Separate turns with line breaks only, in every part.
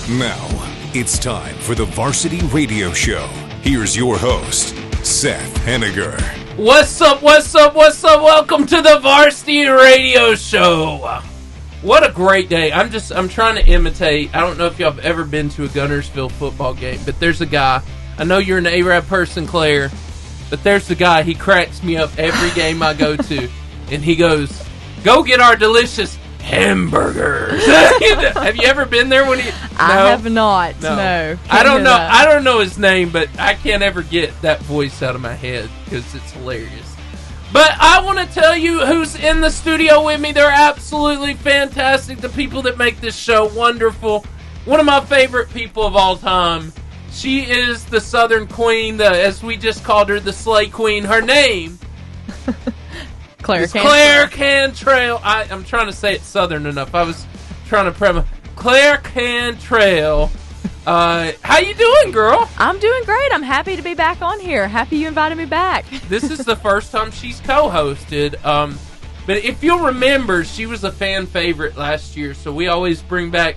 Now, it's time for the Varsity Radio Show. Here's your host, Seth Henniger.
What's up? Welcome to the Varsity Radio Show. What a great day. I'm trying to imitate. I don't know if y'all have ever been to a Gunnersville football game, but there's a guy. I know you're an A-Rab person, Claire, but there's the guy. He cracks me up every game I go to, and he goes, "Go get our delicious hamburgers." Have you ever been there when he? No?
I have not. No.
I don't know. I don't know his name, but I can't ever get that voice out of my head because it's hilarious. But I want to tell you who's in the studio with me. They're absolutely fantastic. The people that make this show wonderful. One of my favorite people of all time. She is the Southern Queen, as we just called her, the Slay Queen. Her name.
Claire
Cantrell. I'm trying to say it Southern enough. I was trying to premise. Claire Cantrell. How you doing, girl?
I'm doing great. I'm happy to be back on here. Happy you invited me back.
This is the first time she's co-hosted. But if you'll remember, she was a fan favorite last year, so we always bring back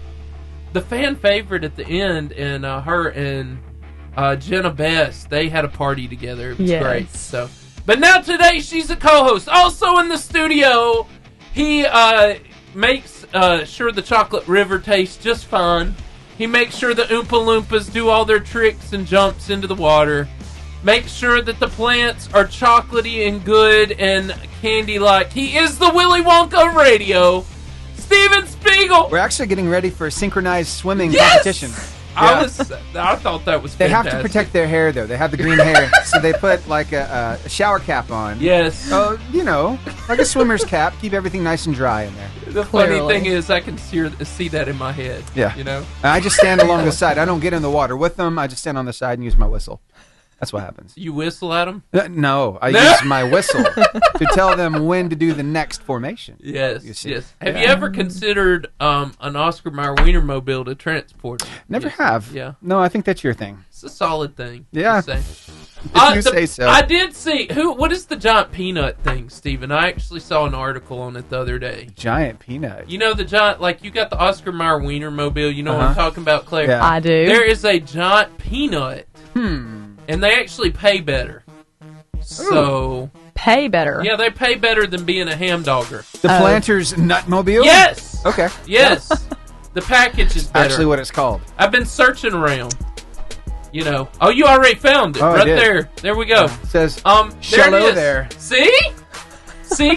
the fan favorite at the end, and her and Jenna Best, they had a party together. It was great. So. But now today, she's a co-host. Also in the studio, he makes sure the chocolate river tastes just fine. He makes sure the Oompa Loompas do all their tricks and jumps into the water. Makes sure that the plants are chocolatey and good and candy-like. He is the Willy Wonka of radio, Steven Spiegel.
We're actually getting ready for a synchronized swimming competition.
Yeah. I thought that was fantastic.
They have to protect their hair, though. They have the green hair, so they put like a shower cap on.
Yes.
Oh, like a swimmer's cap. Keep everything nice and dry in there.
The funny thing is, I can see that in my head.
Yeah.
And
I just stand along the side. I don't get in the water with them. I just stand on the side and use my whistle. That's what happens.
You whistle at them?
No, I use my whistle to tell them when to do the next formation.
Yes, yes. Have you ever considered an Oscar Mayer Wienermobile to transport?
Never have.
Yeah.
No, I think that's your thing.
It's a solid thing.
Yeah.
If
you say so.
I did see what is the giant peanut thing, Steven? I actually saw an article on it the other day.
Giant peanut.
You know the giant, like you got the Oscar Mayer Wienermobile. You know what I'm talking about, Claire?
Yeah.
I do.
There is a giant peanut. And they actually pay better. So
pay better.
Yeah, they pay better than being a ham dogger.
The Planters Nutmobile?
Yes.
Okay.
Yes. The package is better.
Actually, what it's called.
I've been searching around. Oh, you already found it right there. There we go.
It says
Shallow
there.
See,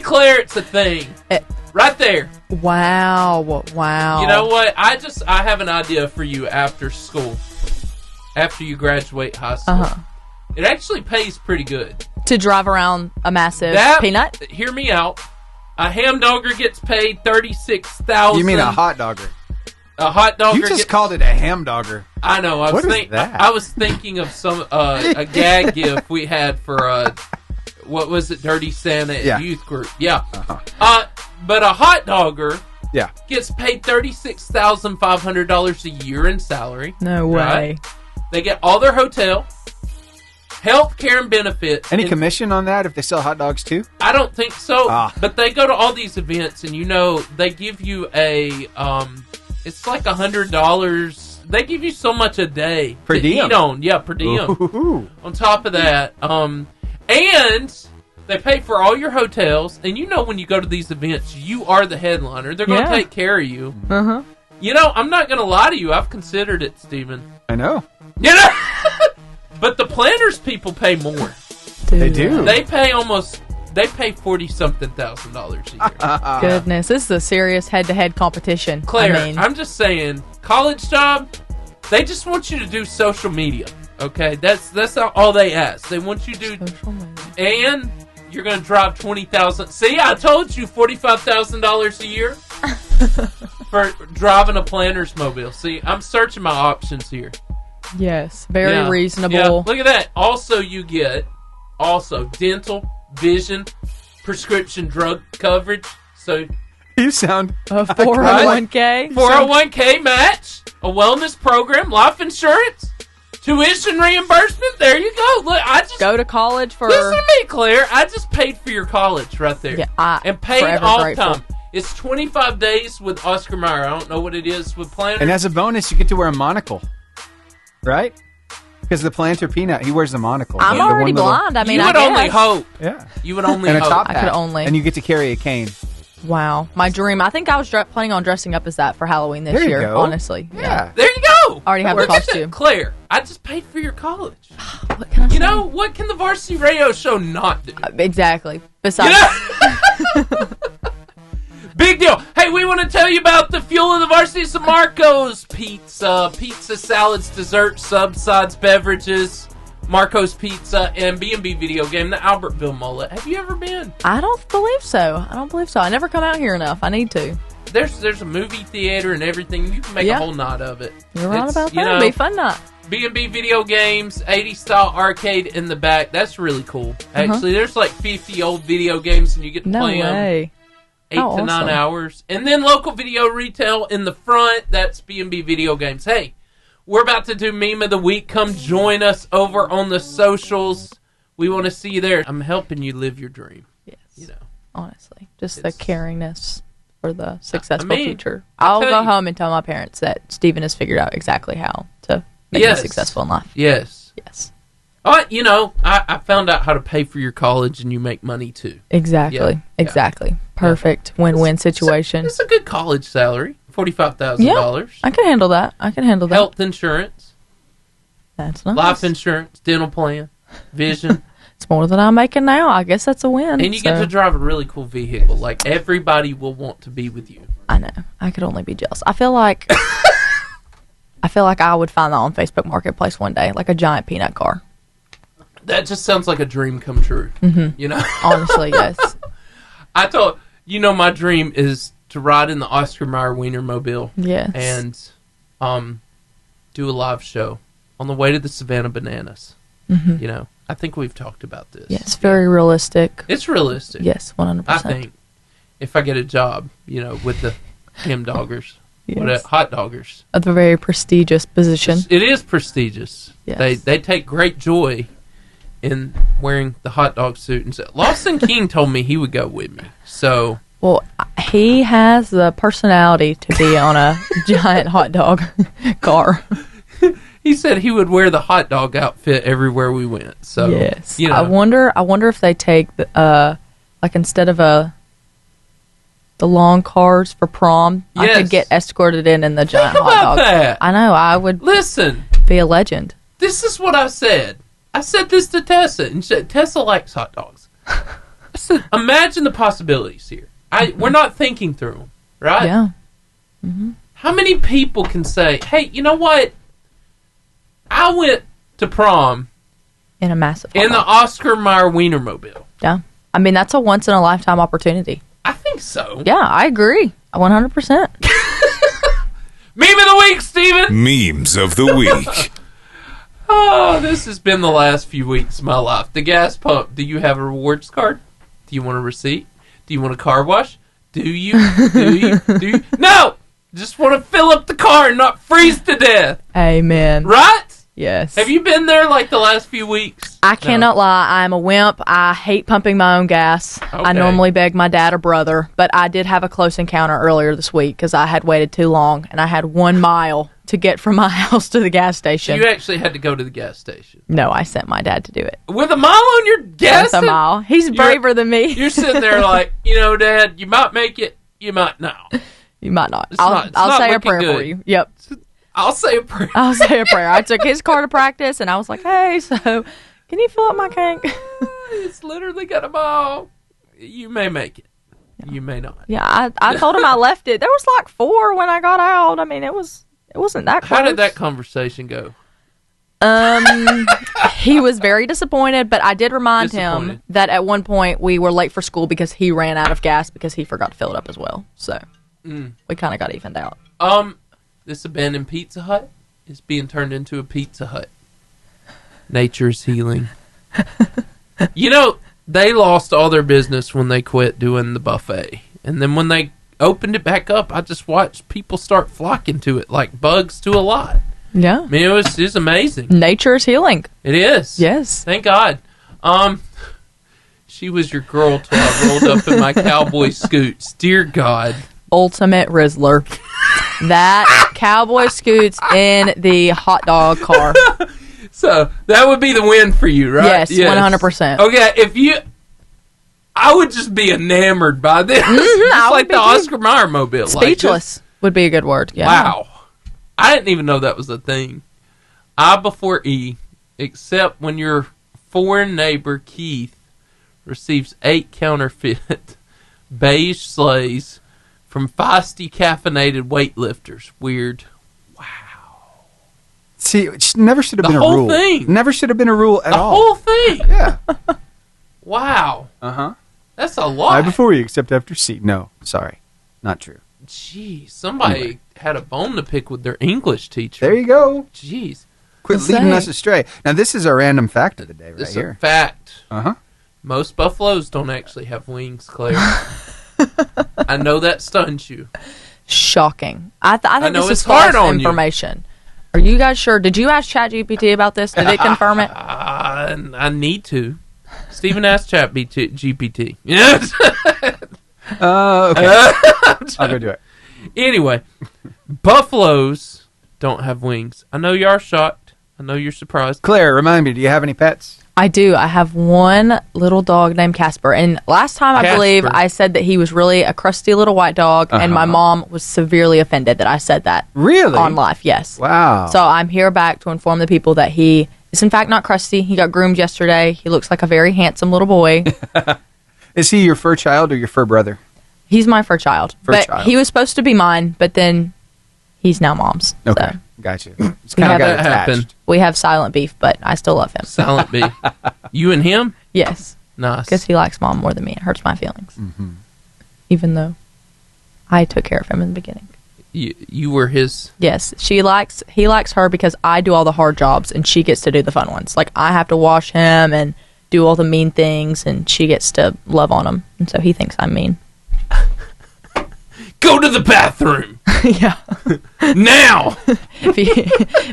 Claire, it's a thing. Right there.
Wow.
You know what? I have an idea for you after school. After you graduate high school. It actually pays pretty good.
To drive around a massive peanut?
Hear me out. A ham dogger gets paid $36,000.
You mean a hot dogger?
A hot dogger.
You just called it a ham dogger.
I know. I was thinking of some a gag gif we had for what was it? Dirty Santa youth group. Yeah. But a hot dogger gets paid $36,500 a year in salary.
No way.
Right? They get all their hotel, health care, and benefits.
Any commission on that if they sell hot dogs too?
I don't think so. But they go to all these events, and they give you it's like $100. They give you so much a day
per diem.
Eat on. Yeah, per diem.
Ooh.
On top of that, and they pay for all your hotels. And when you go to these events, you are the headliner. They're going to take care of you. I'm not going to lie to you. I've considered it, Steven.
I know.
But the Planters people pay more.
Dude.
They do.
They pay $40-something thousand a year.
Goodness, this is a serious head-to-head competition.
Claire, I'm just saying, college job, they just want you to do social media. Okay, that's all they ask. They want you to do, and you're going to drive 20,000. See, I told you $45,000 a year for driving a Planters mobile. See, I'm searching my options here.
Yes, very reasonable.
Yeah. Look at that. Also, you get dental, vision, prescription drug coverage. So
you sound
a 401k,
401k match, a wellness program, life insurance, tuition reimbursement. There you go. Look, I just
go to college for.
Listen to me, Claire. I just paid for your college right there, and paid all the time. It's 25 days with Oscar Mayer. I don't know what it is with Planter.
And as a bonus, you get to wear a monocle, right? Because the Planter Peanut, he wears a monocle.
I'm already blind. I mean,
you would only hope.
Yeah.
You would only
and
hope.
a top
I
hat.
could only.
And you get to carry a cane.
Wow. My dream. I think I was planning on dressing up as that for Halloween this
There you
year,
go.
honestly.
Yeah.
There you go.
Already have
Look
the
at that.
costume.
Claire, I just paid for your college.
What can I say?
You know, what can the Varsity Radio Show not do?
Exactly. Besides,
Big deal. Hey, we want to tell you about the fuel of the Varsity. It's Marco's Pizza. Pizza, salads, desserts, subs, sides, beverages. Marco's Pizza and B&B Video Game, the Albertville Mullet. Have you ever been?
I don't believe so. I never come out here enough. I need to.
There's a movie theater and everything. You can make a whole night of it.
You're right about that. It'll be a fun night.
B&B Video Games, 80s style arcade in the back. That's really cool. Actually, there's like 50 old video games and you get to play them.
Way.
8 to 9 hours. And then local video retail in the front. That's B&B Video Games. Hey, we're about to do Meme of the Week. Come join us over on the socials. We want to see you there. I'm helping you live your dream.
Yes.
You know,
honestly, just the caringness for the successful future.
I'll
go home and tell my parents that Steven has figured out exactly how to make me successful in life.
Yes.
Yes.
You know, I found out how to pay for your college and you make money too.
Exactly.
Yeah.
Exactly. Perfect win-win situation.
It's a good college salary. $45,000.
I can handle that.
Health insurance.
That's nice.
Life insurance, dental plan, vision.
It's more than I'm making now. I guess that's a win.
And you get to drive a really cool vehicle. Like, everybody will want to be with you.
I know. I could only be jealous. I feel like I would find that on Facebook Marketplace one day, like a giant peanut car.
That just sounds like a dream come true. Mm-hmm. You know?
Honestly, yes.
I thought, my dream is to ride in the Oscar Mayer Wienermobile.
Yes.
And do a live show on the way to the Savannah Bananas.
Mm-hmm.
You know, I think we've talked about this.
Yes, very realistic.
It's realistic.
Yes, 100%.
I think if I get a job, with the Ham Doggers,
yes.
Hot Doggers.
A very prestigious position.
It is prestigious.
Yes.
They take great joy in wearing the hot dog suit. And Lawson King told me he would go with me. So...
Well, he has the personality to be on a giant hot dog car.
He said he would wear the hot dog outfit everywhere we went. So
yes, I wonder if they take instead of the long cars for prom, I could get escorted in the giant hot dog.
That.
I know. I would be a legend.
This is what I said. I said this to Tessa, and she said Tessa likes hot dogs. I said, imagine the possibilities here. We're not thinking through them, right?
Yeah. Mm-hmm.
How many people can say, hey, you know what? I went to prom
in a massive
in the Oscar Mayer Wienermobile.
Yeah. I mean, that's a once-in-a-lifetime opportunity.
I think so.
Yeah, I agree. 100%.
Meme of the week, Steven!
Memes of the week.
Oh, this has been the last few weeks of my life. The gas pump. Do you have a rewards card? Do you want a receipt? Do you want a car wash? Do you? No! Just want to fill up the car and not freeze to death.
Amen.
Right?
Yes.
Have you been there like the last few weeks?
I cannot lie. I'm a wimp. I hate pumping my own gas. Okay. I normally beg my dad or brother, but I did have a close encounter earlier this week because I had waited too long and I had 1 mile to get from my house to the gas station.
So you actually had to go to the gas station?
No, I sent my dad to do it.
With a mile on your gas?
With a mile. He's braver than me.
You're sitting there like, Dad, you might make it, you might not.
You might not. I'll say a prayer for you. Yep.
I'll say a prayer.
I took his car to practice, and I was like, hey, so can you fill up my tank?
It's literally got a mile. You may make it. Yeah. You may not.
Yeah, I told him I left it. There was like 4 when I got out. I mean, it wasn't that close.
How did that conversation go?
He was very disappointed, but I did remind him that at one point we were late for school because he ran out of gas because he forgot to fill it up as well. So we kind of got evened out.
This abandoned Pizza Hut is being turned into a Pizza Hut. Nature's healing. They lost all their business when they quit doing the buffet. And then when they opened it back up, I just watched people start flocking to it like bugs to a lot.
Yeah.
I mean, it's amazing.
Nature's healing.
It is.
Yes.
Thank God. She was your girl till I rolled up in my cowboy scoots. Dear God.
Ultimate Rizzler. That cowboy scoots in the hot dog car.
So that would be the win for you, right?
Yes. 100%.
Okay, I would just be enamored by this. Just like the Oscar Mayer mobile.
Speechless would be a good word. Yeah.
Wow. I didn't even know that was a thing. I before E, except when your foreign neighbor Keith receives 8 counterfeit beige sleighs from feisty caffeinated weightlifters. Weird. Wow.
See, it never should have been a rule.
The whole thing.
Never should have been a rule at all.
The whole thing.
Yeah.
Wow.
Uh-huh.
That's a lot.
Right before you, except after C. No, sorry. Not true.
Jeez, somebody had a bone to pick with their English teacher.
There you go.
Jeez.
Quit leading us astray. Now, this is our random fact of the day right
This is
here.
a fact.
Uh-huh.
Most buffaloes don't actually have wings, Claire. I know that stuns you.
Shocking. I think
know
this
it's
is false
hard on you.
information. Are you guys sure? Did you ask ChatGPT about this? Did it confirm it?
I need to. Stephen asked ChatGPT. Yes.
Okay. I'll go do it.
Anyway, buffaloes don't have wings. I know you are shocked. I know you're surprised.
Claire, remind me, do you have any pets?
I do. I have one little dog named Casper. And last time, I believe, I said that he was really a crusty little white dog. And my mom was severely offended that I said that.
Really?
On live, yes.
Wow.
So I'm here back to inform the people that he is, in fact, not crusty. He got groomed yesterday. He looks like a very handsome little boy.
Is he your fur child or your fur brother?
He's my fur child. He was supposed to be mine, but then he's now mom's.
Okay.
So.
Gotcha. It's kind of got attached.
We have silent beef, but I still love him.
Silent beef. You and him?
Yes.
Nice.
Because he likes mom more than me. It hurts my feelings. Mm-hmm. Even though I took care of him in the beginning.
You were his...
Yes. He likes her because I do all the hard jobs and she gets to do the fun ones. Like, I have to wash him and do all the mean things and she gets to love on him. And so he thinks I'm mean.
Go to the bathroom.
Yeah.
Now.
If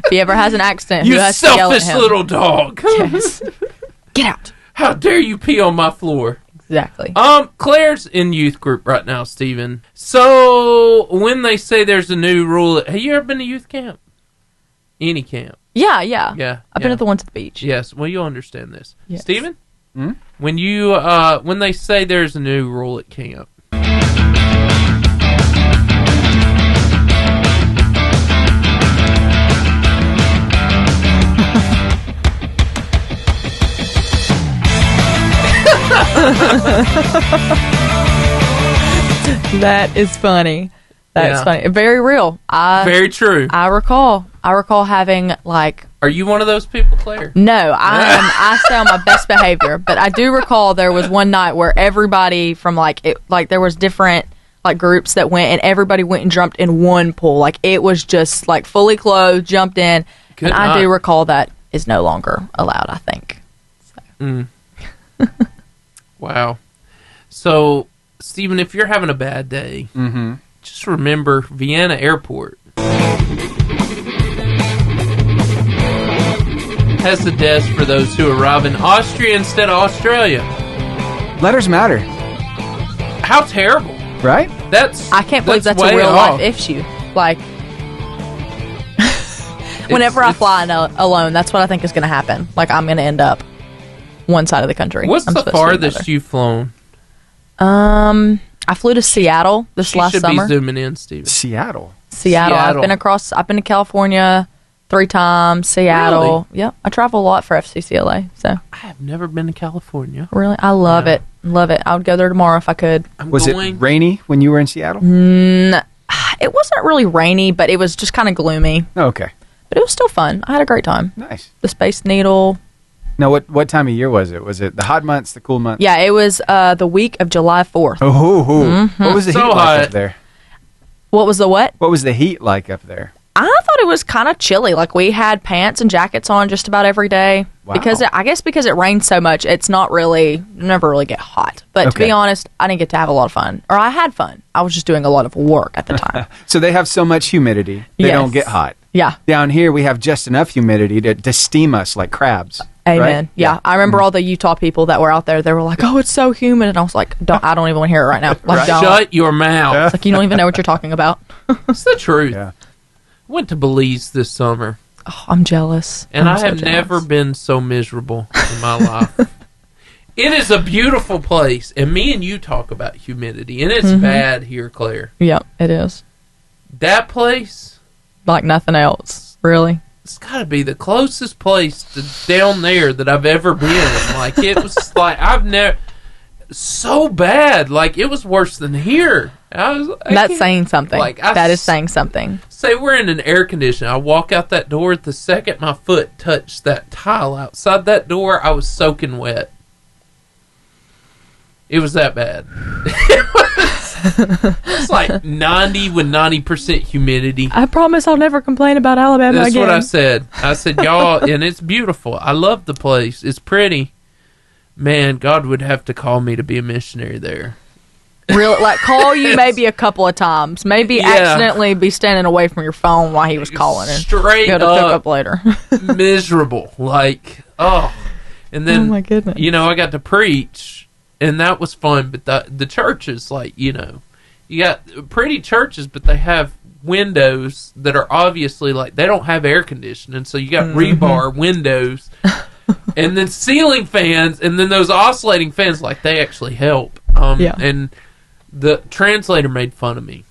he ever has an accident,
you
who has to yell at him?
selfish little dog.
Yes. Get out.
How dare you pee on my floor?
Exactly.
Claire's in youth group right now, Stephen. So when they say there's a new rule, have you ever been to youth camp? Any camp?
Yeah. I've been at the ones at the beach.
Yes. Well, you'll understand this,
yes.
Stephen. When you when they say there's a new rule at camp.
That is funny. That's funny. Very real.
Very true.
I recall having like.
Are you one of those people, Claire?
No, I stay on my best behavior. But I do recall there was one night where everybody from there was different like groups that went and everybody went and jumped in one pool. Like it was just like fully clothed, jumped in.
Good
and
night.
I do recall that is no longer allowed. I think. So.
Wow. So, Stephen, if you're having a bad day, just remember Vienna Airport has the desk for those who arrive in Austria instead of Australia.
Letters matter.
How terrible.
Right?
I can't believe that's a real life issue. Like, whenever I fly alone, that's what I think is going to happen. Like, I'm going to end up one side of the country.
What's the farthest you've flown?
I flew to Seattle last summer.
You should be zooming in, Steven.
Seattle.
I've been to California 3 times. Seattle.
Really?
Yep. I travel a lot for FCCLA. So
I have never been to California.
Really, I love it. Love it. I would go there tomorrow if I could.
Was it rainy when you were in Seattle?
It wasn't really rainy, but it was just kind of gloomy.
Oh, okay.
But it was still fun. I had a great time.
Nice.
The Space Needle.
Now, what time of year was it? Was it the hot months, the cool months?
Yeah, it was the week of July 4th.
Oh, what was the heat like up there?
What was the what?
What was the heat like up there?
I thought it was kind of chilly. Like, we had pants and jackets on just about every day.
Wow.
Because because it rained so much, it's never really get hot. But to be honest, I didn't get to have a lot of fun. Or I had fun. I was just doing a lot of work at the time.
So they have so much humidity, they don't get hot.
Yeah.
Down here, we have just enough humidity to steam us like crabs.
Amen.
Right?
Yeah. I remember all the Utah people that were out there. They were like, "Oh, it's so humid," and I was like, I don't even want to hear it right now. Like,
Right.
don't.
Shut your mouth.
It's like you don't even know what you're talking about.
It's the truth.
Yeah.
Went to Belize this summer,
Oh, I'm jealous.
and
I'm
I
so
have
jealous.
never been so miserable in my life. It is a beautiful place, and me and you talk about humidity, and it's bad here, Claire.
Yep, it is.
That place,
Like nothing else, really.
it's got to be the closest place to down there that I've ever been. Like, it was like, I've never, so bad. Like, it was worse than here.
That's saying something.
Like,
that is saying something.
Say we're in an air conditioner. I walk out that door, the second my foot touched that tile outside that door, I was soaking wet. It was that bad. It's like 90 with 90% humidity.
I promise I'll never complain about Alabama
That's
again.
what I said. I said, y'all, and it's beautiful. I love the place. It's pretty. Man, God would have to call me to be a missionary there.
Really, like call you maybe a couple of times. Maybe
Yeah.
accidentally be standing away from your phone while he was calling and
Straight
go to pick
up
up later.
miserable. Like, oh. And then,
Oh, my goodness.
you know, I got to preach, and that was fun. But the churches, like, you know, you got pretty churches, but they have windows that are obviously, like, they don't have air conditioning. So you got rebar windows, and then ceiling fans, and then those oscillating fans, like, they actually help.
Yeah.
And the translator made fun of me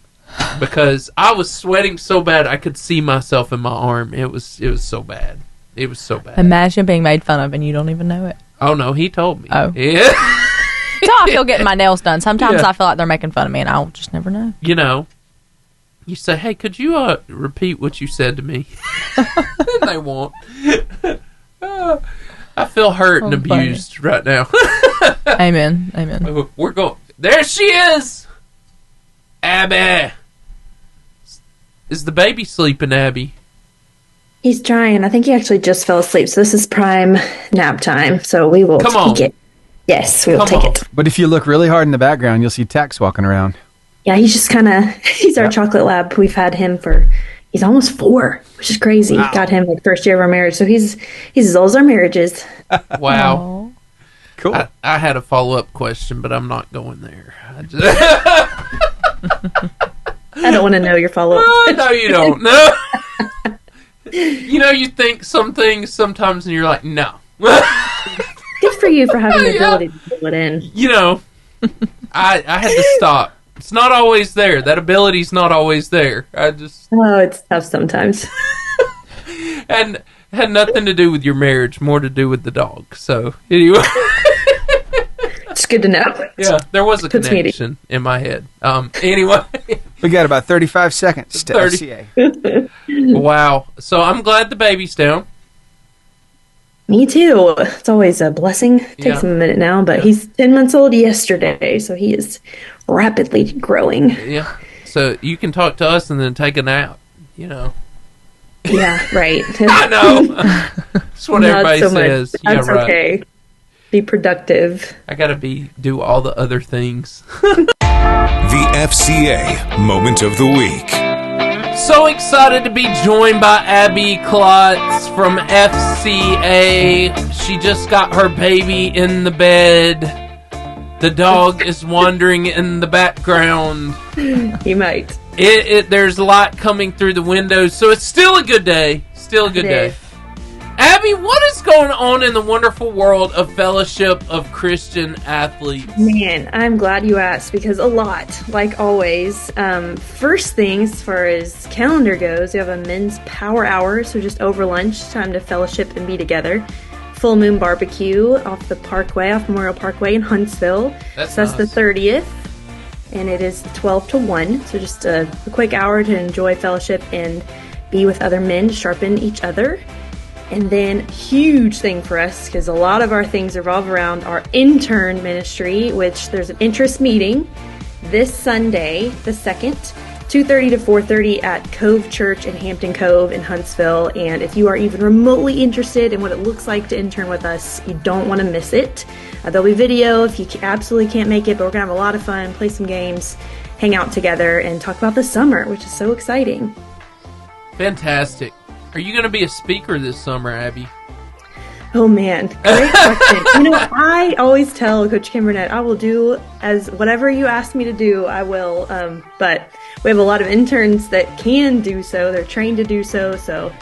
because I was sweating so bad I could see myself in my arm. It was so bad. It was so bad.
Imagine being made fun of and you don't even know it.
Oh no, he told me.
Oh.
Yeah.
That's how I feel getting my nails done. Sometimes
Yeah.
I feel like they're making fun of me and I'll just never know.
You know, you say, "Hey, could you repeat what you said to me?" And they won't. I feel hurt and abused right now.
Amen. Amen.
We're going. There she is, Abby. Is the baby sleeping, Abby?
He's trying. I think he actually just fell asleep. So this is prime nap time. So we will take it. Yes, we will take it.
But if you look really hard in the background, you'll see Tex walking around.
Yeah, he's just kind of, he's our chocolate lab. We've had him he's almost 4, which is crazy.
Wow.
Got him like first year of our marriage. So he's as old as our marriage is.
Wow.
Aw.
Cool.
I had a follow-up question, but I'm not going there.
I don't want to know your follow-up.
No, you don't. No. You know, you think some things sometimes, and you're like, no.
Good for you for having the ability to fill it in.
You know, I had to stop. It's not always there. That ability's not always there.
Oh, it's tough sometimes.
And had nothing to do with your marriage, more to do with the dog. So, anyway.
It's good to know.
Yeah, there was a
Puts me at
connection in my head. Anyway.
We got about 35 seconds to
30.
FCA.
Wow. So I'm glad the baby's down.
Me too. It's always a blessing. Takes
Yeah.
him a minute now, but he's 10 months old yesterday, so he is rapidly growing.
Yeah. So you can talk to us and then take a nap, you know.
Yeah, right.
I know. That's what
Not
everybody
so much.
says.
That's
yeah, right.
okay. Be productive.
I gotta do all the other things.
The FCA Moment of the Week.
So excited to be joined by Abby Klotz from FCA. She just got her baby in the bed. The dog is wandering in the background.
You might.
There's light coming through the windows, so it's still a good day. Still a good day. Abby, what is going on in the wonderful world of Fellowship of Christian Athletes?
Man, I'm glad you asked because a lot, like always. First thing, as far as calendar goes, we have a men's power hour, so just over lunch, time to fellowship and be together. Full Moon Barbecue off the Parkway, off Memorial Parkway in Huntsville.
That's
the
nice.
30th, and it is 12 to 1, so just a quick hour to enjoy fellowship and be with other men to sharpen each other. And then, huge thing for us, because a lot of our things revolve around our intern ministry, which there's an interest meeting this Sunday, the 2nd, 2:30 to 4:30 at Cove Church in Hampton Cove in Huntsville. And if you are even remotely interested in what it looks like to intern with us, you don't want to miss it. There'll be video if you absolutely can't make it, but we're going to have a lot of fun, play some games, hang out together, and talk about the summer, which is so exciting.
Fantastic. Are you going to be a speaker this summer, Abby?
Oh man, great question. I always tell Coach Kim Burnett, I will do as whatever you ask me to do, I will. But we have a lot of interns that can do so. They're trained to do so. So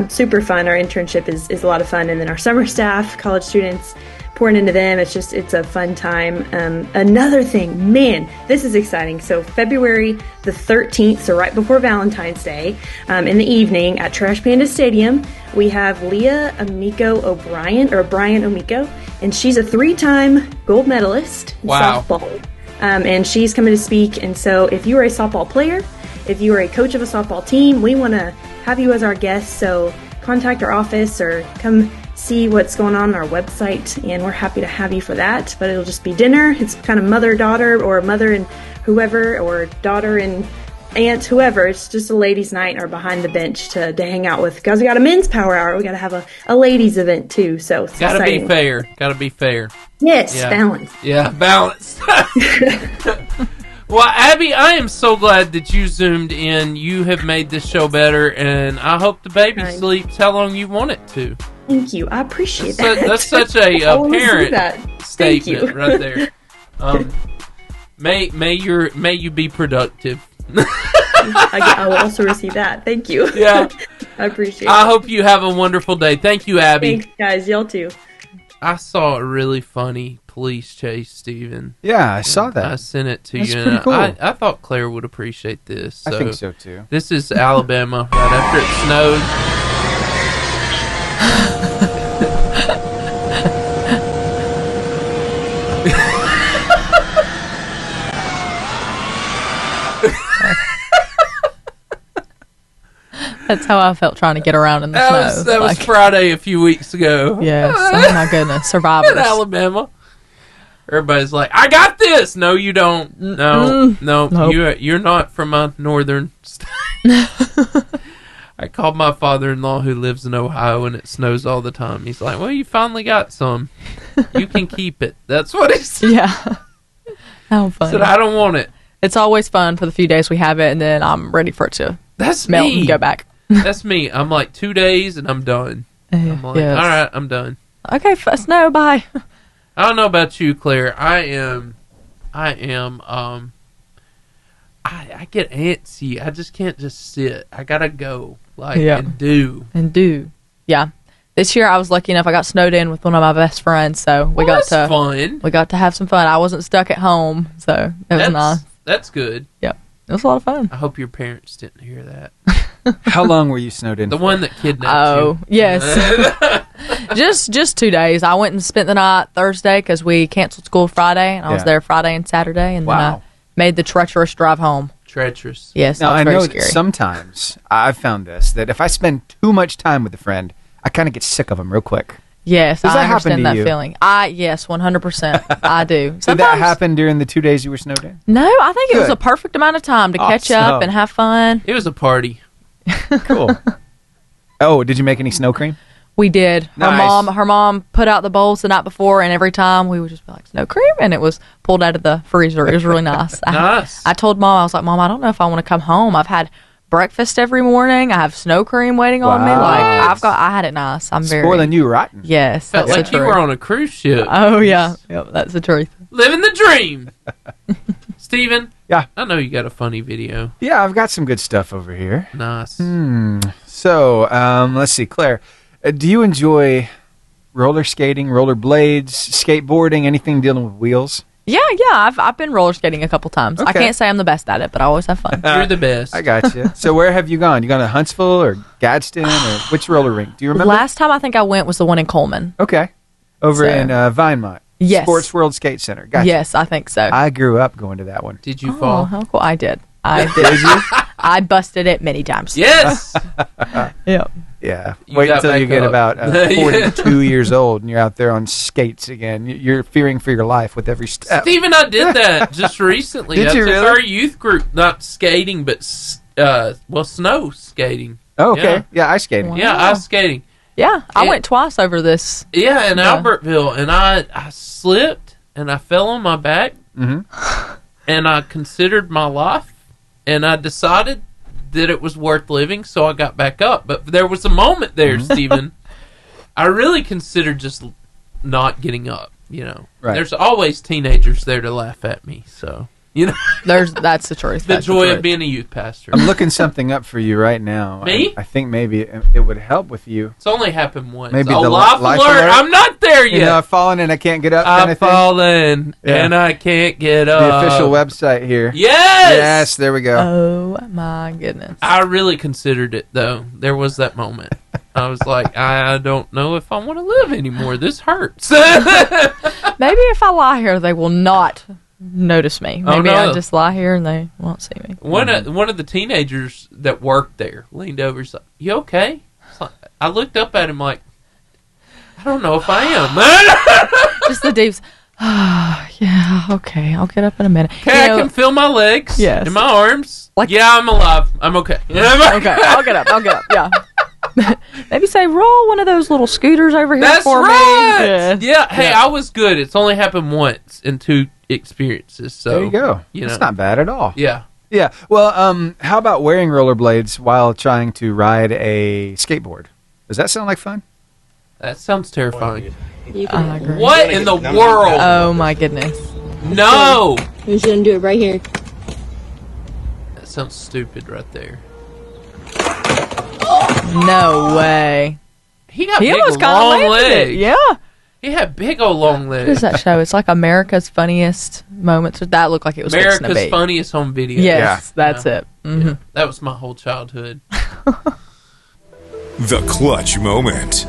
super fun. Our internship is a lot of fun. And then our summer staff, college students, pouring into them. It's a fun time. Another thing, man, this is exciting. So February the 13th, so right before Valentine's Day, in the evening at Trash Panda Stadium, we have Leah Brian Omiko, and she's a 3-time gold medalist in softball. And she's coming to speak. And so if you are a softball player, if you are a coach of a softball team, we want to have you as our guest. So contact our office or come see what's going on our website, and we're happy to have you for that. But it'll just be dinner. It's kind of mother-daughter, or mother and whoever, or daughter and aunt, whoever. It's just a ladies' night or behind the bench to hang out with. Because we got a men's power hour. We got to have a ladies' event too. So it's
gotta
exciting.
Gotta be fair.
Yes, yeah. Balance.
Yeah, balance. Well, Abby, I am so glad that you zoomed in. You have made this show better, and I hope the baby sleeps how long you want it to.
Thank you. I appreciate that.
That's such a parent statement right there. May you be productive.
I will also receive that. Thank you.
Yeah,
I appreciate it.
I hope you have a wonderful day. Thank you, Abby.
Thanks, guys. Y'all too.
I saw a really funny police chase, Steven.
Yeah, I saw that.
I sent it to
That's
you.
Pretty cool.
I thought Claire would appreciate this. So
I think so too.
This is Alabama right after it snowed.
That's how I felt trying to get around in the snow.
That was Friday a few weeks ago.
Yes. Oh my goodness. Survivors.
In Alabama. Everybody's like, I got this. No, you don't. No. Nope. You're not from a northern state. I called my father-in-law who lives in Ohio, and it snows all the time. He's like, well, you finally got some. You can keep it. That's what he said.
Yeah. How funny.
I said, I don't want it.
It's always fun for the few days we have it, and then I'm ready for it to melt and go back.
That's me. I'm like 2 days, and I'm done. I'm like, all right, I'm done.
Okay, snow, bye.
I don't know about you, Claire. I get antsy. I just can't just sit. I gotta go, and do. Yeah. This year I was lucky enough. I got snowed in with one of my best friends, so we got to have some fun. I wasn't stuck at home, so it was nice. That's good.
Yep, it was a lot of fun.
I hope your parents didn't hear that.
How long were you snowed in?
The one that kidnapped you.
Oh, yes. just 2 days. I went and spent the night Thursday because we canceled school Friday, and I was there Friday and Saturday, and then I made the treacherous drive home.
Treacherous.
Yes,
now,
that was
I know
scary.
that sometimes I've found that if I spend too much time with a friend, I kind of get sick of them real quick.
Yes,
Does that
I understand
happen to
that
you?
feeling. Yes, 100%. I do.
Did that happen during the 2 days you were snowed in?
No, I think it was a perfect amount of time to catch up and have fun.
It was a party.
Cool. Oh, did you make any snow cream?
We did.
Nice.
Her mom put out the bowls the night before, and every time we would just be like, snow cream, and it was pulled out of the freezer. It was really nice.
Nice.
I told Mom, I was like, Mom, I don't know if I want to come home. I've had breakfast every morning. I have snow cream waiting on me. I had it nice. I'm very
spoiling you rotten.
Yes,
felt
that's
like
the truth.
you were on a cruise ship.
Oh yeah, yep, that's the truth.
Living the dream. Steven?
Yeah.
I know you got a funny video.
Yeah, I've got some good stuff over here.
Nice.
So, let's see, Claire, do you enjoy roller skating, roller blades, skateboarding, anything dealing with wheels?
Yeah, I've been roller skating a couple times.
Okay.
I can't say I'm the best at it, but I always have fun.
You're the best.
I got you. So where have you gone? You gone to Huntsville or Gadsden or which roller rink? Do you remember?
Last time I think I went was the one in Coleman.
Okay. Over in Vinemont.
Yes.
Sports World Skate Center. Gotcha.
Yes, I think so.
I grew up going to that one.
Did you fall?
How cool. I did. Did you? I busted it many times.
Yes.
Yep.
Yeah.
You
Wait
got
until you
back
get
up.
about 42 years old and you're out there on skates again. You're fearing for your life with every step.
Steven, I did that just recently.
Did you really?
Our youth group, not skating, but snow skating.
Oh, okay. Yeah, ice skating.
Wow.
Yeah, ice skating.
Yeah, I went twice over this.
Yeah, in Albertville, and I slipped and I fell on my back, and I considered my life, and I decided that it was worth living, so I got back up. But there was a moment there, Steven, I really considered just not getting up, you know.
Right.
There's always teenagers there to laugh at me, so, you know.
That's the truth.
The joy of being a youth pastor.
I'm looking something up for you right now.
Me?
I think maybe it would help with you.
It's only happened once.
Maybe
the
the
life
life
alert.
alert?
I'm not there yet.
You know, I've fallen and I can't get up kind
I've
of thing.
fallen and I can't get up.
The official website here.
Yes!
Yes, there we go.
Oh, my goodness.
I really considered it, though. There was that moment. I was like, I don't know if I want to live anymore. This hurts.
Maybe if I lie here, they will not notice me. Maybe I just lie here and they won't see me.
One of the teenagers that worked there leaned over and said, "You okay?" I looked up at him like, I don't know if I am.
Just the deeps. Yeah, okay. I'll get up in a minute.
Okay, I can feel my legs and my arms. Yeah, I'm alive. I'm okay.
Okay, I'll get up. Yeah. Maybe say, roll one of those little scooters over here for me.
Yeah. Hey, I was good. It's only happened once in 2 experiences. So
there you go. It's not bad at all.
Yeah.
Yeah. Well, how about wearing rollerblades while trying to ride a skateboard? Does that sound like fun?
That sounds terrifying.
I agree.
What in the world?
Oh my goodness.
No.
You're just gonna do it right here.
That sounds stupid right there.
No way.
He got big long legs.
Yeah.
He had big old long legs.
What is that show? It's like America's Funniest Moments. That looked like it was
America's Funniest Home Video.
Yes, that's it. Mm-hmm.
Yeah, that was my whole childhood.
The clutch moment.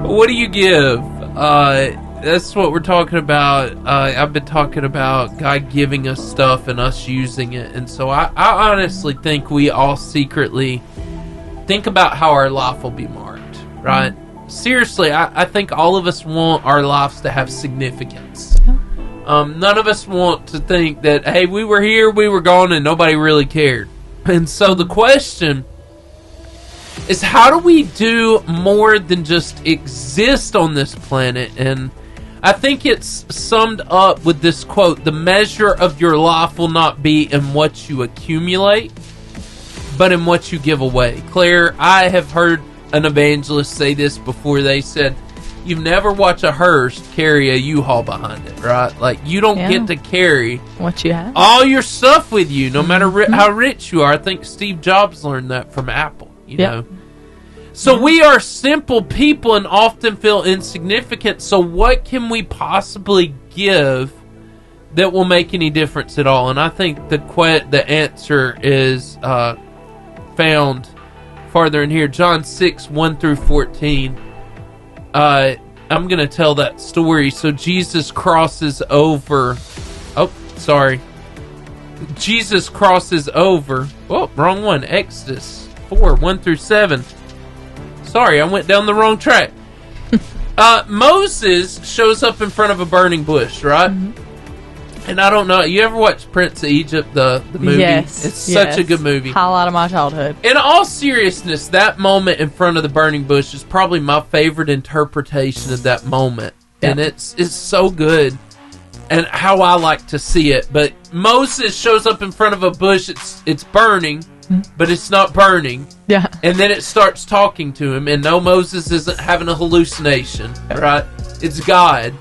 What do you give? That's what we're talking about. I've been talking about God giving us stuff and us using it. And so I honestly think we all secretly think about how our life will be marked, right? Seriously, I think all of us want our lives to have significance. None of us want to think that, hey, we were here, we were gone, and nobody really cared. And so the question is, how do we do more than just exist on this planet? And I think it's summed up with this quote: the measure of your life will not be in what you accumulate, but in what you give away. Claire, I have heard an evangelist say this before. They said, you've never watched a hearse carry a U-Haul behind it, right? Like, you don't get to carry
what you have,
all your stuff with you, no matter how rich you are. I think Steve Jobs learned that from Apple, you know. So we are simple people and often feel insignificant. So what can we possibly give that will make any difference at all? And I think the answer is found farther in here. John 6, 1 through 14. I'm going to tell that story. So Jesus crosses over. Jesus crosses over. Oh, wrong one. Exodus 4, 1 through 7. Sorry, I went down the wrong track. Moses shows up in front of a burning bush, right? Mm-hmm. And I don't know, you ever watch Prince of Egypt, the movie?
Yes.
It's such a good movie.
Highlight of my childhood.
In all seriousness, that moment in front of the burning bush is probably my favorite interpretation of that moment. Yeah. And it's so good. And how I like to see it. But Moses shows up in front of a bush, it's burning. But it's not burning.
Yeah.
And then it starts talking to him. And no, Moses isn't having a hallucination. Right? It's God.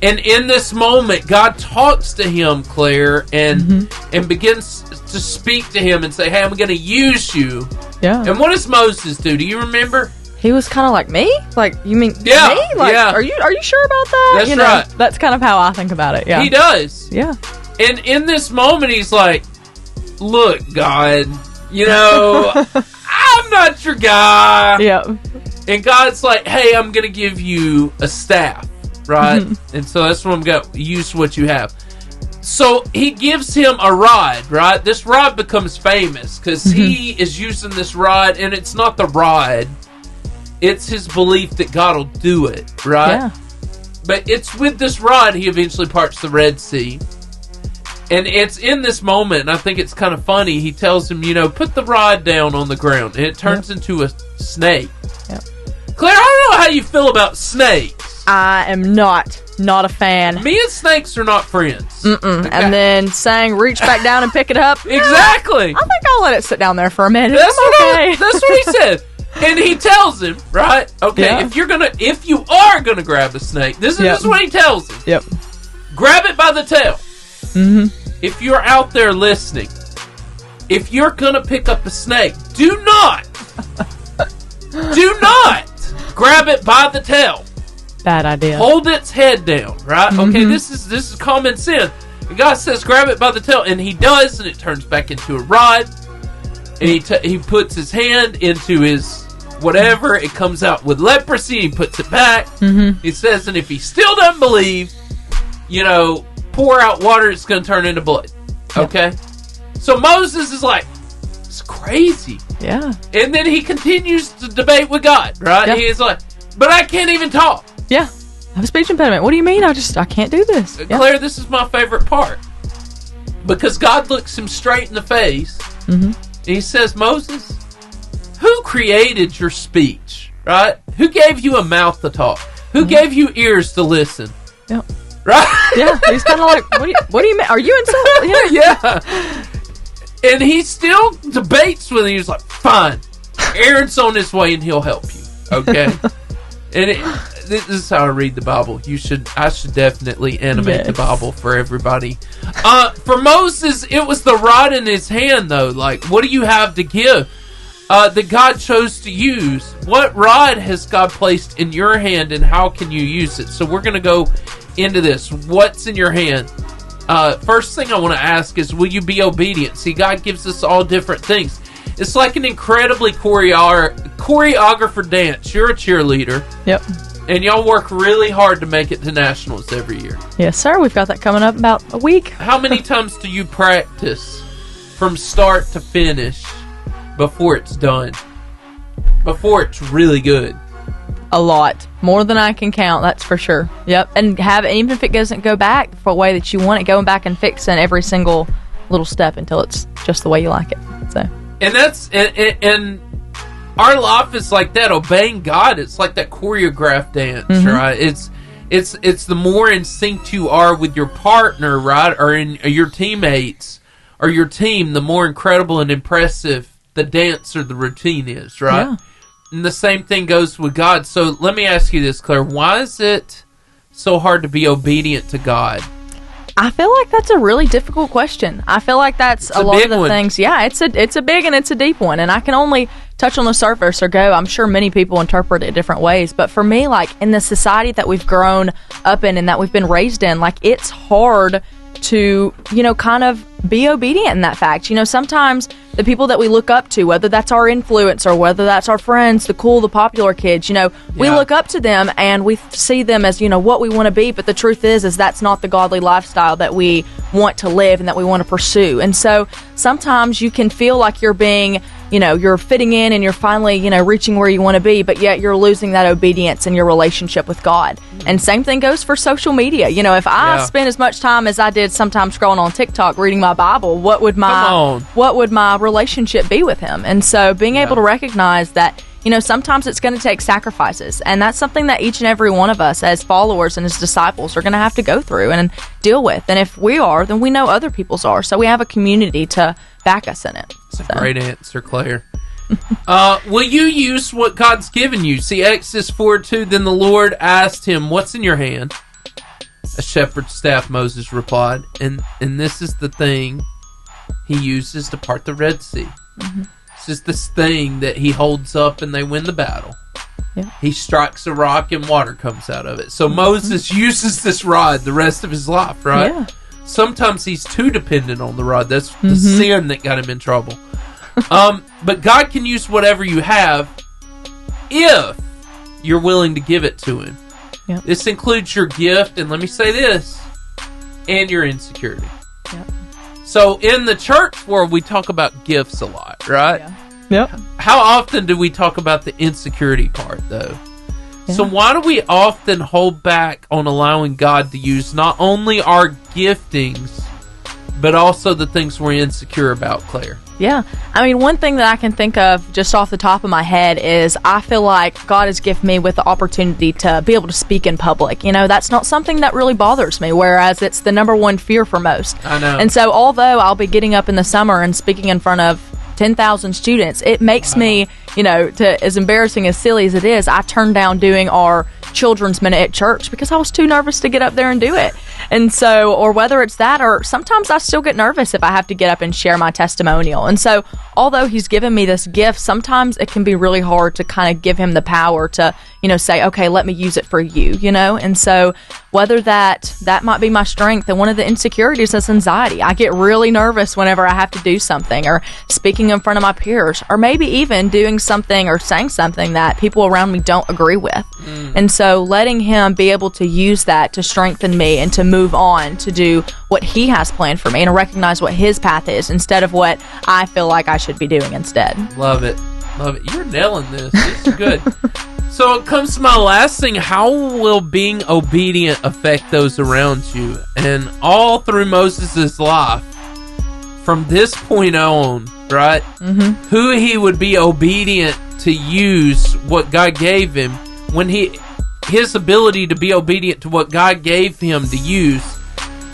And in this moment, God talks to him, Claire, and begins to speak to him and say, hey, I'm going to use you.
Yeah.
And what does Moses do? Do you remember?
He was kind of like, me? Like, you mean me? Like, are you sure about that?
That's right.
That's kind of how I think about it. Yeah.
He does.
Yeah.
And in this moment, he's like, look, God, you know, I'm not your guy.
Yeah.
And God's like, hey, I'm going to give you a staff, right? And so that's what I'm going to use what you have. So he gives him a rod, right? This rod becomes famous because he is using this rod, and it's not the rod. It's his belief that God will do it, right?
Yeah.
But it's with this rod he eventually parts the Red Sea. And it's in this moment, and I think it's kind of funny, he tells him, you know, put the rod down on the ground, and it turns into a snake.
Yep.
Claire, I don't know how you feel about snakes.
I am not a fan.
Me and snakes are not friends.
Okay. And then saying, reach back down and pick it up.
Exactly.
I think I'll let it sit down there for a minute.
That's what he said. And he tells him, right? Okay, if you are gonna grab a snake, this is what he tells him.
Yep. Grab
it by the tail. Mm-hmm. If you're out there listening, if you're gonna pick up a snake, do not grab it by the tail.
Bad idea.
Hold its head down, right? Mm-hmm. Okay, this is common sense. The guy says, grab it by the tail, and he does, and it turns back into a rod. And he puts his hand into his whatever. It comes out with leprosy. He puts it back. Mm-hmm. He says, and if he still doesn't believe, pour out water. It's going to turn into blood. Okay? So Moses is like, it's crazy.
Yeah.
And then he continues to debate with God, right? Yeah. He's like, but I can't even talk.
Yeah. I have a speech impediment. What do you mean? I can't do this.
Claire, this is my favorite part. Because God looks him straight in the face. Mm-hmm. And he says, Moses, who created your speech, right? Who gave you a mouth to talk? Who gave you ears to listen?
Yep.
Right?
Yeah, he's kind of like, what do you mean? Are you insulted?
Yeah. And he still debates with him. He's like, fine. Aaron's on his way and he'll help you. Okay? And this is how I read the Bible. I should definitely animate the Bible for everybody. For Moses, it was the rod in his hand, though. Like, what do you have to give that God chose to use? What rod has God placed in your hand, and how can you use it? So we're going to go into this. What's in your hand? First thing I want to ask is, will you be obedient? See, God gives us all different things. It's like an incredibly choreographer dance. You're a cheerleader.
Yep.
And y'all work really hard to make it to nationals every year.
Yes, sir. We've got that coming up about a week.
How many times do you practice from start to finish before it's done? Before it's really good?
A lot. More than I can count, that's for sure. Yep. And even if it doesn't go back for a way that you want it, going back and fixing every single little step until it's just the way you like it. So.
And that's... And our life is like that, obeying God. It's like that choreographed dance, right? It's the more in sync you are with your partner, right, or in your teammates or your team, the more incredible and impressive the dance or the routine is, right? Yeah. And the same thing goes with God. So let me ask you this, Claire. Why is it so hard to be obedient to God?
I feel like that's a really difficult question. I feel like that's a lot of the things. Yeah, it's a big and it's a deep one, and I can only touch on the surface or go. I'm sure many people interpret it different ways, but for me, like in the society that we've grown up in and that we've been raised in, like it's hard to, kind of be obedient in that fact. Sometimes the people that we look up to, whether that's our influence or whether that's our friends, the cool, the popular kids, we look up to them and we see them as, what we want to be. But the truth is that's not the godly lifestyle that we want to live and that we want to pursue. And so sometimes you can feel like you're being, you're fitting in and you're finally, reaching where you want to be, but yet you're losing that obedience in your relationship with God. And same thing goes for social media. If I spend as much time as I did sometimes scrolling on TikTok reading my Bible, what would my relationship be with Him? And so being able to recognize that, sometimes it's going to take sacrifices, and that's something that each and every one of us as followers and as disciples are going to have to go through and deal with. And if we are, then we know other people's are. So we have a community to back us in it.
That's a great answer, Claire. Will you use what God's given you? See, Exodus 4:2, then the Lord asked him, what's in your hand? A shepherd's staff, Moses replied. And this is the thing he uses to part the Red Sea. Mm-hmm. It's just this thing that he holds up and they win the battle. Yeah. He strikes a rock and water comes out of it. So Moses uses this rod the rest of his life, right? Yeah. Sometimes he's too dependent on the rod. That's the sin that got him in trouble. But God can use whatever you have if you're willing to give it to Him. Yep. This includes your gift, and let me say this, and your insecurity. Yep. So in the church world, we talk about gifts a lot, right? Yeah.
Yep.
How often do we talk about the insecurity part, though? Yeah. So why do we often hold back on allowing God to use not only our giftings, but also the things we're insecure about, Claire?
Yeah. I mean, one thing that I can think of just off the top of my head is I feel like God has gifted me with the opportunity to be able to speak in public. That's not something that really bothers me, whereas it's the number one fear for most.
I know.
And so although I'll be getting up in the summer and speaking in front of 10,000 students, it makes me as embarrassing as silly as it is, I turned down doing our children's minute at church because I was too nervous to get up there and do it. And so, or whether it's that, or sometimes I still get nervous if I have to get up and share my testimonial. And so, although he's given me this gift, sometimes it can be really hard to kind of give him the power to, say, okay, let me use it for you, And so, whether that might be my strength, and one of the insecurities is anxiety. I get really nervous whenever I have to do something, or speaking in front of my peers, or maybe even doing something or saying something that people around me don't agree with. And so letting him be able to use that to strengthen me and to move on to do what he has planned for me and to recognize what his path is instead of what I feel like I should be doing instead.
Love it. You're nailing this. This is good. So it comes to my last thing. How will being obedient affect those around you? And all through Moses' life, from this point on, right? Who he would be obedient to use what God gave him, when his ability to be obedient to what God gave him to use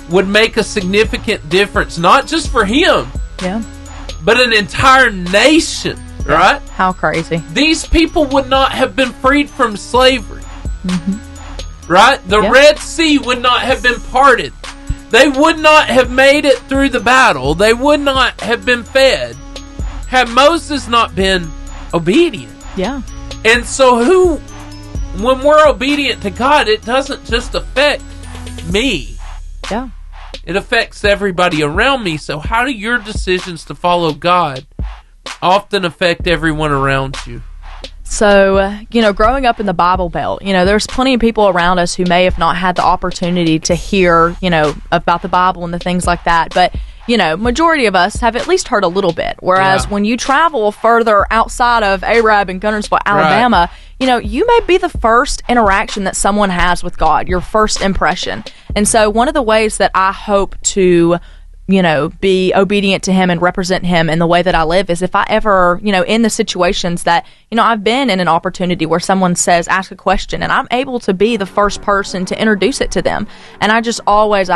would make a significant difference, not just for him, but an entire nation, right?
How crazy.
These people would not have been freed from slavery, right? The Red Sea would not have been parted. They would not have made it through the battle. They would not have been fed had Moses not been obedient.
Yeah.
And so when we're obedient to God, it doesn't just affect me.
Yeah.
It affects everybody around me. So how do your decisions to follow God often affect everyone around you?
So, growing up in the Bible Belt, there's plenty of people around us who may have not had the opportunity to hear, about the Bible and the things like that. But, majority of us have at least heard a little bit. Whereas when you travel further outside of Arab and Gunnersville, Alabama, you may be the first interaction that someone has with God, your first impression. And so one of the ways that I hope to be obedient to him and represent him in the way that I live is if I ever, in the situations that, I've been in an opportunity where someone says, ask a question, and I'm able to be the first person to introduce it to them. And I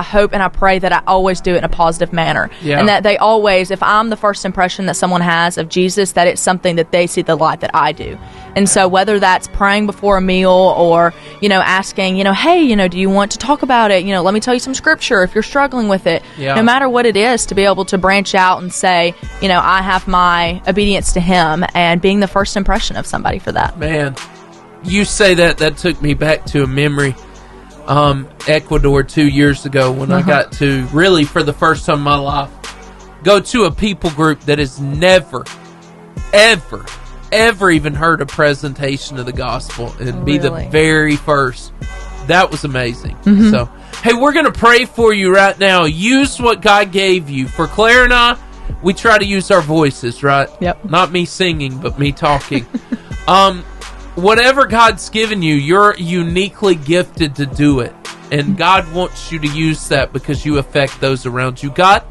hope and I pray that I always do it in a positive manner. Yeah. And that they always, if I'm the first impression that someone has of Jesus, that it's something that they see the light that I do. And so whether that's praying before a meal or, asking, hey, do you want to talk about it? Let me tell you some scripture if you're struggling with it. Yeah. No matter what it is, to be able to branch out and say, I have my obedience to him and being the first impression of somebody for that.
Man, you say that took me back to a memory. Ecuador 2 years ago when I got to really, for the first time in my life, go to a people group that has never, ever even heard a presentation of the gospel and be the very first. That was amazing. So, hey, we're going to pray for you right now. Use what God gave you. For Claire and I, we try to use our voices, right?
Yep.
Not me singing, but me talking. Whatever God's given you, you're uniquely gifted to do it. And God wants you to use that because you affect those around you. God,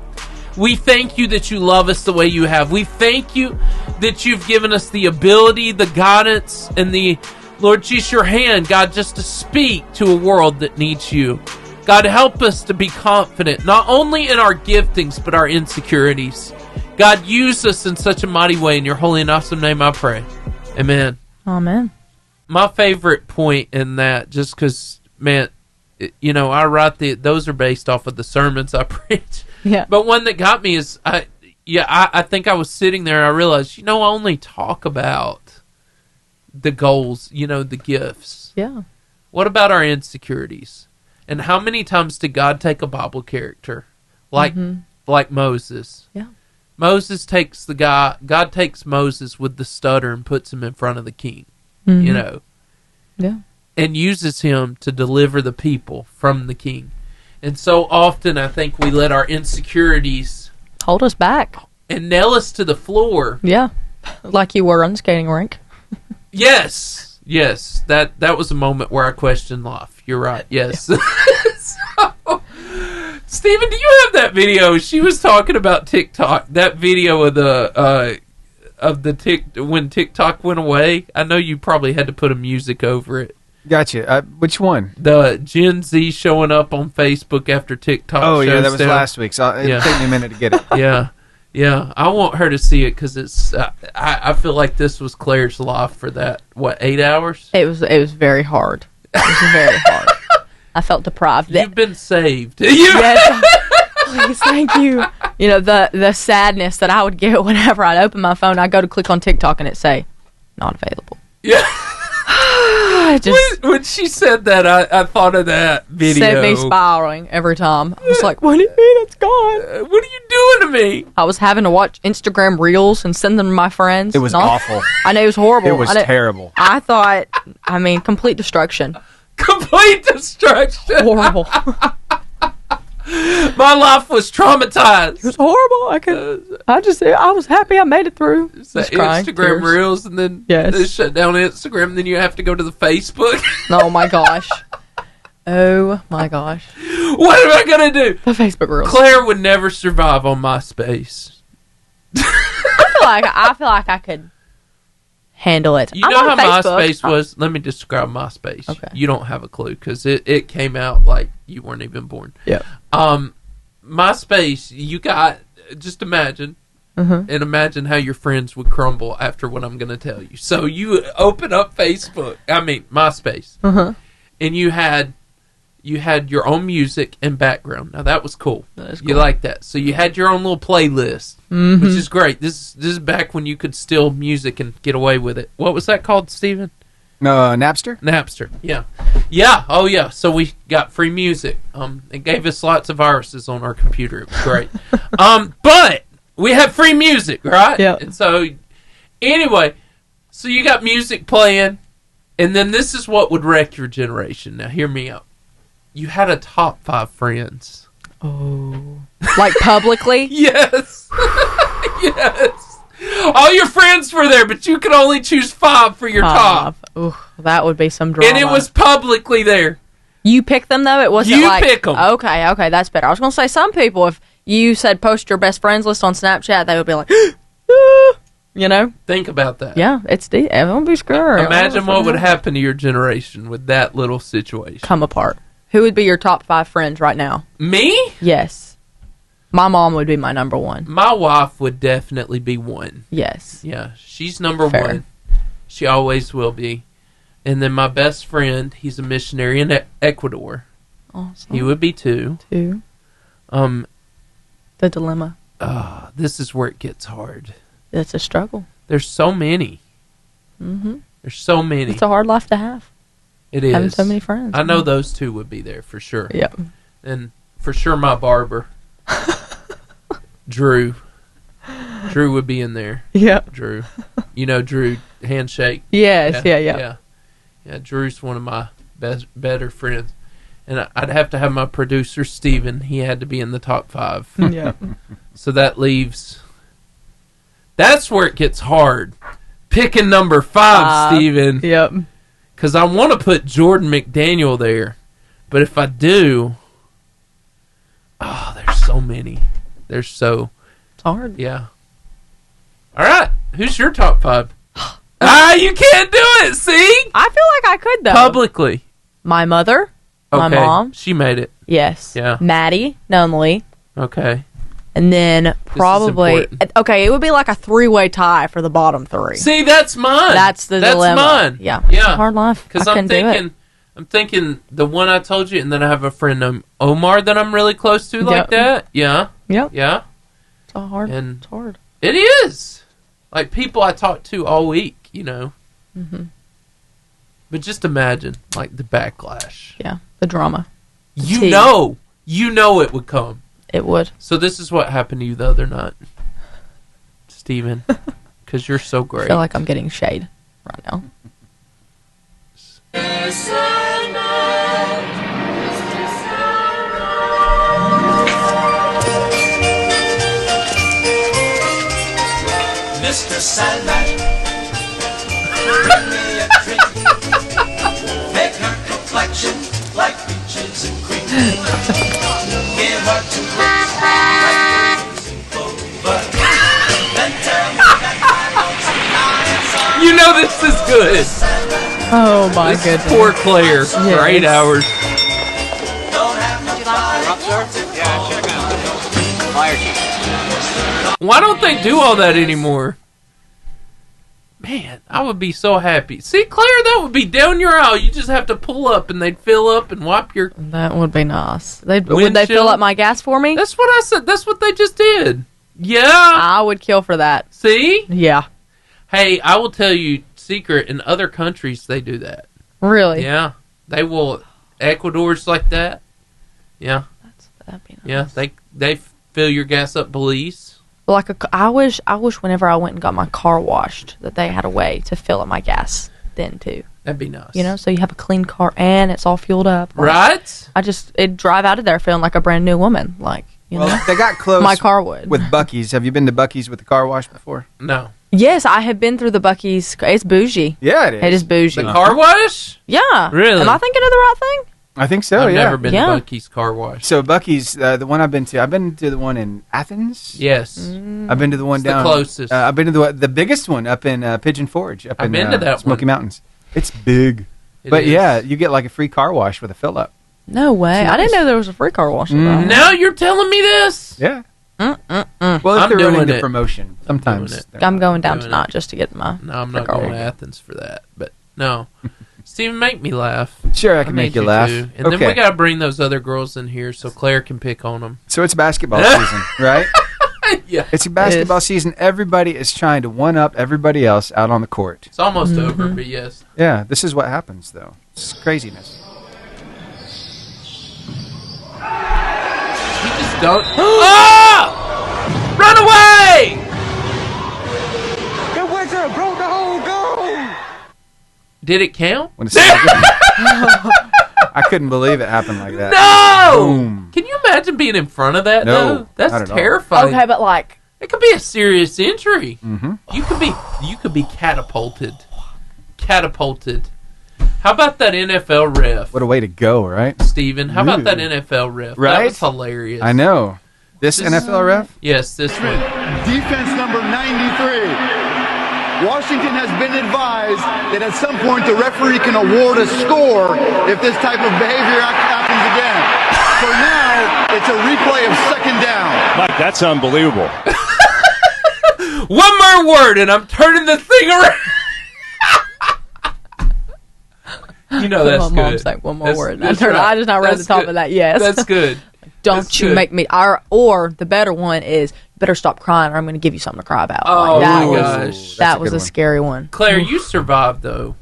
we thank you that you love us the way you have. We thank you that you've given us the ability, the guidance, and the, Lord Jesus, your hand, God, just to speak to a world that needs you. God, help us to be confident, not only in our giftings, but our insecurities. God, use us in such a mighty way. In your holy and awesome name I pray. Amen.
Amen.
My favorite point in that, just because, man, I write those are based off of the sermons I preach.
Yeah.
But one that got me is, I think I was sitting there and I realized, I only talk about the goals, the gifts.
Yeah.
What about our insecurities? And how many times did God take a Bible character like Moses?
Yeah.
Moses takes God takes Moses with the stutter and puts him in front of the king,
Yeah.
and uses him to deliver the people from the king. And so often I think we let our insecurities
hold us back
and nail us to the floor.
Yeah. Like you were on the skating rink.
Yes. That was a moment where I questioned life. You're right. Yes. Yeah. So, Stephen, do you have that video? She was talking about TikTok. That video of when TikTok went away. I know you probably had to put a music over it.
Gotcha. Which one?
The Gen Z showing up on Facebook after TikTok.
Oh yeah, that was last week. So it'll take me a minute to get it.
Yeah. Yeah, I want her to see it because it's. I feel like this was Claire's life for that. What, 8 hours?
It was very hard. It was very hard. I felt deprived.
You've been saved.
Yes. Please, thank you. You know, the sadness that I would get whenever I'd open my phone, I'd go to click on TikTok and it'd say, not available.
Yeah. When she said that, I thought of that video.
Sent me spiraling every time. I was like, what do you mean it's gone?
What are you doing to me?
I was having to watch Instagram Reels and send them to my friends.
It was awful.
I know, it was horrible.
It was terrible.
I thought, complete destruction.
Complete destruction.
Horrible.
My life was traumatized.
It was horrible. I was happy I made it through.
Instagram Reels, and then they shut down Instagram, and then you have to go to the Facebook.
Oh my gosh. Oh my gosh.
What am I going to do?
The Facebook Reels.
Claire would never survive on MySpace.
I feel like I could handle it.
You know how MySpace was? Let me describe MySpace.
Okay.
You don't have a clue because it came out like you weren't even born.
Yeah.
MySpace, you got, just imagine, and imagine how your friends would crumble after what I'm going to tell you. So you open up MySpace, and you had your own music and background. Now that was cool. You like that. So you had your own little playlist, which is great. This is back when you could steal music and get away with it. What was that called, Steven?
Napster?
Napster, yeah. Yeah, oh yeah. So we got free music. It gave us lots of viruses on our computer. It was great. But we have free music, right?
Yeah.
And so, anyway, so you got music playing, and then this is what would wreck your generation. Now, hear me out. You had a top 5 friends.
Oh. Like publicly?
Yes. Yes. All your friends were there, but you could only choose 5 for your top.
Ooh, that would be some drama.
And it was publicly there.
You picked them, though? It wasn't
you
like...
pick them.
Okay, that's better. I was going to say, some people, if you said post your best friends list on Snapchat, they would be like, you know?
Think about that.
Yeah, it's deep. Everyone be scared.
Imagine what would happen to your generation with that little situation.
Come apart. Who would be your top 5 friends right now?
Me?
Yes. My mom would be my number 1.
My wife would definitely be 1.
Yes.
Yeah, she's number
Fair.
1. She always will be. And then my best friend, he's a missionary in Ecuador.
Awesome.
He would be 2.
2. The dilemma.
This is where it gets hard.
It's a struggle.
There's so many.
Mm-hmm.
There's so many.
It's a hard life to have.
It is.
Having so many friends.
I know those 2 would be there for sure.
Yep.
And for sure my barber. Drew would be in there.
Yep.
Drew. You know Drew, handshake.
Yes, yeah.
Yeah, Drew's one of my better friends. And I'd have to have my producer, Steven. He had to be in the top 5.
Yeah.
So that leaves... That's where it gets hard. Picking number 5, Steven.
Yep.
Because I want to put Jordan McDaniel there. But if I do... Oh, there's so many.
It's hard.
Yeah. All right. Who's your top 5? You can't do it. See?
I feel like I could, though.
Publicly.
My mother. My mom.
She made it.
Yes.
Yeah.
Maddie Nunley.
Okay.
And then probably... Okay, it would be like a 3-way tie for the bottom 3.
See, that's mine.
That's the dilemma.
Mine.
Yeah. It's a hard life.
Because I'm thinking the one I told you, and then I have a friend named Omar that I'm really close to like that. Yeah.
Yep.
Yeah.
It's hard.
And
it's hard.
It is. Like people I talk to all week, you know.
Mm-hmm.
But just imagine, like, the backlash.
Yeah. The drama.
You know it would come.
It would.
So this is what happened to you the other night, Steven. Because you're so great.
I feel like I'm getting shade right now.
Mr. Sandman, bring me a drink. Make her complexion like peaches and cream. Give her 2 lips like roses and clover. Then tell me that
You know this is good.
Oh my goodness.
Poor Claire for 8 hours.
don't have to
Would you like to?
sir? Yeah, check out. Fire chief.
Why don't they do all that anymore? Man, I would be so happy. See, Claire, that would be down your aisle. You just have to pull up, and they'd fill up and wipe your...
That would be nice. Would they fill up my gas for me?
That's what I said. That's what they just did. Yeah.
I would kill for that.
See?
Yeah.
Hey, I will tell you, secret, in other countries, they do that.
Really?
Yeah. They will... Ecuador's like that. Yeah.
That'd be nice.
Yeah, they fill your gas up, police.
I wish whenever I went and got my car washed that they had a way to fill up my gas then too.
That'd be nice.
You know, so you have a clean car and it's all fueled up. Like,
right?
It'd drive out of there feeling like a brand new woman. Like, you know,
they got close.
My car would.
With Buc-ee's. Have you been to Buc-ee's with the car wash before?
No.
Yes, I have been through the Buc-ee's. It's bougie.
Yeah, it is.
It is bougie.
The car wash?
Yeah.
Really?
Am I thinking of the right thing?
I think so,
I've
yeah.
never been to Buc-ee's car wash.
So Buc-ee's, the one I've been to the one in Athens.
Yes.
I've been to the one down.
The closest.
I've been to the biggest one up in Pigeon Forge. I've
been to that
Smoky
one.
Mountains. It's big. But yeah, you get like a free car wash with a fill up.
No way.
Nice.
I didn't know there was a free car wash.
Now you're telling me this?
Yeah. Well, if
I'm
they're running
doing
the
it.
promotion, sometimes.
I'm going down
doing
tonight
it.
just to get my.
No, I'm not
car
going to
wash.
Athens for that. But no. Steven, make me laugh.
Sure, I can make you laugh.
Too. And then we got to bring those other girls in here so Claire can pick on them.
So it's basketball season, right?
Yeah.
It's basketball season. Everybody is trying to one-up everybody else out on the court.
It's almost over, but yes.
Yeah, this is what happens, though. It's craziness.
You just don't... Ah! Run away!
The Wizard broke the whole goal!
Did it count?
I couldn't believe it happened like that.
No!
Boom.
Can you imagine being in front of that,
No,
though?
not
That's
at all.
terrifying.
Okay, but like...
It could be a serious injury.
Mm-hmm.
You could be catapulted. Catapulted. How about that NFL ref?
What a way to go, right?
Steven, how about
Ooh.
that NFL ref?
Right?
That was hilarious.
I know. This NFL ref?
Yes, this one.
Defense number 93. Washington has been advised that at some point the referee can award a score if this type of behavior happens again. So now it's a replay of second down.
Mike, that's unbelievable.
One more word and I'm turning the thing around. You know that's
my
good.
mom's like, one more
That's-
word.
that's
I
right.
just not read
That's
the top
good.
of that. Yes.
That's good.
Don't
That's
you
good.
make me... Or the better one is, better stop crying or I'm going to give you something to cry about.
Oh,
that
my
was,
gosh.
That
a
was
good
a
one.
scary one.
Claire, you survived, though.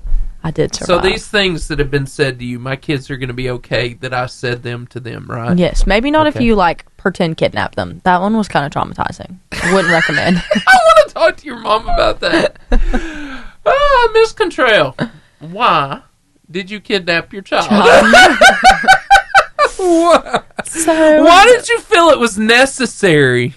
I did
So
survive.
these things that have been said to you, my kids are going to be okay that I said them to them, right?
Yes, maybe not if
Okay.
you like pretend kidnap them. That one was kind of traumatizing. Wouldn't recommend.
I want to talk to your mom about that. Miss Contrail, why did you kidnap your child? Why did you feel it was necessary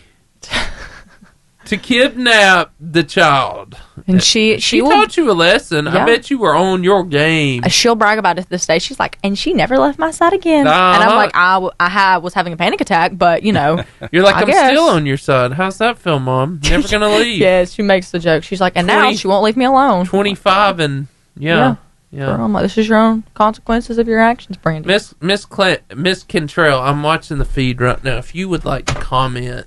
to kidnap the child?
And she will,
taught you a lesson.
Yeah.
I bet you were on your game.
she'll brag about it to this day. She's like, and she never left my side again. And I'm like, I was having a panic attack, but you know,
You're like,
I
I'm
guess.
still on your side. How's that feel, Mom? Never gonna leave.
yeah, she makes the joke. She's like, and now
20
she won't leave me alone.
25 and yeah.
Girl, I'm like, this is your own consequences of your actions, Brandy.
Miss Cantrell, I'm watching the feed right now. If you would like to comment,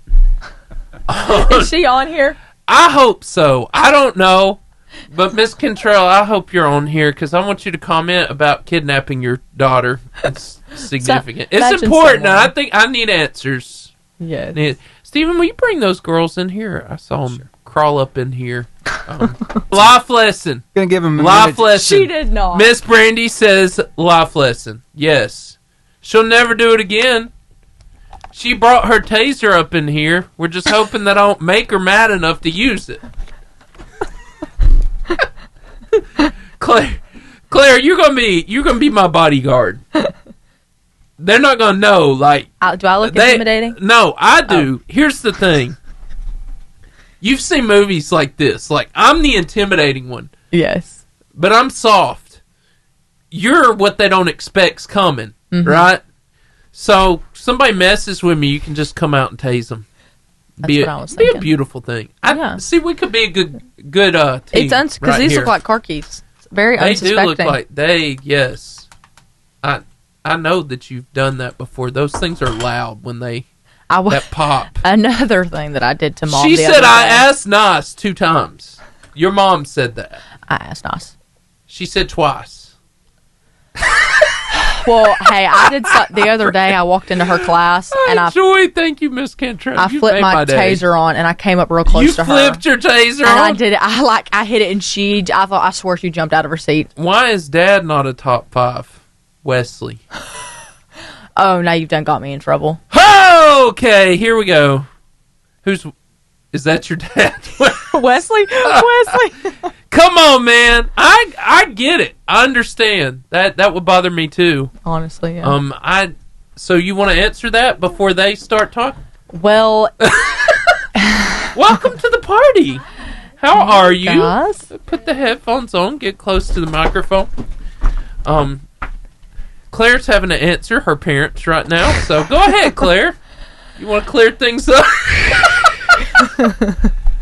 Is she on here?
I hope so. I don't know, but Miss Cantrell, I hope you're on here because I want you to comment about kidnapping your daughter. It's significant. It's
imagine
important.
someone-
I think I need answers.
Yeah.
Stephen, will you bring those girls in here? I saw them crawl up in here. Life lesson.
Gonna give him a
Life
minute.
lesson.
She did not.
Miss Brandy says life lesson. Yes. She'll never do it again. She brought her taser up in here. We're just hoping that I don't make her mad enough to use it. Claire, you're gonna be my bodyguard. They're not gonna know. Like,
Do I look intimidating?
No, I do. Here's the thing. You've seen movies like this. Like, I'm the intimidating one,
Yes.
but I'm soft. You're what they don't expect's coming, right? So somebody messes with me, you can just come out and tase them.
That's what I was
Be a
thinking.
beautiful thing.
Yeah.
See, we could be a good team.
It's because these look like car keys. Very
They
unsuspecting.
do look like yes. I know that you've done that before. Those things are loud when they. That pop.
Another thing that I did to Mom.
She
the
said
other
I
day.
asked nice 2 times. Your mom said that.
I asked nice.
She said twice.
Well, hey, I did the other day. I walked into her class and
Thank you, Miss Cantrell.
I flipped my taser on and I came up real close to her.
You flipped your taser
and
on?
I did it. I hit it and I swear she jumped out of her seat.
Why is Dad not a top 5? Wesley.
Oh, now you've got me in trouble.
Okay, here we go. Is that your dad?
Wesley? Wesley.
Come on, man. I get it. I understand. That would bother me too.
Honestly, yeah.
So you want to answer that before they start talking?
Well,
welcome to the party. How are you?
Guys?
Put the headphones on. Get close to the microphone. Claire's having to answer her parents right now, so go ahead, Claire. You want to clear things up?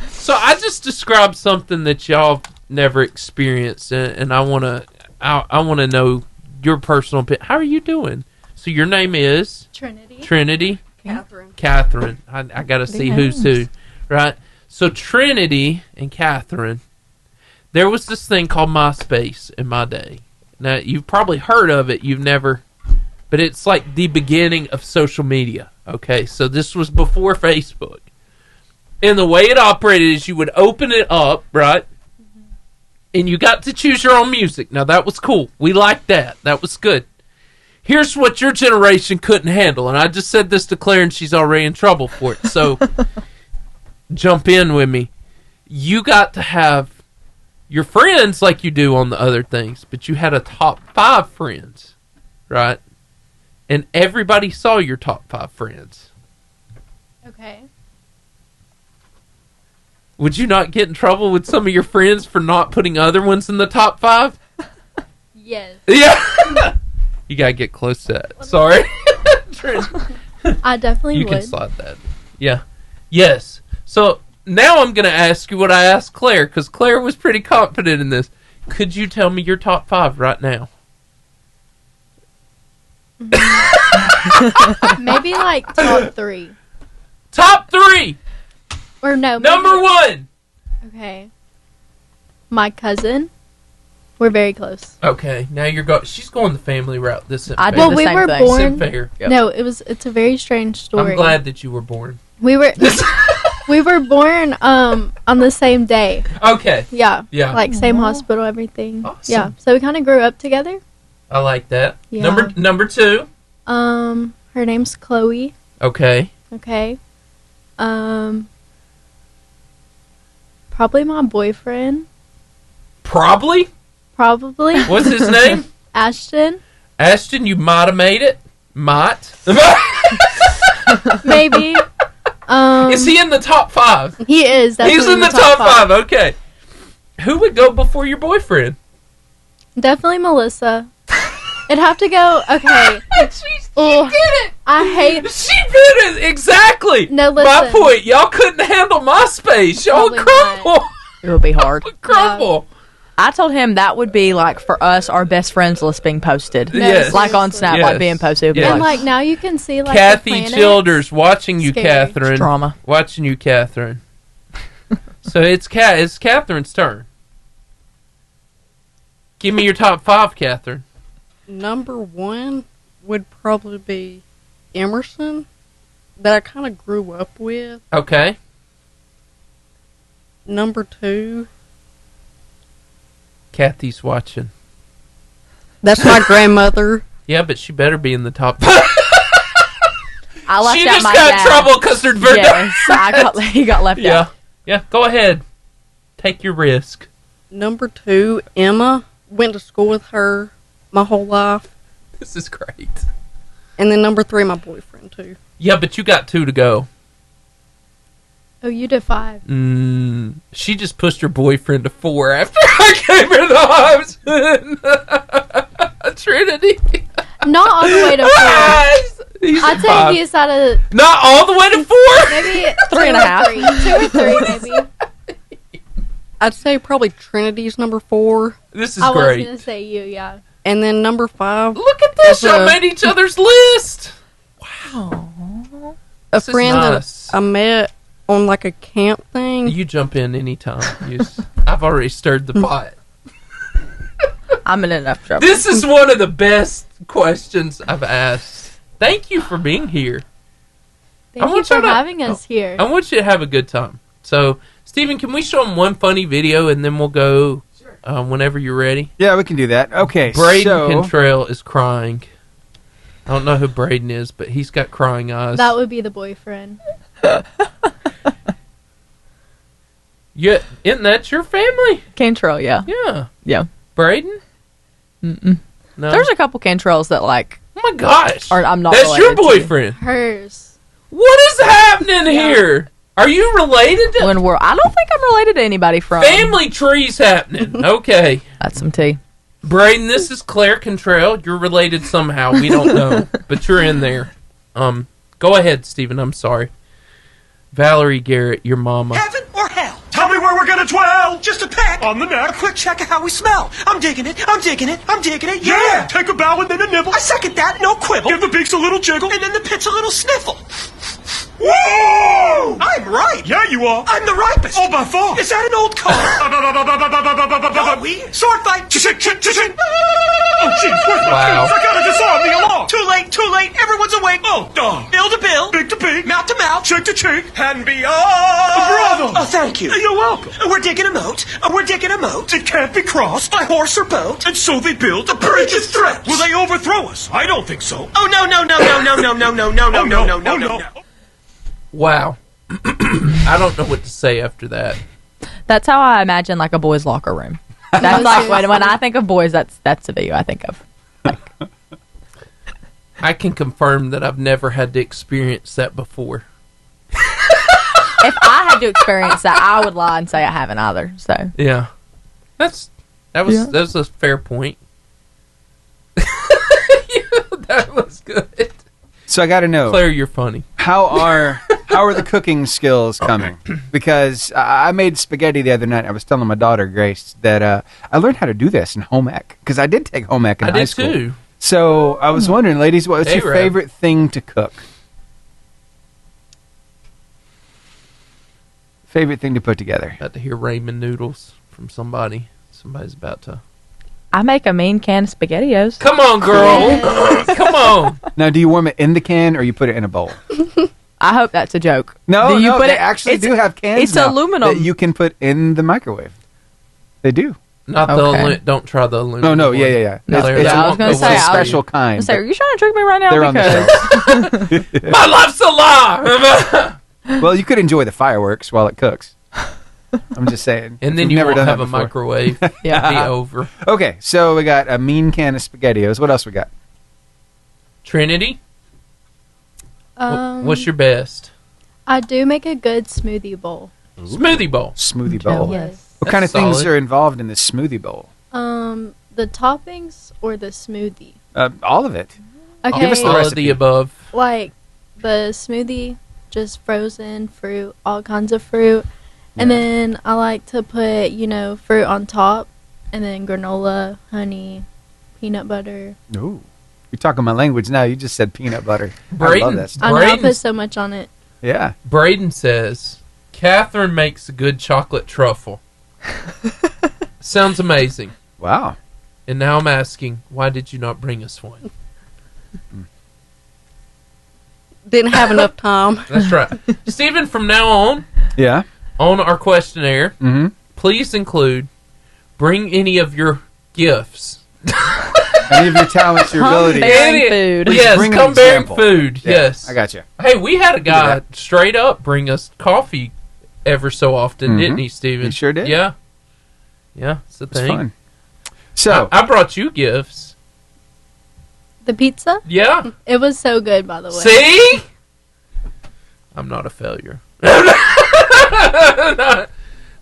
So I just described something that y'all never experienced, and I want to know your personal opinion. How are you doing? So your name is Trinity. Kathryn. I got to see who's who, right? So Trinity and Kathryn. There was this thing called MySpace in my day. Now you've probably heard of it. You've never, but it's like the beginning of social media. Okay, so this was before Facebook. And the way it operated is you would open it up, right? And you got to choose your own music. Now, that was cool. We liked that. That was good. Here's what your generation couldn't handle. And I just said this to Claire, and she's already in trouble for it. So, jump in with me. You got to have your friends like you do on the other things, but you had a top 5 friends, right? And everybody saw your top 5 friends.
Okay.
Would you not get in trouble with some of your friends for not putting other ones in the top 5?
Yes.
Yeah. You gotta get close to that. Sorry.
I definitely
would. You can
would.
slide that. Yeah. Yes. So now I'm gonna ask you what I asked Claire, because Claire was pretty confident in this. Could you tell me your top 5 right now?
Maybe like top 3.
Top 3.
Or no.
Number
maybe,
1.
Okay. My cousin. We're very close.
Okay. Now she's going the family route. This isn't
I did
fair.
the
we
same
were
thing.
born.
Isn't fair.
Yep.
No, it's a very strange story.
I'm glad that you were born.
We were born on the same day.
Okay.
Yeah.
Yeah.
Like same hospital, everything.
Awesome.
Yeah. So we kind of grew up together.
I like that.
Yeah.
Number 2.
Her name's Chloe.
Okay.
Okay. Probably my boyfriend.
Probably?
Probably.
What's his name?
Ashton.
Ashton, you might have made it. Might.
Maybe.
Is he in the top 5?
He is.
He's in the top 5. Okay. Who would go before your boyfriend?
Definitely Melissa. It'd have to go. Okay.
She did it.
I hate.
She did it. Exactly.
No,
My
listen.
point. Y'all couldn't handle MySpace. Y'all
Probably
crumble.
It would be hard.
Crumble.
I told him that would be like for us, our best friends list being posted.
No,
Yes.
Like on Snap,
Yes.
like being posted. It would be
Yes.
And
like,
like now you can see like
Kathy
the planets.
Childers watching you,
Scary.
Kathryn.
Drama.
Watching you, Kathryn. So it's Kathryn's turn. Give me your top 5, Kathryn.
Number 1 would probably be Emerson, that I kind of grew up with.
Okay.
Number 2,
Kathy's watching.
that's my grandmother.
Yeah, but she better be in the top 5.
I left
She
out
just
my
got
dad.
trouble because they're
Yes, he got left
Yeah.
out.
Yeah, go ahead. Take your risk.
Number 2, Emma. Went to school with her my whole life.
This is great.
And then number 3, my boyfriend, too.
Yeah, but you got 2 to go.
Oh, you did 5.
She just pushed her boyfriend to 4 after I gave her the option. Trinity.
Not all the way to 4.
He's
I'd
a
say
5.
he's out of
Not all the way to 4?
maybe
3.5.
2 or 3, maybe.
I'd say probably Trinity's number 4.
This is
I was
great.
gonna say you, yeah.
And then number 5.
Look at this.
That's
Y'all made each other's list.
Oh.
a friend that I met on like a camp thing.
You jump in anytime. I've already stirred the pot.
I'm in enough trouble.
This is one of the best questions I've asked. Thank you for being here.
Thank you for having us here.
I want you to have a good time. So, Stephen, can we show them one funny video and then we'll go whenever you're ready?
Yeah, we can do that. Okay,
Braden Cantrell is crying. I don't know who Braden is, but he's got crying eyes.
That would be the boyfriend.
Yeah, isn't that your family?
Cantrell, yeah.
Yeah. Braden?
Mm-mm.
No.
There's a couple Cantrells that like.
Oh my gosh.
I'm not.
That's your boyfriend.
Hers.
What is happening here? Are you related to?
I don't think I'm related to anybody from.
Family trees happening. Okay.
That's some tea.
Braden, this is Claire Cantrell. You're related somehow. We don't know, but you're in there. Go ahead, Stephen. I'm sorry. Valerie Garrett, your mama.
Heaven or hell? Tell me where we're gonna dwell. Just a peck. On the neck. A quick check of how we smell. I'm digging it. I'm digging it. I'm digging it. Yeah. Take a bow and then a nibble. I second that. No quibble. Give the beaks a little jiggle. And then the pit's a little sniffle. Whoa! I'm right. Yeah, you are. I'm the ripest. Oh, by far. Is that an old car? Are we? Sword fight. Cha-ching. Oh, jeez. Where's my keys? I gotta disarm the alarm. Too late. Everyone's awake. Oh, dog. Bill to bill. Big to big. Mouth to mouth. Cheek to cheek. And beyond. Bravo. Oh, thank you. You're welcome. We're digging a moat. It can't be crossed by horse or boat. And so they build a bridge of threats. Will they overthrow us? I don't think so. Oh, no.
Wow. I don't know what to say after that.
That's how I imagine like a boys' locker room. That's like when I think of boys, that's the video I think of. Like.
I can confirm that I've never had to experience that before.
If I had to experience that, I would lie and say I haven't either. So
yeah, that was a fair point. That was good.
So I got to know,
Claire, you're funny.
How are the cooking skills coming? Because I made spaghetti the other night. I was telling my daughter Grace that I learned how to do this in home ec because I did take home ec in high school. I did too. So I was wondering, ladies, what's your favorite thing to cook? Favorite thing to put together?
About to hear ramen noodles from somebody. Somebody's about to.
I make a mean can of SpaghettiOs.
Come on, girl. Come on.
Now, do you warm it in the can or you put it in a bowl?
I hope that's a joke.
No, they actually do have cans
It's
now
aluminum.
that you can put in the microwave. They do.
Not don't try the aluminum.
No, yeah.
No, I was going to say
a special kind.
Are you trying to trick me right now?
They're on the show.
My life's a lie.
Well, you could enjoy the fireworks while it cooks. I'm just saying.
And then you won't have a microwave.
Yeah.
Be over.
Okay, so we got a mean can of SpaghettiOs. What else we got?
Trinity? What's your best?
I do make a good smoothie bowl.
Smoothie bowl.
Smoothie bowl.
Yes.
What kind of things are involved in this smoothie bowl?
The toppings or the smoothie?
All of it.
Okay.
Give us the
all
recipe.
of the above.
Like the smoothie, just frozen fruit, all kinds of fruit. And then I like to put, fruit on top. And then granola, honey, peanut butter.
Ooh. You're talking my language now. You just said peanut butter.
Braden,
I love that stuff.
I know I put so much on it.
Yeah.
Braden says, Kathryn makes a good chocolate truffle. Sounds amazing.
Wow.
And now I'm asking, why did you not bring us one?
Didn't have enough time.
That's right. Stephen, from now on, on our questionnaire, please include, bring any of your gifts.
Any of your talents, your abilities.
Food.
Yes, come bearing food.
Yeah,
yes.
I got you.
Hey, we had a guy straight up bring us coffee ever so often, didn't he, Stephen?
He sure did.
Yeah. Yeah, it's the thing.
Fun. So
I brought you gifts.
The pizza?
Yeah.
It was so good, by the way.
See? I'm not a failure.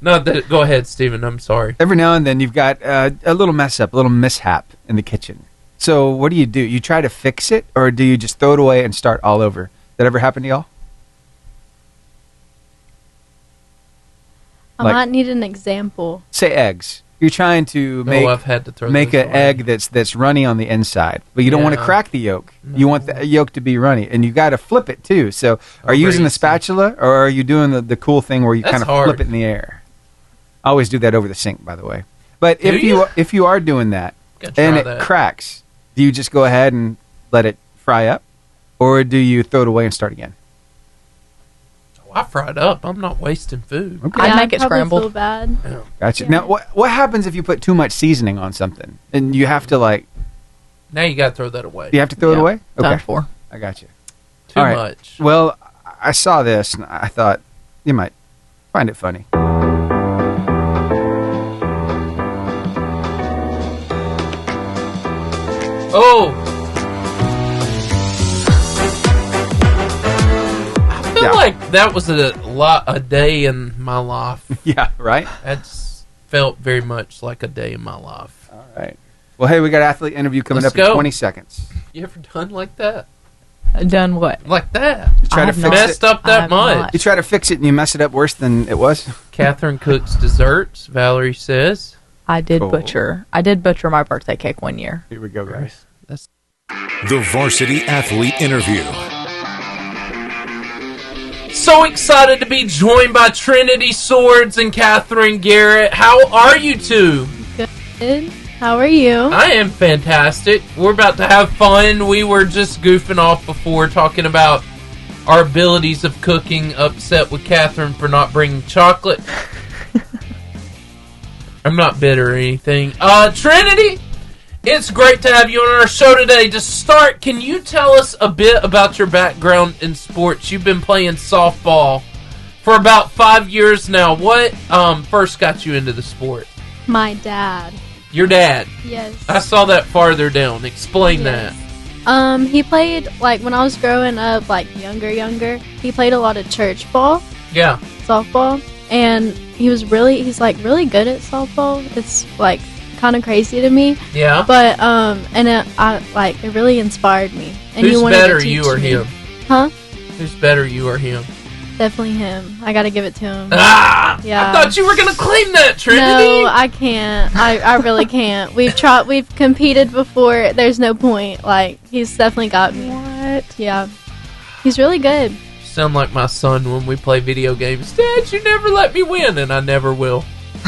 Not that. Go ahead, Stephen. I'm sorry.
Every now and then you've got a little mess up, a little mishap in the kitchen. So what do? You try to fix it, or do you just throw it away and start all over? That ever happen to y'all?
I might need an example.
Say eggs. You're trying to make an egg that's runny on the inside, but you don't want to crack the yolk. No. You want the yolk to be runny, and you got to flip it too. So, are you using the spatula, or are you doing the cool thing where you kind of flip it in the air? I always do that over the sink, by the way. But if you are doing that and it cracks, do you just go ahead and let it fry up, or do you throw it away and start again?
I fry it up. I'm not wasting food.
Okay. I'd make it scrambled.
Feel bad.
Yeah.
Gotcha. Yeah. Now, what happens if you put too much seasoning on something and you have to
Now you got to throw that away.
You have to throw it away. Okay.
Time for.
I got you.
Too much.
Well, I saw this and I thought you might find it funny.
Oh. I feel like that was a day in my life.
Yeah, right?
That's felt very much like a day in my life.
All right. Well, hey, we got an athlete interview coming up in 20 seconds.
You ever done like that?
Done what?
Like that.
You try to fix
messed up that much.
Not.
You try to fix it and you mess it up worse than it was?
Kathryn cooks desserts, Valerie says.
I did butcher my birthday cake one year.
Here we go, guys.
That's
the Varsity Athlete Interview.
So excited to be joined by Trinity Swords and Kathryn Garrett. How are you two?
Good. How are you?
I am fantastic. We're about to have fun. We were just goofing off before, talking about our abilities of cooking, upset with Kathryn for not bringing chocolate. I'm not bitter or anything. Trinity, it's great to have you on our show today. To start, can you tell us a bit about your background in sports? You've been playing softball for about 5 years now. What first got you into the sport?
My dad.
Your dad?
Yes.
I saw that farther down. Explain that.
He played, when I was growing up, younger, he played a lot of church ball.
Yeah.
Softball. And he's really good at softball. It's, kind of crazy to me.
Yeah.
But, it really inspired me. And
Who's better, you or him?
Huh?
Who's better, you or him?
Definitely him. I gotta give it to him.
Ah!
Yeah.
I thought you were gonna claim that, Trinity.
No, I can't. I really can't. We've competed before. There's no point. He's definitely got me.
What?
Yeah. He's really good.
You sound like my son when we play video games. Dad, you never let me win, and I never will.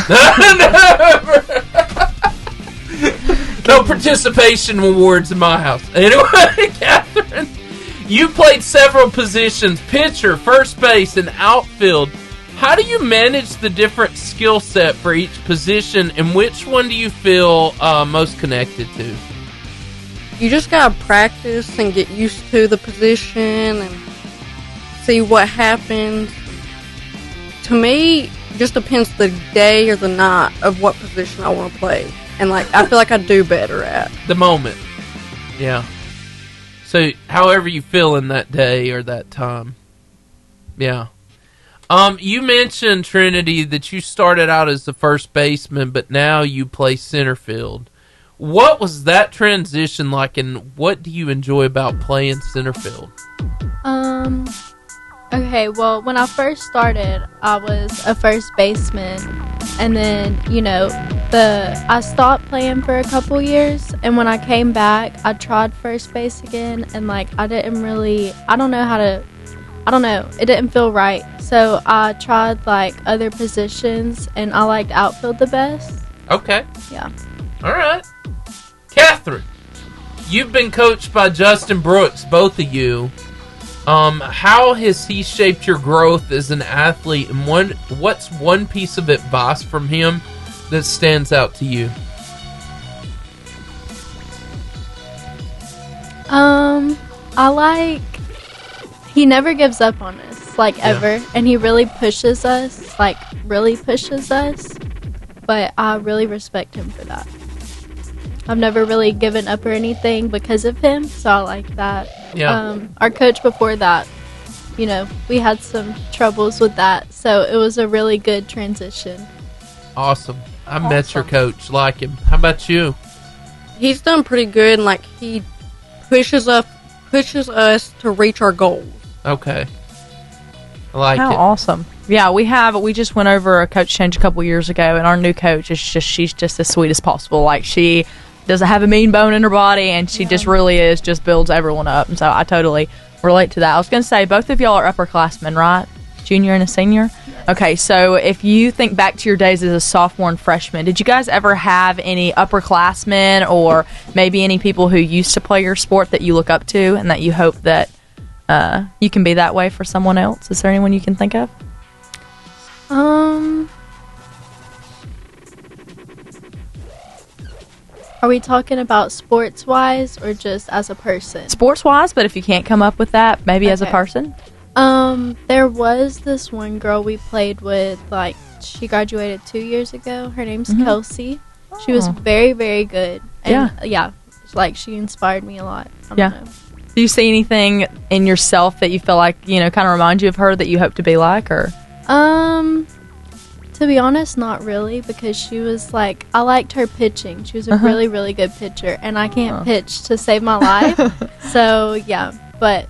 Never. No participation awards in my house. Anyway, Kathryn, you played several positions, pitcher, first base, and outfield. How do you manage the different skill set for each position, and which one do you feel most connected to?
You just gotta practice and get used to the position and see what happens. To me, it just depends the day or the night of what position I want to play. And I feel like I do better at
the moment. Yeah. So, however you feel in that day or that time. Yeah. You mentioned, Trinity, that you started out as the first baseman, but now you play center field. What was that transition like, and what do you enjoy about playing center field?
Okay, well, when I first started, I was a first baseman, and then, I stopped playing for a couple years, and when I came back, I tried first base again, and, it didn't feel right, so I tried, other positions, and I liked outfield the best.
Okay.
Yeah.
All right. Kathryn, you've been coached by Justin Brooks, both of you. How has he shaped your growth as an athlete, and what's one piece of advice from him that stands out to you?
He never gives up on us, ever, and he really pushes us, but I really respect him for that. I've never really given up or anything because of him, so I like that.
Yeah.
Our coach before that, we had some troubles with that, so it was a really good transition.
Awesome. I met your coach, like him. How about you?
He's done pretty good, and he pushes us to reach our goals.
Okay. I like
How
it.
awesome. Yeah, we just went over a coach change a couple years ago, and our new coach is she's just as sweet as possible. Like, she doesn't have a mean bone in her body, and she just really is, just builds everyone up. And so I totally relate to that. I was going to say, both of y'all are upperclassmen, right? Junior and a senior? Okay, so if you think back to your days as a sophomore and freshman, did you guys ever have any upperclassmen or maybe any people who used to play your sport that you look up to and that you hope that you can be that way for someone else? Is there anyone you can think of?
Are we talking about sports-wise or just as a person?
Sports-wise, but if you can't come up with that, maybe as a person?
There was this one girl we played with, like, she graduated 2 years ago. Her name's Kelsey. She was very, very good. And, yeah, like, she inspired me a lot. I don't know.
Do you see anything in yourself that you feel like, kind of reminds you of her that you hope to be like, or?
To be honest, not really, because she was like, I liked her pitching. She was a really, really good pitcher, and I can't pitch to save my life. So, yeah, but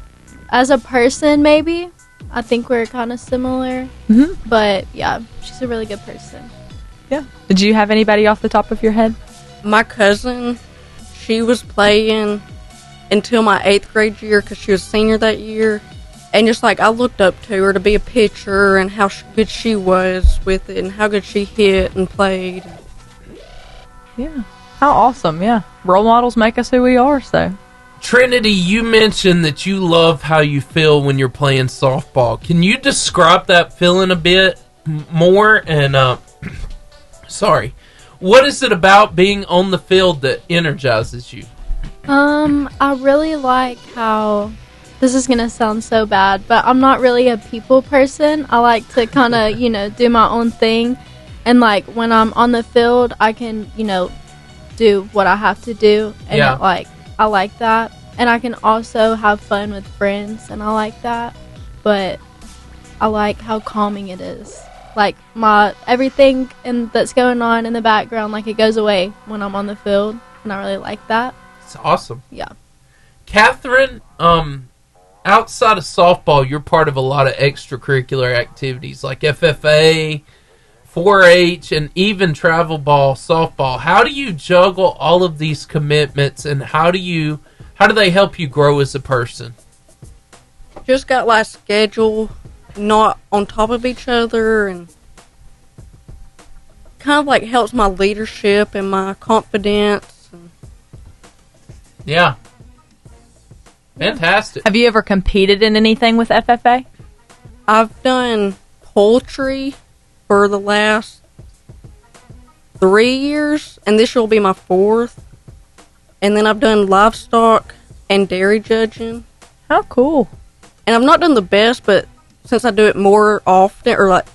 as a person, maybe, I think we're kind of similar. But, yeah, she's a really good person.
Yeah. Did you have anybody off the top of your head?
My cousin, she was playing until my 8th grade year because she was a senior that year. And just like, I looked up to her to be a pitcher and how good she was with it and how good she hit and played.
Yeah. How awesome, yeah. Role models make us who we are, so.
Trinity, you mentioned that you love how you feel when you're playing softball. Can you describe that feeling a bit more? And, sorry. What is it about being on the field that energizes you?
I really like how... This is going to sound so bad, but I'm not really a people person. I like to kind of, do my own thing. And, like, when I'm on the field, I can, do what I have to do. And, I like that. And I can also have fun with friends, and I like that. But I like how calming it is. Like, everything that's going on in the background, like, it goes away when I'm on the field. And I really like that.
It's awesome.
Yeah.
Kathryn, outside of softball, you're part of a lot of extracurricular activities like FFA, 4-H, and even travel ball, softball. How do you juggle all of these commitments, and how do they help you grow as a person?
Just got like schedule, not on top of each other, and kind of like helps my leadership and my confidence.
Yeah. Fantastic.
Have you ever competed in anything with FFA?
I've done poultry for the last 3 years, and this will be my 4th. And then I've done livestock and dairy judging.
How cool.
And I've not done the best, but since I do it more often, or like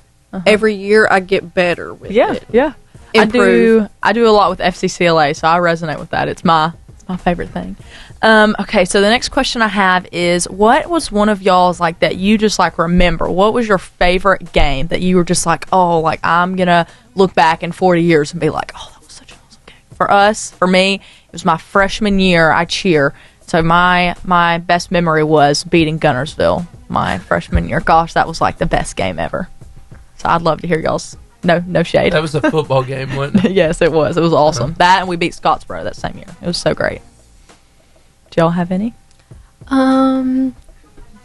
every year, I get better with it.
Yeah. I do a lot with FCCLA, so I resonate with that. It's my favorite thing. Okay, so the next question I have is, what was one of y'all's like that you just like remember? What was your favorite game that you were just like, oh, like I'm gonna look back in 40 years and be like, oh, that was such an awesome game. For me, it was my freshman year. I cheer, so my best memory was beating Gunnersville my freshman year. Gosh, that was like the best game ever. So I'd love to hear y'all's. No shade.
That was a football game, wasn't it?
Yes, it was. It was awesome. That, and we beat Scottsboro that same year. It was so great. Do y'all have any?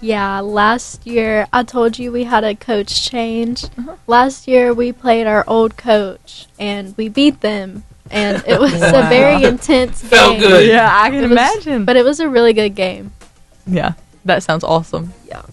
Yeah, last year, I told you we had a coach change. Last year, we played our old coach, and we beat them. And it was a very intense game.
Felt good.
Yeah, I can imagine.
But it was a really good game.
Yeah, that sounds awesome.
Yeah.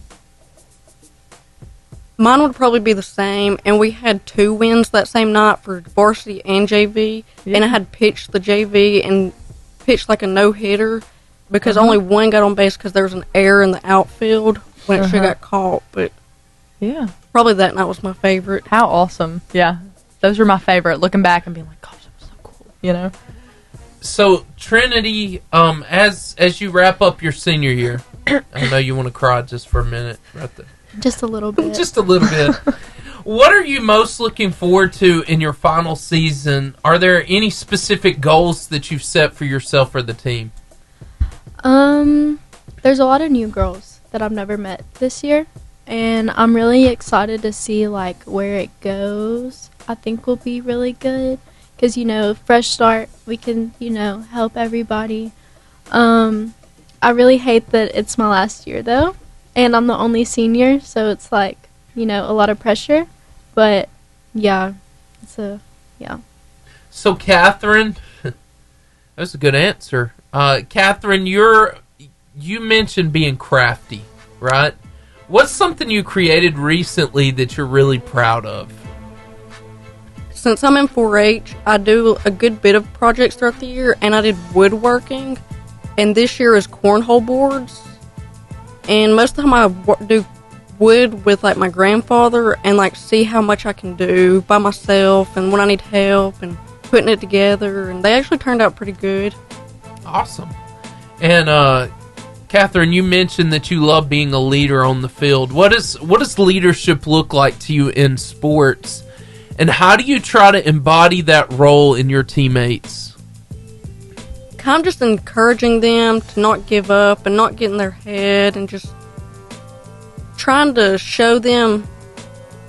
Mine would probably be the same, and we had 2 wins that same night for varsity and JV, and I had pitched the JV and pitched like a no-hitter because only one got on base because there was an error in the outfield when it should have got caught, but
yeah,
probably that night was my favorite.
How awesome. Yeah, those were my favorite, looking back and being like, gosh, that was so cool,
So, Trinity, as you wrap up your senior year, I know you want to cry just for a minute right there.
Just a little bit.
Just a little bit. What are you most looking forward to in your final season? Are there any specific goals that you've set for yourself or the team?
There's a lot of new girls that I've never met this year. and I'm really excited to see like where it goes. I think we'll be really good because fresh start. We can help everybody. I really hate that it's my last year though, and I'm the only senior, so it's like a lot of pressure. But yeah, So
Kathryn, that was a good answer. Kathryn, you mentioned being crafty, right? What's something you created recently that you're really proud of?
Since I'm in 4-H, I do a good bit of projects throughout the year, and I did woodworking, and this year is cornhole boards. And most of the time I do wood with like my grandfather and like see how much I can do by myself and when I need help and putting it together, and they actually turned out pretty good.
Awesome. And Kathryn, you mentioned that you love being a leader on the field. What does leadership look like to you in sports, and how do you try to embody that role in your teammates?
Kind of just encouraging them to not give up and not get in their head, and just trying to show them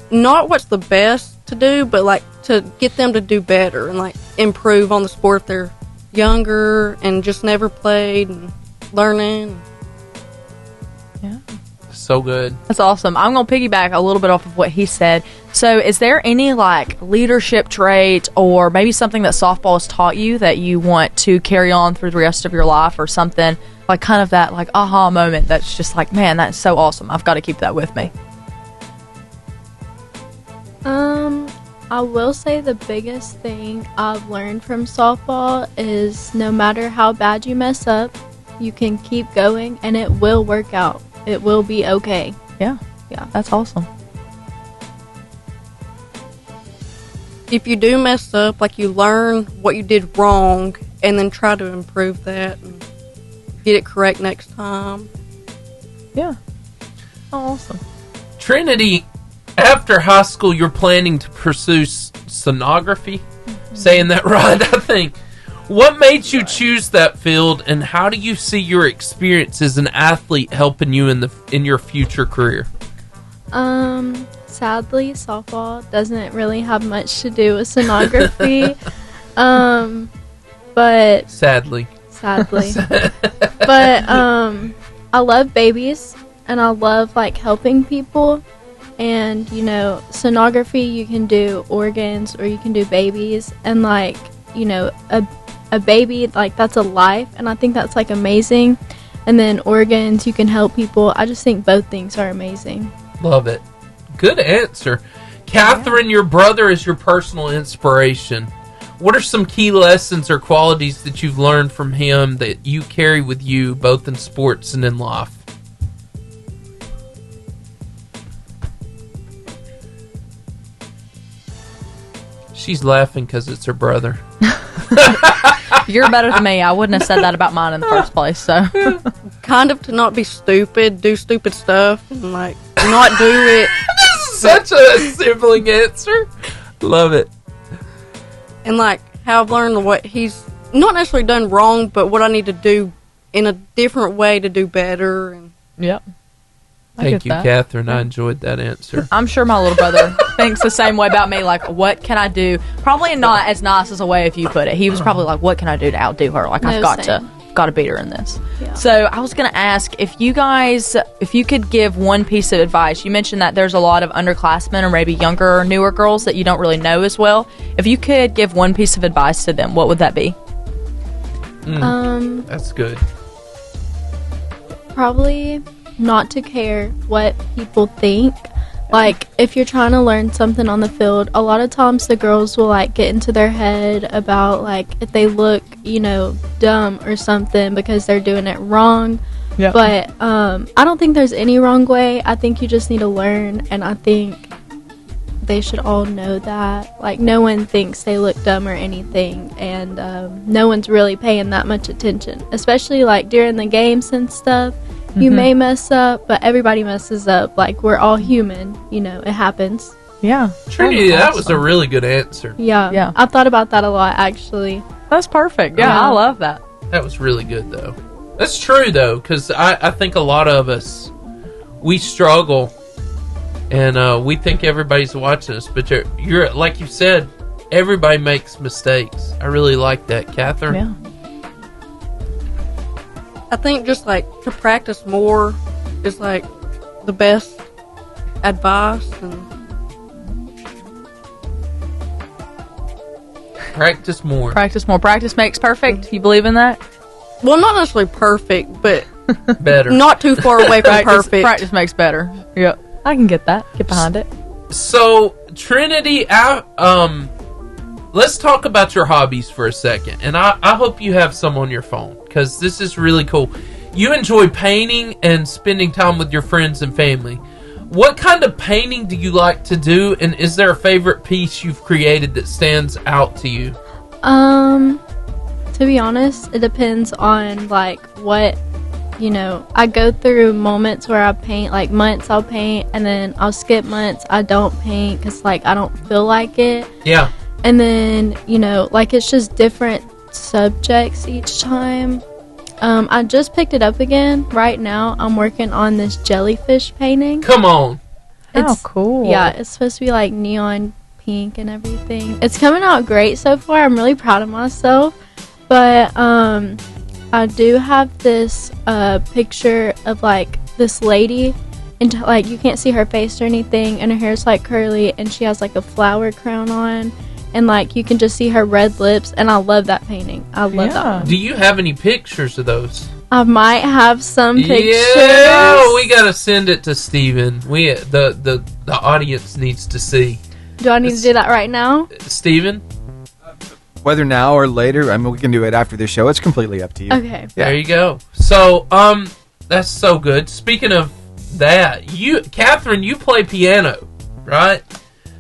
not what's the best to do, but like to get them to do better and like improve on the sport if they're younger and just never played and learning.
Yeah.
So good.
That's awesome. I'm going to piggyback a little bit off of what he said. So is there any like leadership trait or maybe something that softball has taught you that you want to carry on through the rest of your life, or something like kind of that like aha moment that's just like, man, that's so awesome. I've got to keep that with me.
I will say the biggest thing I've learned from softball is no matter how bad you mess up, you can keep going and it will work out. It will be okay.
Yeah. That's awesome.
If you do mess up, like you learn what you did wrong and then try to improve that and get it correct next time.
Yeah. Oh, awesome.
Trinity, after high school, you're planning to pursue sonography? Mm-hmm. Saying that right, I think. What made you choose that field, and how do you see your experience as an athlete helping you in your future career?
Sadly, softball doesn't really have much to do with sonography. But
sadly.
But I love babies, and I love like helping people. And sonography, you can do organs or you can do babies, and like a baby, like that's a life, and I think that's like amazing. And then organs, you can help people. I just think both things are amazing.
Love it. Good answer. Kathryn, your brother is your personal inspiration. What are some key lessons or qualities that you've learned from him that you carry with you both in sports and in life? She's laughing because it's her brother.
You're better than me. I wouldn't have said that about mine in the first place. So,
kind of to not be stupid, do stupid stuff, and like not do it.
This is such a sibling answer. Love it.
And like how I've learned what he's not necessarily done wrong, but what I need to do in a different way to do better. And
yep.
Thank you, Kathryn. I enjoyed that answer.
I'm sure my little brother thinks the same way about me. Like, what can I do? Probably not as nice as a way if you put it. He was probably like, what can I do to outdo her? Like, I've got to beat her in this. Yeah. So I was going to ask if you could give one piece of advice. You mentioned that there's a lot of underclassmen or maybe younger or newer girls that you don't really know as well. If you could give one piece of advice to them, what would that be?
That's good.
Probably not to care what people think. Like, if you're trying to learn something on the field, a lot of times the girls will like get into their head about like if they look dumb or something because they're doing it wrong. Yep. But I don't think there's any wrong way. I think you just need to learn, and I think they should all know that. Like, no one thinks they look dumb or anything, and no one's really paying that much attention, especially like during the games and stuff. You may mess up, but everybody messes up. Like, we're all human. It happens.
Yeah.
Trinity, that was a really good answer.
Yeah. I've thought about that a lot, actually.
That's perfect. Yeah, I love that.
That was really good, though. That's true, though, because I think a lot of us, we struggle And we think everybody's watching us, but you're like you said, everybody makes mistakes. I really like that, Kathryn.
Yeah.
I think just like to practice more is like the best advice. And
practice more.
Practice more. Practice makes perfect. You believe in that?
well, not necessarily perfect, but
better.
Not too far away from perfect.
Practice makes better. Yeah, I can get that. Get behind it.
So, Trinity, let's talk about your hobbies for a second. And I hope you have some on your phone, because this is really cool. You enjoy painting and spending time with your friends and family. What kind of painting do you like to do, and is there a favorite piece you've created that stands out to you?
To be honest, it depends on, like, what, you know, I go through moments where I paint, like, months I'll paint, and then I'll skip months I don't paint, because, like, I don't feel like it.
Yeah.
And then, you know, like, it's just different subjects each time. I just picked it up again. Right now, I'm working on this jellyfish painting.
Come on.
Oh, cool.
Yeah, it's supposed to be, like, neon pink and everything. It's coming out great so far. I'm really proud of myself. But I do have this picture of, like, this lady, and, like, you can't see her face or anything, and her hair's, like, curly, and she has, like, a flower crown on, and, like, you can just see her red lips, and I love that painting. I love that one.
Do you have any pictures of those?
I might have some pictures.
Yeah, we gotta send it to Steven. The audience needs to see.
Do I need to do that right now?
Steven?
Whether now or later, I mean, we can do it after the show. It's completely up to you.
Okay.
Yeah.
There you go. So, that's so good. Speaking of that, Kathryn, you play piano, right?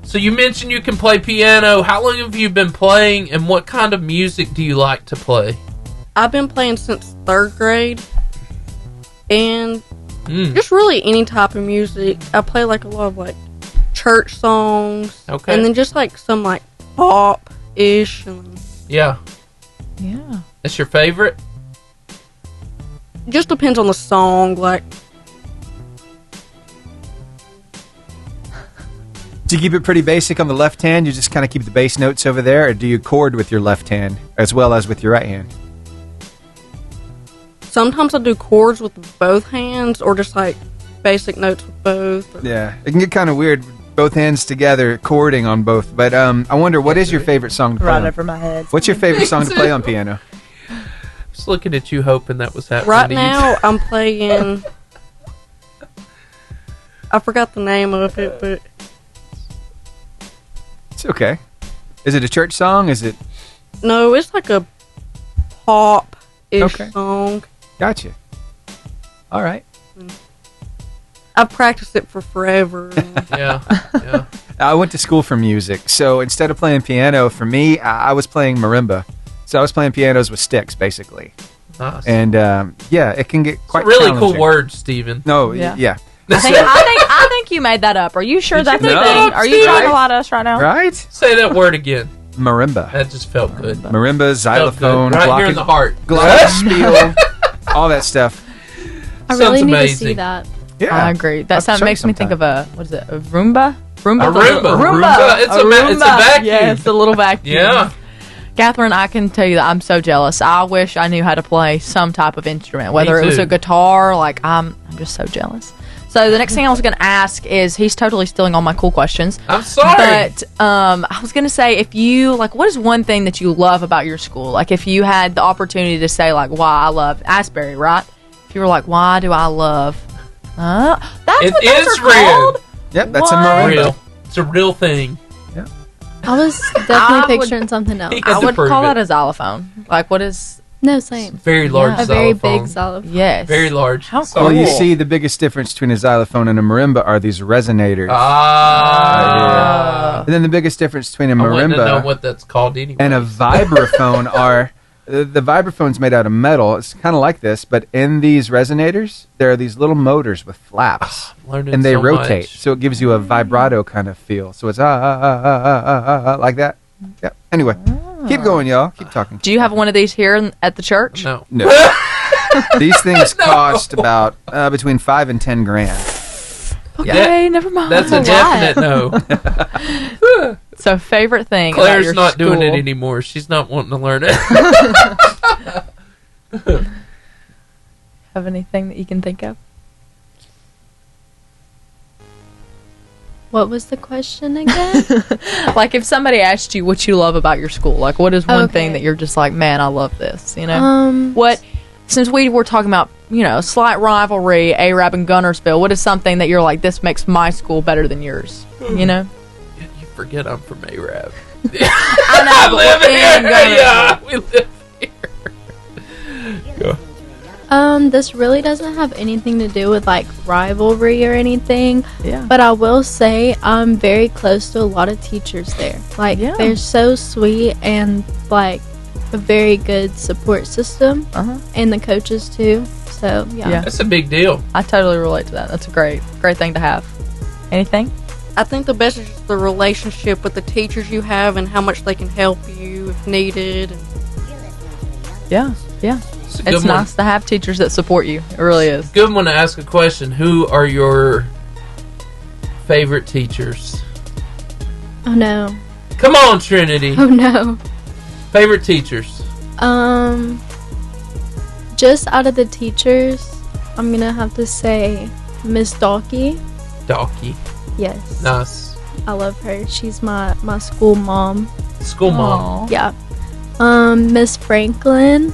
So you mentioned you can play piano. How long have you been playing, and what kind of music do you like to play?
I've been playing since 3rd grade, and just really any type of music. I play, like, a lot of, like, church songs,
okay,
and then just, like, some, like, pop-ish. And
yeah. That's your favorite?
Just depends on the song, like.
Do you keep it pretty basic on the left hand? You just kind of keep the bass notes over there, or do you chord with your left hand as well as with your right hand?
Sometimes I do chords with both hands, or just, like, basic notes with both.
Yeah, it can get kind of weird, both hands together, chording on both. But I wonder, what is your favorite song to play
Right
on?
over my head.
What's your favorite song to play on piano?
Just looking at you, hoping that was happening.
Right
to
now,
you.
I'm playing. I forgot the name of it, but
It's okay. Is it a church song? Is it?
no, it's like a pop-ish
Okay.
song.
Gotcha. All right.
I've practiced it for forever.
Yeah.
I went to school for music, so instead of playing piano, for me, I was playing marimba. So I was playing pianos with sticks, basically.
Nice.
And yeah, it can get quite
It's a really
challenging.
cool word, Steven.
No,
Yeah.
yeah.
I think you made that up. Are you sure that's a
No.
thing? Are you
Right.
trying to lie to us right now?
Right?
Say that word again.
Marimba.
That just felt good.
Marimba, xylophone,
Right here in the heart.
glockenspiel, all that stuff.
I
Sounds
really need to
amazing.
see that.
Yeah.
I agree. That
I'll
sound
show you
makes me think
sometime.
of what is it? A Roomba? Roomba.
A Roomba.
Roomba.
It's a vacuum.
Yeah, it's a little vacuum.
Yeah.
Kathryn, I can tell you that I'm so jealous. I wish I knew how to play some type of instrument, whether it was
too.
a guitar. Like I'm just so jealous. So the next thing I was going to ask is, he's totally stealing all my cool questions.
I'm sorry.
But I was going to say, if you, like, what is one thing that you love about your school? Like, if you had the opportunity to say, like, why I love Asbury, right? If you were like, why do I love... that's
It
what those
is
are
real.
called?
Yep, that's a
What?
marimba.
Real. It's a real thing.
I was
I
definitely
would-
picturing something else.
He had
I
to
would
prove
call
it.
that a xylophone. Like, what is...
No, same.
Very large
A very
xylophone.
big xylophone.
Yes.
Very large.
How
So
cool.
Well, you see, the biggest difference between a xylophone and a marimba are these resonators.
Ah.
And then the biggest difference between a
I wanted to know
marimba
what that's called anyway.
and a vibraphone are... The vibraphone's made out of metal. It's kind of like this, but in these resonators, there are these little motors with flaps,
Learning
and they
so
rotate,
much.
so it gives you a vibrato kind of feel. So it's like that. Yeah. Anyway, keep going, y'all. Keep talking.
Do you have one of these here at the church?
No.
No. These things cost about between $5 and $10 grand.
Okay, never mind.
That's a definite no.
So, favorite thing.
Claire's
about your
not
school.
doing it anymore. She's not wanting to learn it.
Have anything that you can think of?
What was the question again?
Like, if somebody asked you what you love about your school, like, what is one thing that you're just like, man, I love this, you know? What, since we were talking about, you know, slight rivalry, Arab and Gunnersville, what is something that you're like, this makes my school better than yours, you know?
You forget I'm from Arab.
I know.
live here. Yeah, we live here. Go.
This really doesn't have anything to do with like rivalry or anything.
Yeah.
But I will say I'm very close to a lot of teachers there. Like they're so sweet and like a very good support system. And the coaches too. So yeah.
That's a big deal.
I totally relate to that. That's a great thing to have. Anything?
I think the best is just the relationship with the teachers you have and how much they can help you if needed.
Yeah. It's nice to have teachers that support you. It really is.
Good one to ask a question. Who are your favorite teachers?
Oh no.
Come on, Trinity.
Oh no.
Favorite teachers?
Just out of the teachers, I'm gonna have to say Miss Dalkey.
Dalkey.
Yes.
Nice.
I love her. She's my school mom.
School mom.
Yeah. Miss Franklin.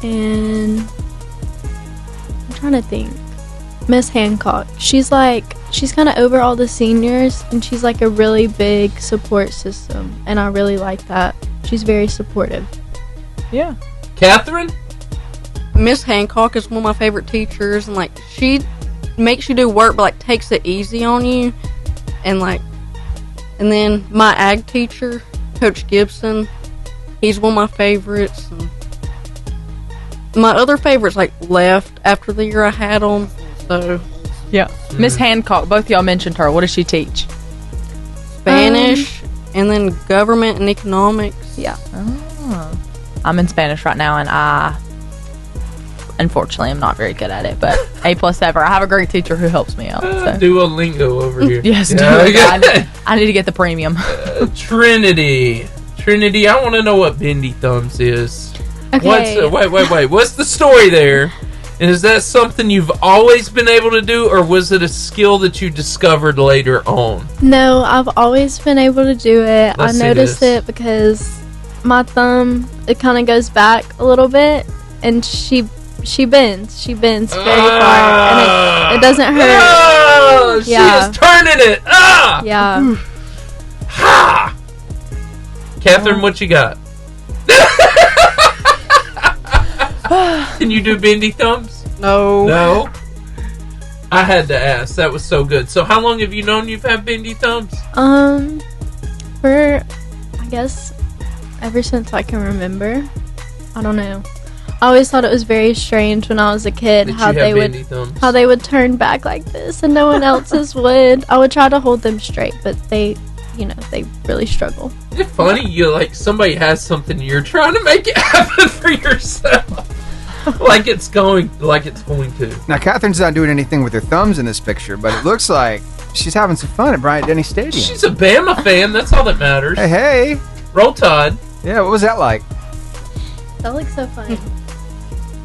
And I'm trying to think. Miss Hancock. She's kind of over all the seniors, and she's like a really big support system, and I really like that. She's very supportive.
Yeah.
Kathryn?
Miss Hancock is one of my favorite teachers, and like she makes you do work, but like takes it easy on you, and then my ag teacher, Coach Gibson, he's one of my favorites. And my other favorites like left after the year I had them, so
yeah. Miss Hancock, both of y'all mentioned her. What does she teach?
Spanish, and then government and economics.
Yeah.
Oh. I'm in Spanish right now, and I unfortunately am not very good at it, but A+ ever. I have a great teacher who helps me out. So.
Duolingo over here.
Yes, I need to get the premium.
Trinity, I want to know what bendy thumbs is.
Okay.
Wait. What's the story there? And is that something you've always been able to do, or was it a skill that you discovered later on?
No, I've always been able to do it. I noticed it because my thumb, it kind of goes back a little bit, and she bends very far, and it doesn't hurt.
Oh, she is turning it.
Yeah.
Ha! Kathryn, what you got? Can you do bendy thumbs? No. I had to ask. That was so good. So how long have you known you've had bendy thumbs?
For I guess ever since I can remember. I don't know. I always thought it was very strange when I was a kid how they would turn back like this and no one else's would. I would try to hold them straight, but they really struggle.
Isn't it funny? Somebody has something and you're trying to make it happen for yourself. like it's going to.
Now, Kathryn's not doing anything with her thumbs in this picture, but it looks like she's having some fun at Bryant-Denny Stadium.
She's a Bama fan. That's all that matters.
Hey.
Roll Tide.
Yeah, what was that like?
That looks so fun.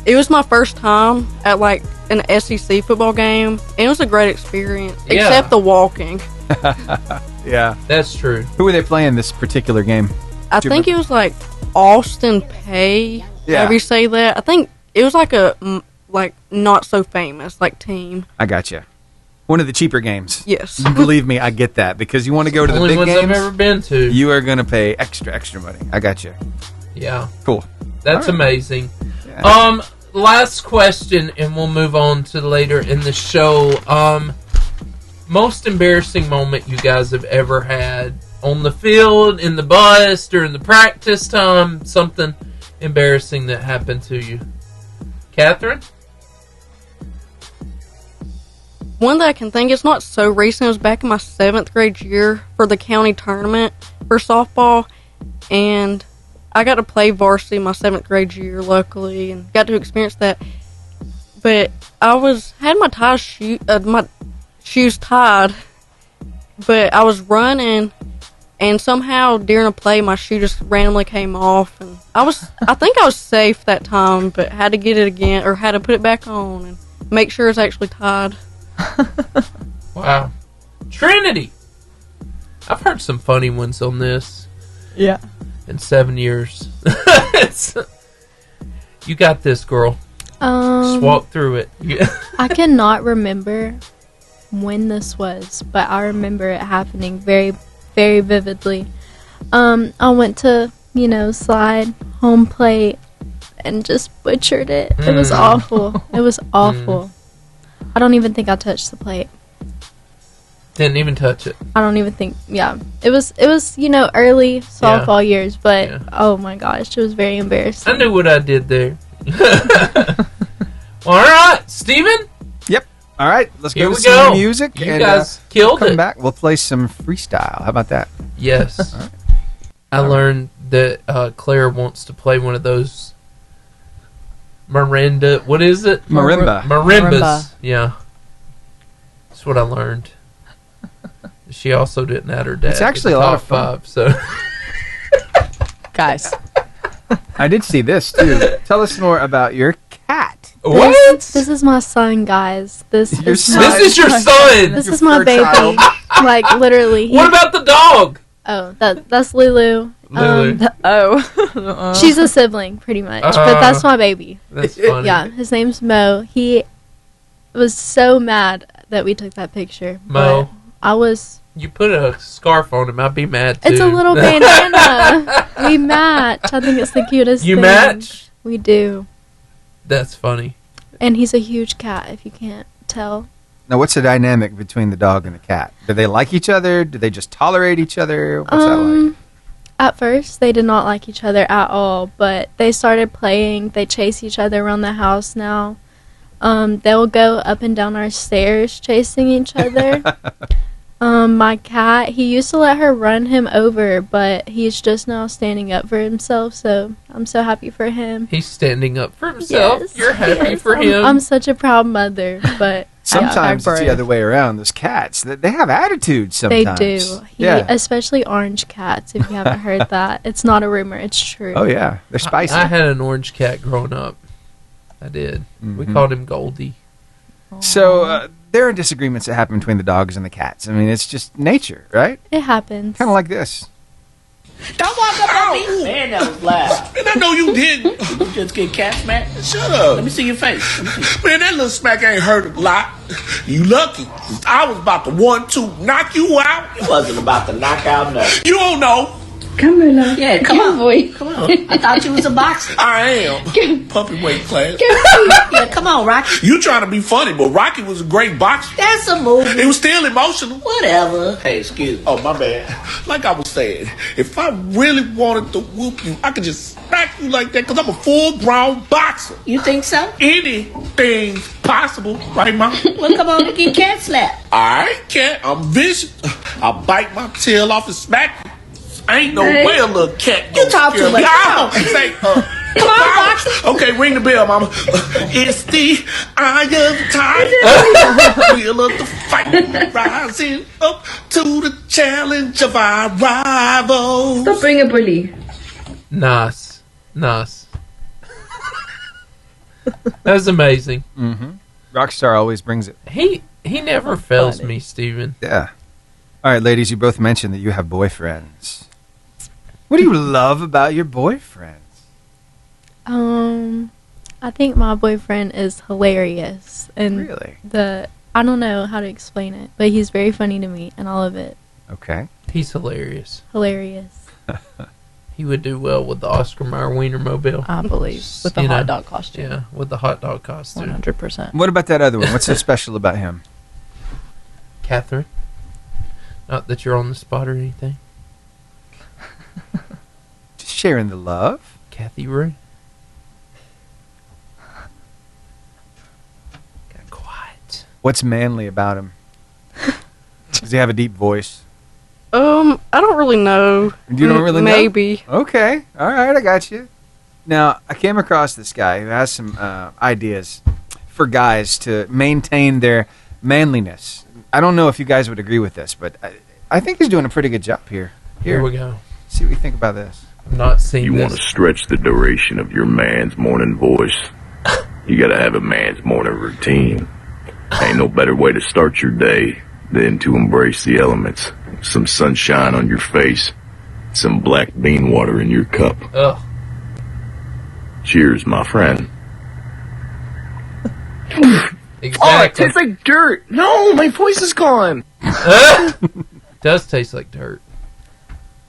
It was my first time at like an SEC football game, and it was a great experience, except the walking.
Yeah.
That's true.
Who were they playing this particular game?
I think it was like Austin Pay.
Yeah.
However you say that. I think it was like a not so famous team.
I gotcha. One of the cheaper games.
Yes.
Believe me, I get that, because you want to go to the big
ones
games.
I've ever been to.
You are going to pay extra money. I gotcha.
Yeah.
Cool.
That's amazing. Yeah. Last question, and we'll move on to later in the show. Most embarrassing moment you guys have ever had on the field, in the bus, during the practice time, something embarrassing that happened to you. Kathryn?
One that I can think, it's not so recent, it was back in my 7th grade year for the county tournament for softball, and I got to play varsity my 7th grade year locally and got to experience that. but I had my shoes tied, but I was running, and somehow during a play my shoe just randomly came off, and I think I was safe that time, but had to get it again, or had to put it back on and make sure it's actually tied.
Wow. Trinity! I've heard some funny ones on this.
Yeah.
In 7 years. You got this, girl. Just walk through it. Yeah.
I cannot remember when this was, but I remember it happening very, very vividly. I went to, slide home plate and just butchered it. It was awful. It was awful. I don't even think I touched the plate.
Didn't even touch it.
I don't even think. Yeah, it was early softball years, but oh my gosh, it was very embarrassing.
I knew what I did there. All right, Steven?
Yep. All right, let's
Here
go
we
to some
go.
more music.
You guys killed
come
it.
Back. We'll play some freestyle. How about that?
Yes.
All right.
I learned that Claire wants to play one of those Miranda. What is it?
Marimbas.
Marimbas. Yeah. That's what I learned. She also didn't add her dad.
It's actually a lot of fun.
5, so.
Guys.
I did see this, too. Tell us more about your cat.
What?
This is my son, guys. This is
your son.
This is my baby. Like literally.
What about the dog?
Oh, that's Lulu.
Lulu.
She's a sibling, pretty much, but that's my baby.
That's funny.
Yeah, his name's Mo. He was so mad that we took that picture.
Mo.
I was.
You put a scarf on him, I'd be mad too.
It's a little bandana. We match. I think it's the cutest thing.
You match?
We do.
That's funny.
And he's a huge cat, if you can't tell.
Now, what's the dynamic between the dog and the cat? Do they like each other? Do they just tolerate each other? What's that like?
At first, they did not like each other at all, but they started playing. They chase each other around the house now. They'll go up and down our stairs chasing each other. My cat, he used to let her run him over, but he's just now standing up for himself, so I'm so happy for him.
He's standing up for himself.
Yes,
You're happy
yes,
for him.
I'm such a proud mother, but
Sometimes it's the other way around. Those cats, they have attitudes sometimes.
They do. Especially orange cats, if you haven't heard that. It's not a rumor, it's true.
Oh, yeah. They're spicy.
I had an orange cat growing up. I did. We called him Goldie.
So, there are disagreements that happen between the dogs and the cats. I mean, it's just nature, right?
It happens.
Kind of like this.
Don't walk up on me. Man, that was loud.
Man, I know you didn't.
You just get cat smack?
Shut up.
Let me see your face.
Man, that little smack ain't hurt a lot. You lucky. I was about to 1-2 knock you out.
You wasn't about to knock out nothing.
You don't know.
Come here, love.
Yeah, come on, boy. Come on. I thought you was a boxer.
I am. Puppy weight class.
Yeah, come on, Rocky.
You trying to be funny, but Rocky was a great boxer.
That's a movie.
It was still emotional.
Whatever. Hey, excuse me.
Oh, my bad. Like I was saying, if I really wanted to whoop you, I could just smack you like that because I'm a full-grown boxer.
You think so?
Anything's possible, right, Mom?
Well, come on and get cat slapped.
All right, cat. I'm vicious. I'll bite my tail off and smack you. Ain't no way a little cat
You talk too much.
Say,
Come on, boxer.
Okay, ring the bell, mama. It's the iron tide. Wheel of the fight, rising up to the challenge of our rivals.
Stop being a bully.
Nice. That was amazing.
Mm-hmm. Rockstar always brings it.
He never fails me, Steven.
Yeah. All right, ladies, you both mentioned that you have boyfriends. What do you love about your boyfriends?
I think my boyfriend is hilarious. And
Really?
I don't know how to explain it, but he's very funny to me, and I love it.
Okay.
He's hilarious.
Hilarious.
He would do well with the Oscar Mayer Wienermobile.
I believe. With the hot dog costume.
Yeah, with the hot dog costume.
100%.
What about that other one? What's so special about him?
Kathryn. Not that you're on the spot or anything.
Just sharing the love.
Kathy Ray. Got quiet.
What's manly about him? Does he have a deep voice?
I don't really know.
You don't really know?
Maybe.
Okay. All right, I got you. Now, I came across this guy who has some ideas for guys to maintain their manliness. I don't know if you guys would agree with this, but I think he's doing a pretty good job here.
Here we go.
See what you think about this.
I'm not seeing
You
this.
want to stretch the duration of your man's morning voice. You got to have a man's morning routine. Ain't no better way to start your day than to embrace the elements. Some sunshine on your face, some black bean water in your cup.
Ugh.
Cheers, my friend.
Exactly.
Oh, it tastes like dirt. No, my voice is gone.
Does taste like dirt.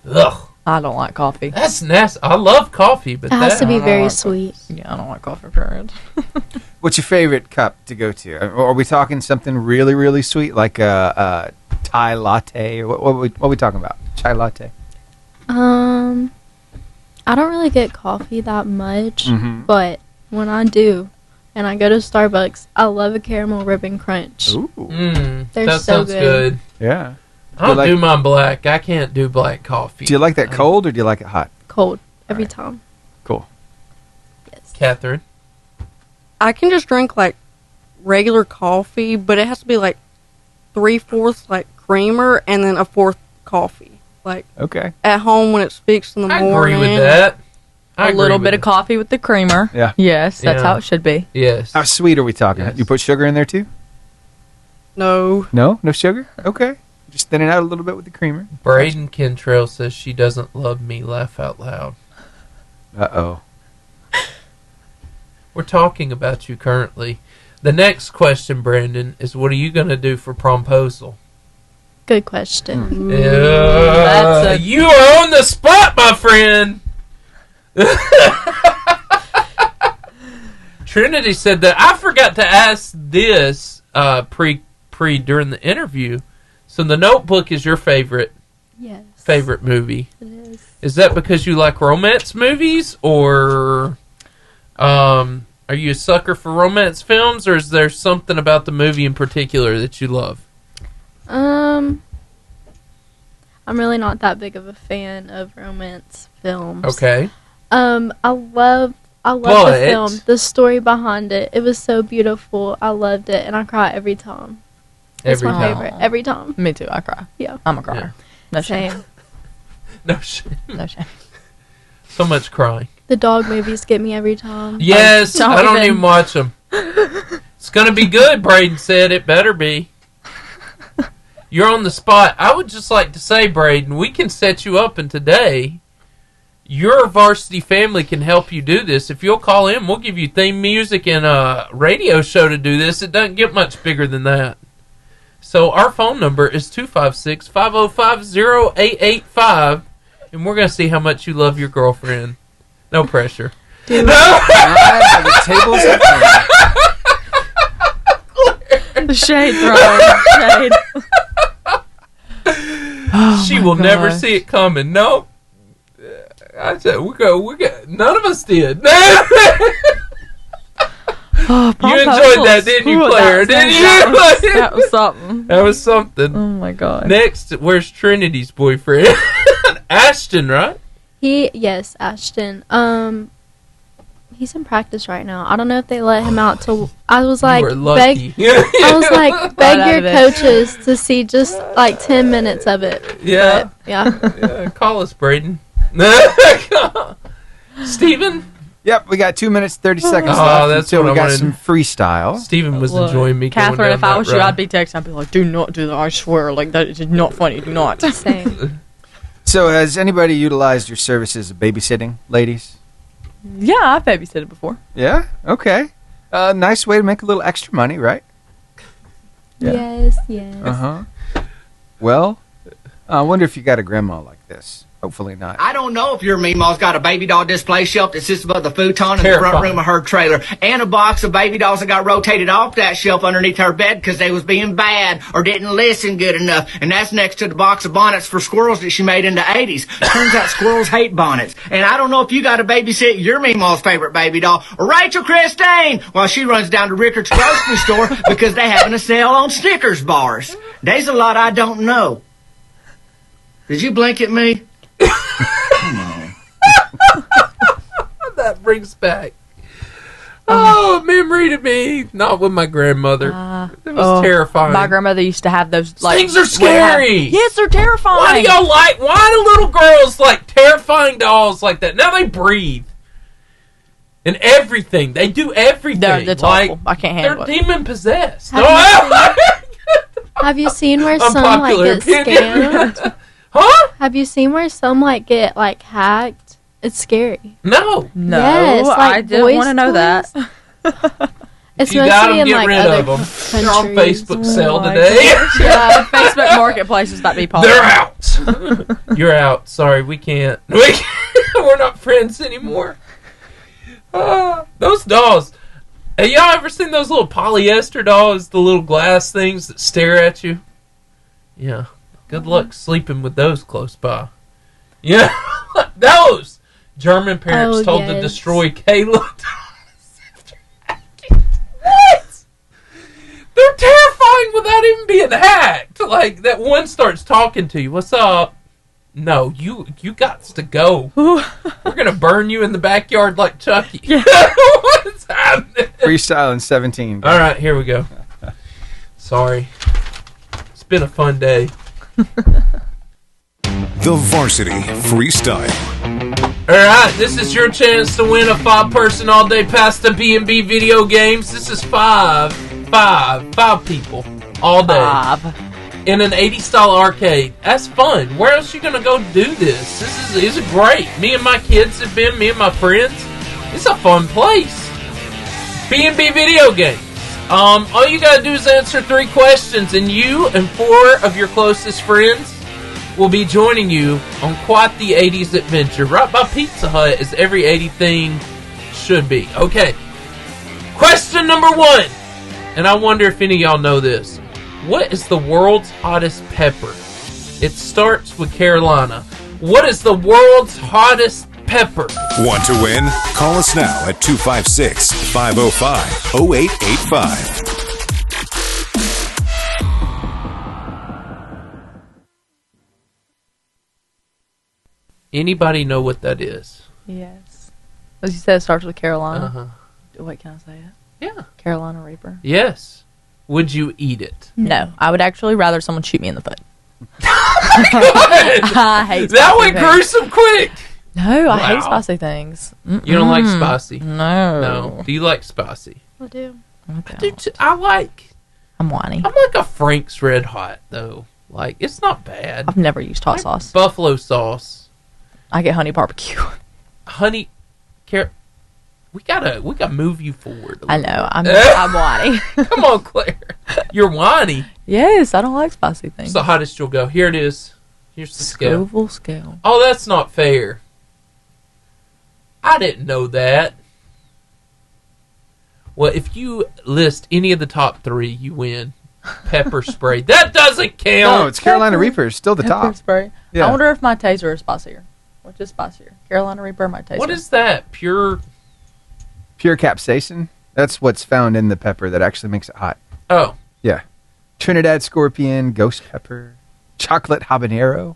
Ugh.
I don't like coffee.
That's nasty. I love coffee, but
It has to
that,
be very sweet.
Yeah, I don't like coffee, period.
What's your favorite cup to go to? Are we talking something really, really sweet, like a Thai latte? Or what are we talking about? Chai latte?
I don't really get coffee that much, but when I do, and I go to Starbucks, I love a caramel ribbon crunch.
Ooh.
They're
that
so
sounds good.
Yeah.
I don't do mine black. I can't do black coffee.
Do you like that cold or do you like it hot?
Cold every time.
Cool.
Yes.
Kathryn?
I can just drink like regular coffee, but it has to be like 3/4 like creamer and then 1/4 coffee. Like
Okay.
at home when it speaks in the
I
morning.
agree with that.
A little bit of coffee with the creamer.
Yeah.
Yes, that's
Yeah.
how it should be.
Yes.
How sweet are we talking?
Yes.
You put sugar in there too?
No.
No? No sugar? Okay. Just thin it out a little bit with the creamer.
Braden Kentrell says she doesn't love me. Laugh out loud.
Uh-oh.
We're talking about you currently. The next question, Brandon, is what are you going to do for promposal?
Good question.
Yeah, you are on the spot, my friend. Trinity said that I forgot to ask this pre during the interview. So The Notebook is your favorite movie.
It is.
Is that because you like romance movies, or are you a sucker for romance films, or is there something about the movie in particular that you love?
I'm really not that big of a fan of romance films.
Okay.
I love the film, the story behind it. It was so beautiful. I loved it, and I cry every time. It's my favorite. Every time.
Me too. I cry.
Yeah.
I'm a crier. No shame.
No shame.
No shame.
So much crying.
The dog movies get me every time.
Yes, I don't even watch them. It's going to be good, Braden said. It better be. You're on the spot. I would just like to say, Braden, we can set you up, and today, your varsity family can help you do this. If you'll call in, we'll give you theme music and a radio show to do this. It doesn't get much bigger than that. So our phone number is 256-505-0885, and we're going to see how much you love your girlfriend. No pressure.
The tables are turned.
The shade thrown. Shade.
She will never see it coming. No. I said we go. None of us did.
Oh,
you enjoyed that, didn't you, Claire? Didn't you?
That was something.
That was something.
Oh my god.
Next, where's Trinity's boyfriend? Ashton, right?
Yes, Ashton. He's in practice right now. I don't know if they let him out till I was like
You were lucky.
beg your coaches to see just like 10 minutes of it.
Yeah.
But, yeah.
Call us, Braden. Steven?
Yep, we got 2 minutes, 30 seconds
Oh,
left
that's
until
what
we
I
got
wanted.
some freestyle.
Steven was enjoying me going
Kathryn,
down
if I was
that
you,
road.
I'd be texting. I'd be like, do not do that. I swear. Like, that is not funny. Do not.
Same.
So has anybody utilized your services of babysitting, ladies?
Yeah, I've babysitted before.
Yeah? Okay. Nice way to make a little extra money, right?
Yes.
Uh-huh. Well, I wonder if you got a grandma like this. Hopefully not.
I don't know if your Meemaw's got a baby doll display shelf that sits above the futon in the front room of her trailer, and a box of baby dolls that got rotated off that shelf underneath her bed because they was being bad or didn't listen good enough, and that's next to the box of bonnets for squirrels that she made in the 80s. Turns out squirrels hate bonnets. And I don't know if you got to babysit your Meemaw's favorite baby doll, Rachel Christine, while she runs down to Rickard's grocery store because they having a sale on Snickers bars. There's a lot I don't know. Did you blink at me?
That brings back. Oh childhood memory to me. Not with my grandmother. It was terrifying.
My grandmother used to have those.
Things are scary.
Yes, they're terrifying.
Why do little girls like terrifying dolls like that? Now they breathe. And everything. They do everything.
That's awful. I can't handle it.
They're demon possessed.
Have you seen where some get scammed?
Huh?
Have you seen where some get hacked? It's scary.
No.
Yes,
I didn't want to know that.
It's
you got them,
in
get rid
other
of them.
countries.
They're on Facebook sale today.
Yeah, Facebook Marketplace is about to be popular.
They're out. You're out. Sorry, we can't. We're not friends anymore. Those dolls. Have y'all ever seen those little polyester dolls, the little glass things that stare at you? Yeah. Good luck sleeping with those close by. Yeah. Those. German parents told to destroy Kayla. What? They're terrifying without even being hacked. Like, that one starts talking to you. What's up? No, you got to go. We're going to burn you in the backyard like Chucky. Yeah. What's happening?
Freestyle in 17.
All right, here we go. Sorry. It's been a fun day.
The Varsity Freestyle.
All right, this is your chance to win a 5-person all-day pass to B&B video games. This is five people all day. 5. In an 80s style arcade. That's fun. Where else are you going to go do this? This is great. Me and my kids have been, me and my friends. It's a fun place. B&B video games. All you got to do is answer 3 questions, and you and 4 of your closest friends will be joining you on quite the 80s adventure. Right by Pizza Hut, as every 80 thing should be. Okay. Question number 1. And I wonder if any of y'all know this. What is the world's hottest pepper? It starts with Carolina. What is the world's hottest pepper?
Want to win? Call us now at 256-505-0885.
Anybody know what that is?
Yes. As you said, it starts with Carolina.
Uh-huh.
Wait, can I say it?
Yeah.
Carolina Reaper.
Yes. Would you eat it?
No. I would actually rather someone shoot me in the foot. I hate
that went
things.
gruesome quick.
No, I hate spicy things.
You don't like spicy?
No.
Do you like spicy?
I do.
Okay.
I'm
whiny.
I'm like a Frank's Red Hot, though. Like, it's not bad.
I've never used hot sauce.
Buffalo sauce.
I get honey barbecue.
Honey, we gotta move you forward.
I know. I'm whiny.
Come on, Claire. You're whiny.
Yes, I don't like spicy things.
It's the hottest you'll go. Here it is. Here's the
Scoville scale.
Oh, that's not fair. I didn't know that. Well, if you list any of the top 3, you win. Pepper spray. That doesn't count.
No, it's Carolina Reaper. It's still the
Pepper
top.
Spray.
Yeah.
I wonder if my taser is spicier. Which is spicier? Carolina Reaper or my taser?
What is that? Pure
capsaicin. That's what's found in the pepper that actually makes it hot.
Oh.
Yeah. Trinidad Scorpion, Ghost Pepper, Chocolate Habanero.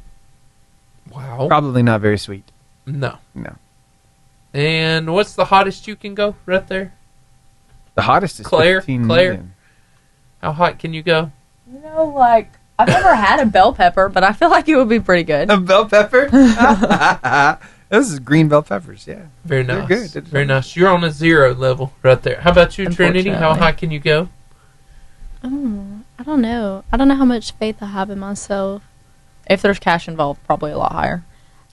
Wow.
Probably not very sweet.
No.
And
what's the hottest you can go right there?
The hottest is
Claire.
15 million.
How hot can you go?
You know, like, I've never had a bell pepper, but I feel like it would be pretty good.
A bell pepper? Those is green bell peppers, yeah.
Very nice.
They're good.
Very nice. You're on a 0 level right there. How about you, Trinity? How high can you go?
I don't know. I don't know how much faith I have in myself.
If there's cash involved, probably a lot higher.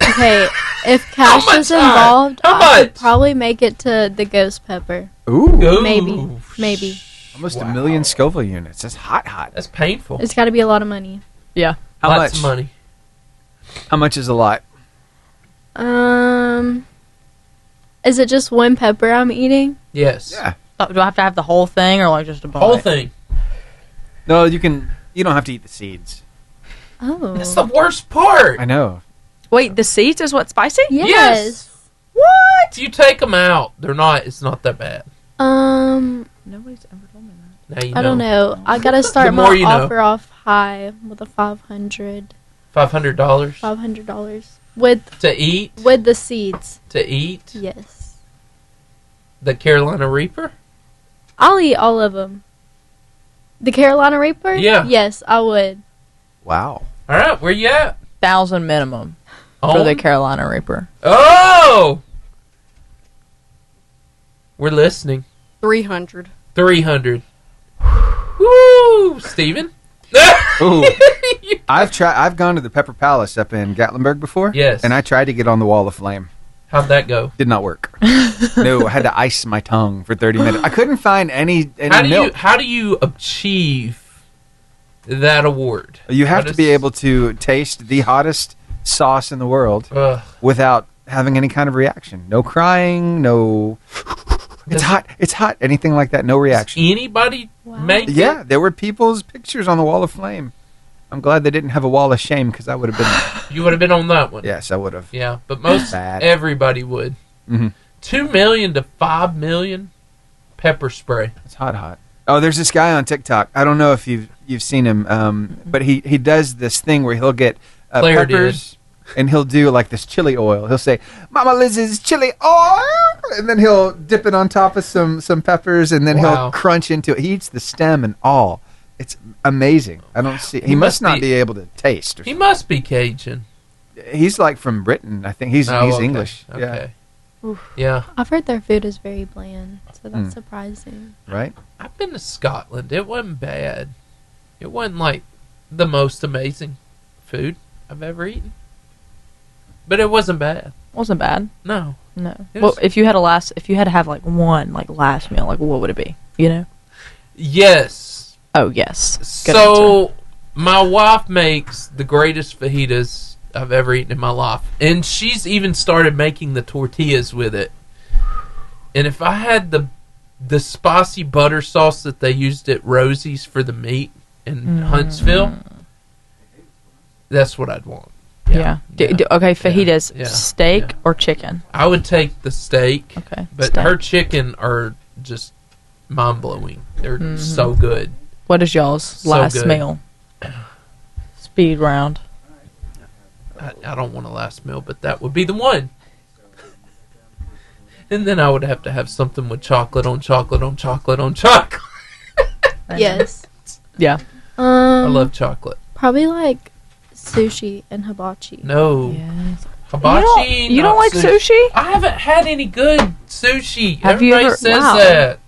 Okay, if cash is involved, I could probably make it to the ghost pepper.
Ooh.
Maybe.
Almost 1 million Scoville units. That's hot.
That's painful.
It's got to be a lot of money.
Yeah.
How
Lots
much?
of money.
How much is a lot?
Is it just one pepper I'm eating?
Yes.
Yeah.
Do I have to have the whole thing or like just a bite?
Whole thing.
No, you don't have to eat the seeds.
Oh.
That's the worst part.
I know.
Wait, the seeds is what's spicy?
Yes.
What?
You take them out. It's not that bad.
Nobody's ever told me that.
Now you
I don't know. I gotta start my offer off high with a $500.
$500?
$500 with
to eat.
With the seeds.
To eat.
Yes.
The Carolina Reaper.
I'll eat all of them. The Carolina Reaper?
Yeah.
Yes, I would.
Wow.
All right, where you at?
1,000 minimum for the Carolina Reaper.
Oh! We're listening.
300.
300. Woo! Steven?
Ooh. I've gone to the Pepper Palace up in Gatlinburg before.
Yes.
And I tried to get on the Wall of Flame.
How'd that go?
Did not work. No, I had to ice my tongue for 30 minutes. I couldn't find any milk.
How do you achieve that award?
You have to be able to taste the hottest sauce in the world without having any kind of reaction. No crying, no... It's hot. It's hot. Anything like that, no reaction.
Anybody make it?
Yeah, there were people's pictures on the Wall of Flame. I'm glad they didn't have a wall of shame because I would have been...
You would have been on that one.
Yes, I would have.
Yeah, but everybody would.
Mm-hmm.
2 million to 5 million pepper spray.
It's hot. Oh, there's this guy on TikTok. I don't know if you've seen him, but he does this thing where he'll get peppers and he'll do like this chili oil. He'll say, "Mama Liz's chili oil," and then he'll dip it on top of some peppers, and then he'll crunch into it. He eats the stem and all. It's amazing. I don't see. He must not be able to taste.
He must be Cajun.
He's like from Britain. I think he's
okay.
English.
Okay.
Yeah. I've heard their food is very bland, so that's surprising.
Right.
I've been to Scotland. It wasn't bad. It wasn't like the most amazing food I've ever eaten, but it wasn't bad.
Wasn't bad.
No.
Well, if you had to have like one last meal, like what would it be? You know.
Yes.
Oh, yes. Good
So,
answer.
my wife makes the greatest fajitas I've ever eaten in my life. And she's even started making the tortillas with it. And if I had the spicy butter sauce that they used at Rosie's for the meat in Huntsville, that's what I'd want.
Yeah. Okay, fajitas, steak or chicken?
I would take the steak.
Okay.
But
steak.
her chicken are just mind-blowing. They're so good.
What is y'all's last meal? Speed round.
I don't want a last meal, but that would be the one. And then I would have to have something with chocolate on chocolate on chocolate on chocolate.
Yes.
Yeah.
I love chocolate.
Probably like sushi and hibachi.
No.
Yes.
Hibachi.
You don't like sushi?
I haven't had any good sushi.
Have you
Everybody
ever?
says
Wow.
that.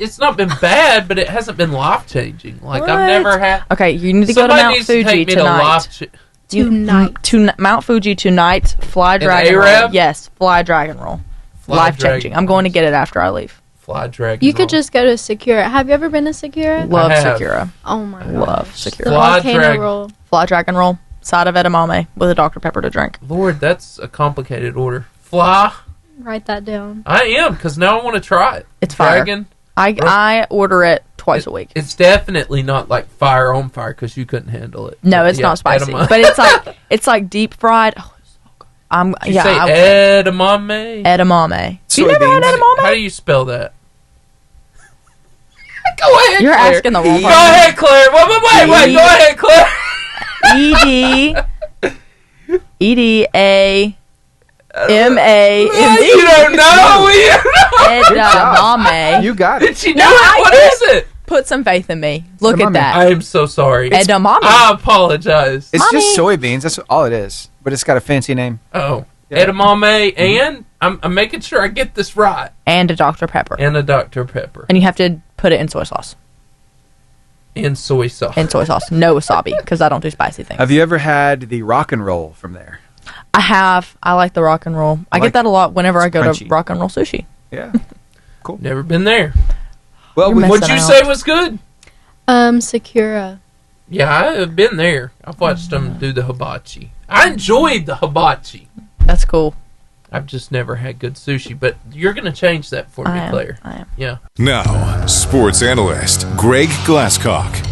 It's not been bad, but it hasn't been life-changing. Like, I've never had...
Okay, you need to go to Mount Fuji tonight. Mount Fuji tonight. Fly dragon roll. Yes, fly dragon roll. Life-changing. I'm going to get it after I leave.
Fly dragon
You could just go to Sakura. Have you ever been to Sakura?
Love Sakura.
Oh my god.
Love Sakura.
Fly
dragon roll. Side of edamame with a Dr. Pepper to drink.
Lord, that's a complicated order. Fly.
Write that down.
I am, because now I want to try it.
It's dragon. I order it twice a week.
It's definitely not like fire on fire because you couldn't handle it.
No, it's not spicy, but it's like deep fried. Oh, it's so good.
You say edamame.
Edamame. You never had edamame?
How do you spell that? Go ahead.
You're
Claire.
asking the wrong person.
Go ahead, Claire. Wait. Go ahead, Claire.
EDAMAME.
You don't know.
Edamame.
You got it.
Did she know it? What is it?
Put some faith in me. Look at that.
I am so sorry.
Edamame.
I apologize.
It's just soybeans. That's all it is. But it's got a fancy name.
Oh. Yeah. Edamame and I'm making sure I get this right.
And a Dr. Pepper.
And a Dr. Pepper.
And you have to put it in soy sauce.
And soy sauce.
And soy sauce. No wasabi, because I don't do spicy things.
Have you ever had the rock and roll from there?
I have. I like the rock and roll. I get that a lot whenever I go
crunchy.
to rock and roll sushi.
Yeah. Cool.
Never been there.
Well,
what'd you say was good?
Sakura.
Yeah, I have been there. I've watched them do the hibachi. I enjoyed the hibachi.
That's cool.
I've just never had good sushi, but you're going to change that for me, Claire.
I am.
Yeah.
Now, sports analyst Greg Glasscock.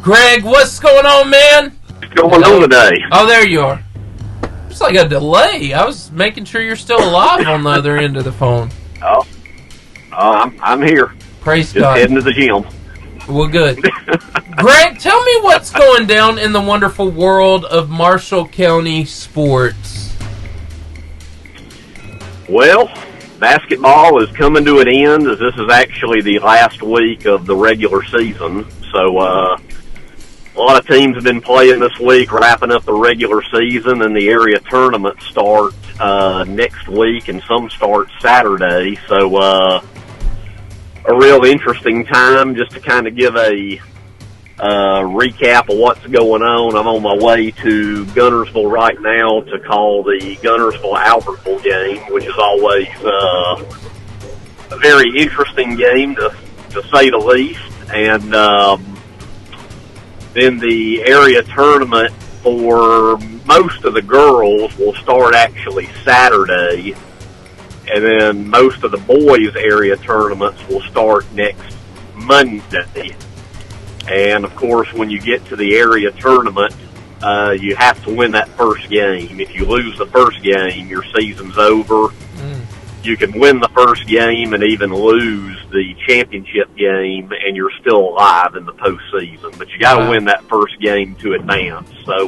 Greg, what's going on, man?
What's going on today?
Oh, there you are. It's like a delay. I was making sure you're still alive on the other end of the phone.
Oh, I'm here.
Praise
Just
God.
heading to the gym.
Well, good. Greg, tell me what's going down in the wonderful world of Marshall County sports.
Well, basketball is coming to an end, as this is actually the last week of the regular season. So a lot of teams have been playing this week, wrapping up the regular season, and the area tournaments start next week, and some start Saturday. So a real interesting time. Just to kind of give a recap of what's going on, I'm on my way to Guntersville right now to call the Guntersville-Albertville game, which is always a very interesting game, to say the least. And then the area tournament for most of the girls will start actually Saturday, and then most of the boys' area tournaments will start next Monday. And, of course, when you get to the area tournament, you have to win that first game. If you lose the first game, your season's over. You can win the first game and even lose the championship game, and you're still alive in the postseason. But you got to win that first game to advance. So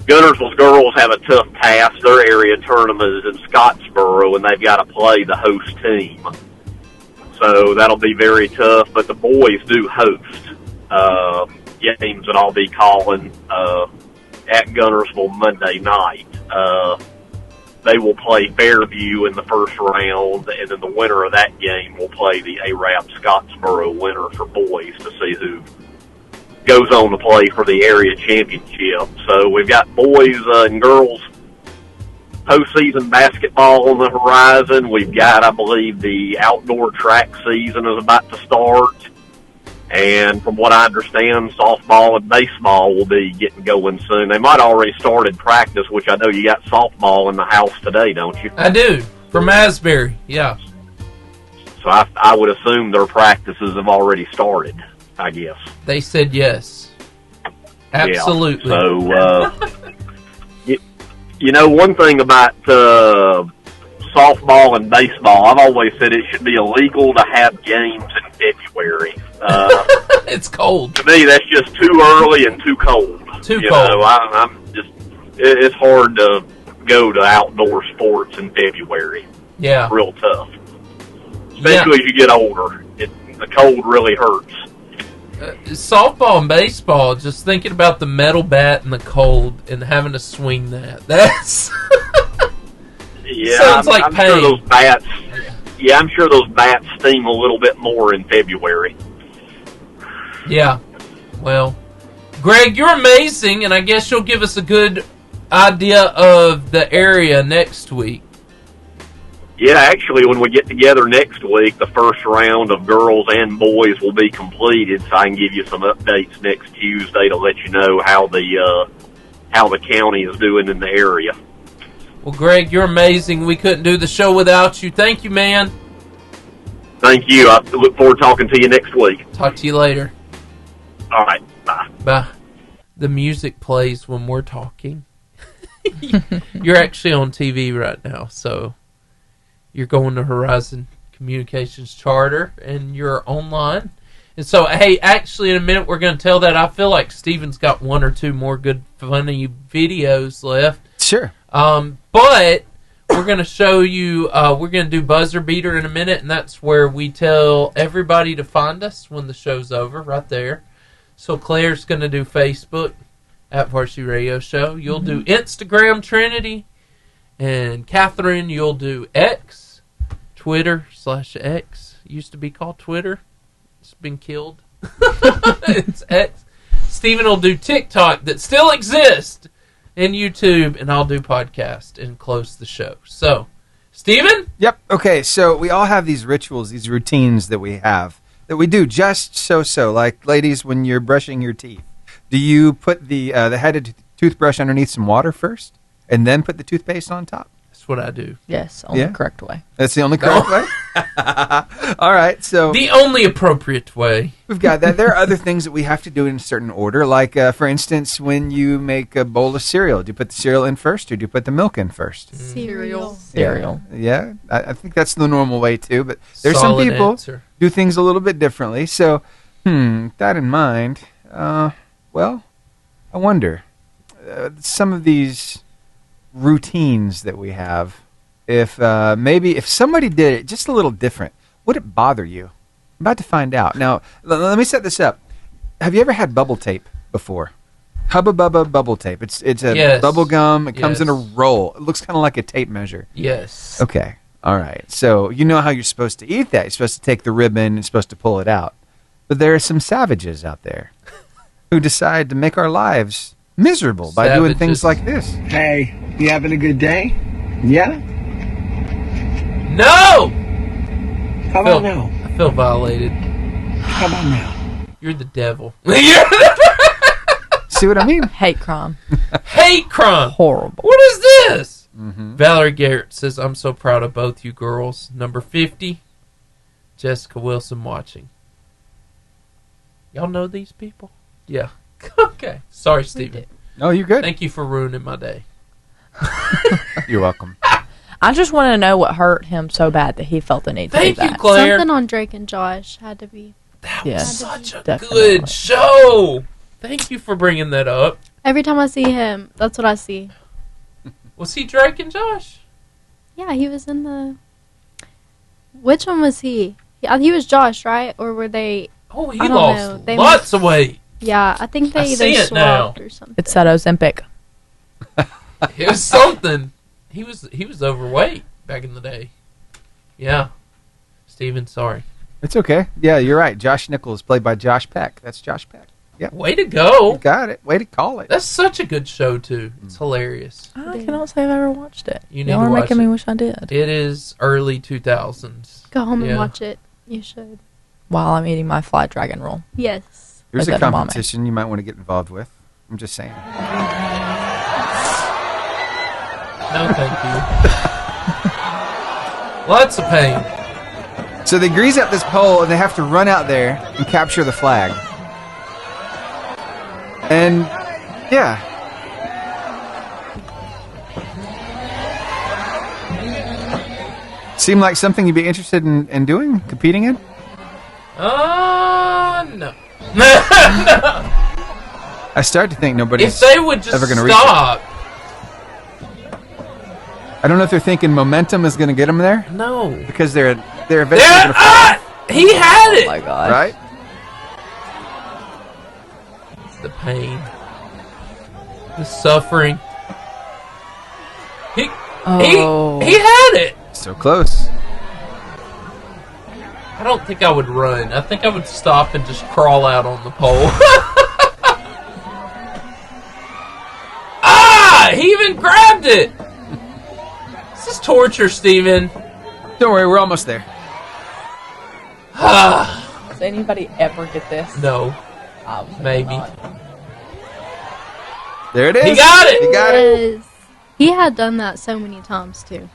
Guntersville's girls have a tough task. Their area tournament is in Scottsboro, and they've got to play the host team. So that'll be very tough. But the boys do host games that I'll be calling at Guntersville Monday night. They will play Fairview in the first round, and then the winner of that game will play the ARAP Scottsboro winner for boys to see who goes on to play for the area championship. So we've got boys and girls postseason basketball on the horizon. We've got, I believe, the outdoor track season is about to start. And from what I understand, softball and baseball will be getting going soon. They might already started practice, which I know you got softball in the house today, don't you?
I do, from Asbury, yeah.
So I would assume their practices have already started, I guess.
They said yes. Absolutely.
Yeah. So, you know, one thing about softball and baseball, I've always said it should be illegal to have games in February.
It's cold.
To me, that's just too early and too cold.
Too cold.
Know, it's hard to go to outdoor sports in February.
Yeah.
It's real tough. Especially as you get older. The cold really hurts.
Softball and baseball, just thinking about the metal bat and the cold and having to swing that. That's...
Yeah,
sounds like
I'm
pain.
Sure those bats. Yeah, I'm sure those bats sting a little bit more in February.
Yeah. Well, Greg, you're amazing, and I guess you'll give us a good idea of the area next week.
Yeah, actually, when we get together next week, the first round of girls and boys will be completed, so I can give you some updates next Tuesday to let you know how the county is doing in the area.
Well, Greg, you're amazing. We couldn't do the show without you. Thank you, man.
Thank you. I look forward to talking to you next week.
Talk to you later.
All right. Bye.
Bye. The music plays when we're talking. You're actually on TV right now, so you're going to Horizon Communications Charter, and you're online. And so, hey, actually, in a minute, we're going to tell that. I feel like Steven's got one or two more good, funny videos left.
Sure.
But we're going to show you, we're going to do Buzzer Beater in a minute, and that's where we tell everybody to find us when the show's over, right there. So Claire's going to do Facebook at Varsity Radio Show. You'll do Instagram, Trinity. And Kathryn, you'll do X, Twitter/X. Used to be called Twitter. It's been killed. It's X. Steven will do TikTok that still exists. And YouTube, and I'll do podcast and close the show. So, Steven?
Yep. Okay, so we all have these rituals, these routines that we have, that we do just so. Like, ladies, when you're brushing your teeth, do you put the headed toothbrush underneath some water first, and then put the toothpaste on top?
That's what I do.
Yes, only correct way.
That's the only correct way? All right, so...
The only appropriate way.
We've got that. There are other things that we have to do in a certain order, like, for instance, when you make a bowl of cereal, do you put the cereal in first, or do you put the milk in first?
Cereal.
Yeah, I think that's the normal way, too, but there's some people do things a little bit differently, so, that in mind, well, I wonder, some of these routines that we have if maybe if somebody did it just a little different, would it bother you? I'm about to find out. Now, let me set this up. Have you ever had bubble tape before? Hubba Bubba bubble tape. It's a bubble gum. It comes in a roll. It looks kind of like a tape measure.
Yes.
Okay. All right. So you know how you're supposed to eat that. You're supposed to take the ribbon and supposed to pull it out. But there are some savages out there who decide to make our lives miserable by doing things like this.
Hey, you having a good day? Yeah?
No!
How about now?
I feel violated.
How about now?
You're the devil.
See what I mean?
Hate crime.
Hate crime.
Horrible.
What is this? Valerie Garrett says, I'm so proud of both you girls. Number 50, Jessica Wilson watching. Y'all know these people? Yeah. Okay. Sorry, Steven.
No, you're good.
Thank you for ruining my day.
You're welcome.
I just want to know what hurt him so bad that he felt the need to do that.
Thank you, Claire.
Something on Drake and Josh had to be.
That
Yeah.
was such a
Definitely.
good show. Thank you for bringing that up.
Every time I see him, that's what I see.
Was he Drake and Josh?
Yeah, he was in the. Which one was he? He was Josh, right? Or were they?
Oh, he
I don't
lost
know. They
lots of weight.
Yeah, I think they
I
either
see it now.
swapped or something.
It's that Ozempic.
It was something. He was overweight back in the day. Yeah. Steven, sorry.
It's okay. Yeah, you're right. Josh Nichols, played by Josh Peck. That's Josh Peck. Yep.
Way to go.
You got it. Way to call it.
That's such a good show, too. It's hilarious.
I cannot say I've ever watched it.
You need
Y'all
to
are
watch
making
it.
me wish I did.
It is early 2000s.
Go home
Yeah.
and watch it. You should.
While I'm eating my fried dragon roll.
Yes.
Here's
Like
a
that, Mommy.
competition you might want to get involved with. I'm just saying.
No, thank you. Lots of pain.
So they grease up this pole and they have to run out there and capture the flag. And yeah. Seem like something you'd be interested in doing, competing in?
No.
I start to think nobody's
If they would just
ever going to
stop.
reach it. I don't know if they're thinking momentum is going to get them there.
No.
Because they're eventually going to fall.
He had it.
Oh my God.
Right?
It's the pain. The suffering. He had it.
So close.
I don't think I would run. I think I would stop and just crawl out on the pole. He even grabbed it. This is torture, Steven.
Don't worry, we're almost there.
Does anybody ever get this?
No. Maybe.
There it is.
He got it.
He got it.
Yes. He had done that so many times too.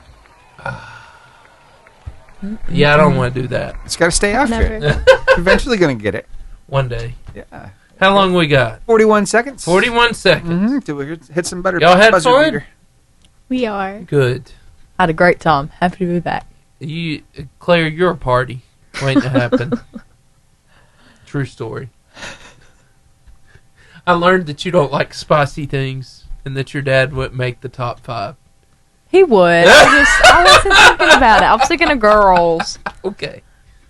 Yeah, I don't want to do that.
It's got to stay after it.
Never.
You're eventually going to get it.
One day.
Yeah.
How long we got?
41 seconds.
41 seconds.
Mm-hmm. Till we hit some better.
Y'all had
buzzer
fun?
beater.
We are.
Good.
I had a great time. Happy to be back.
Claire, you're a party waiting to happen. True story. I learned that you don't like spicy things and that your dad wouldn't make the top 5.
He would. I wasn't thinking about it. I was thinking of girls.
Okay.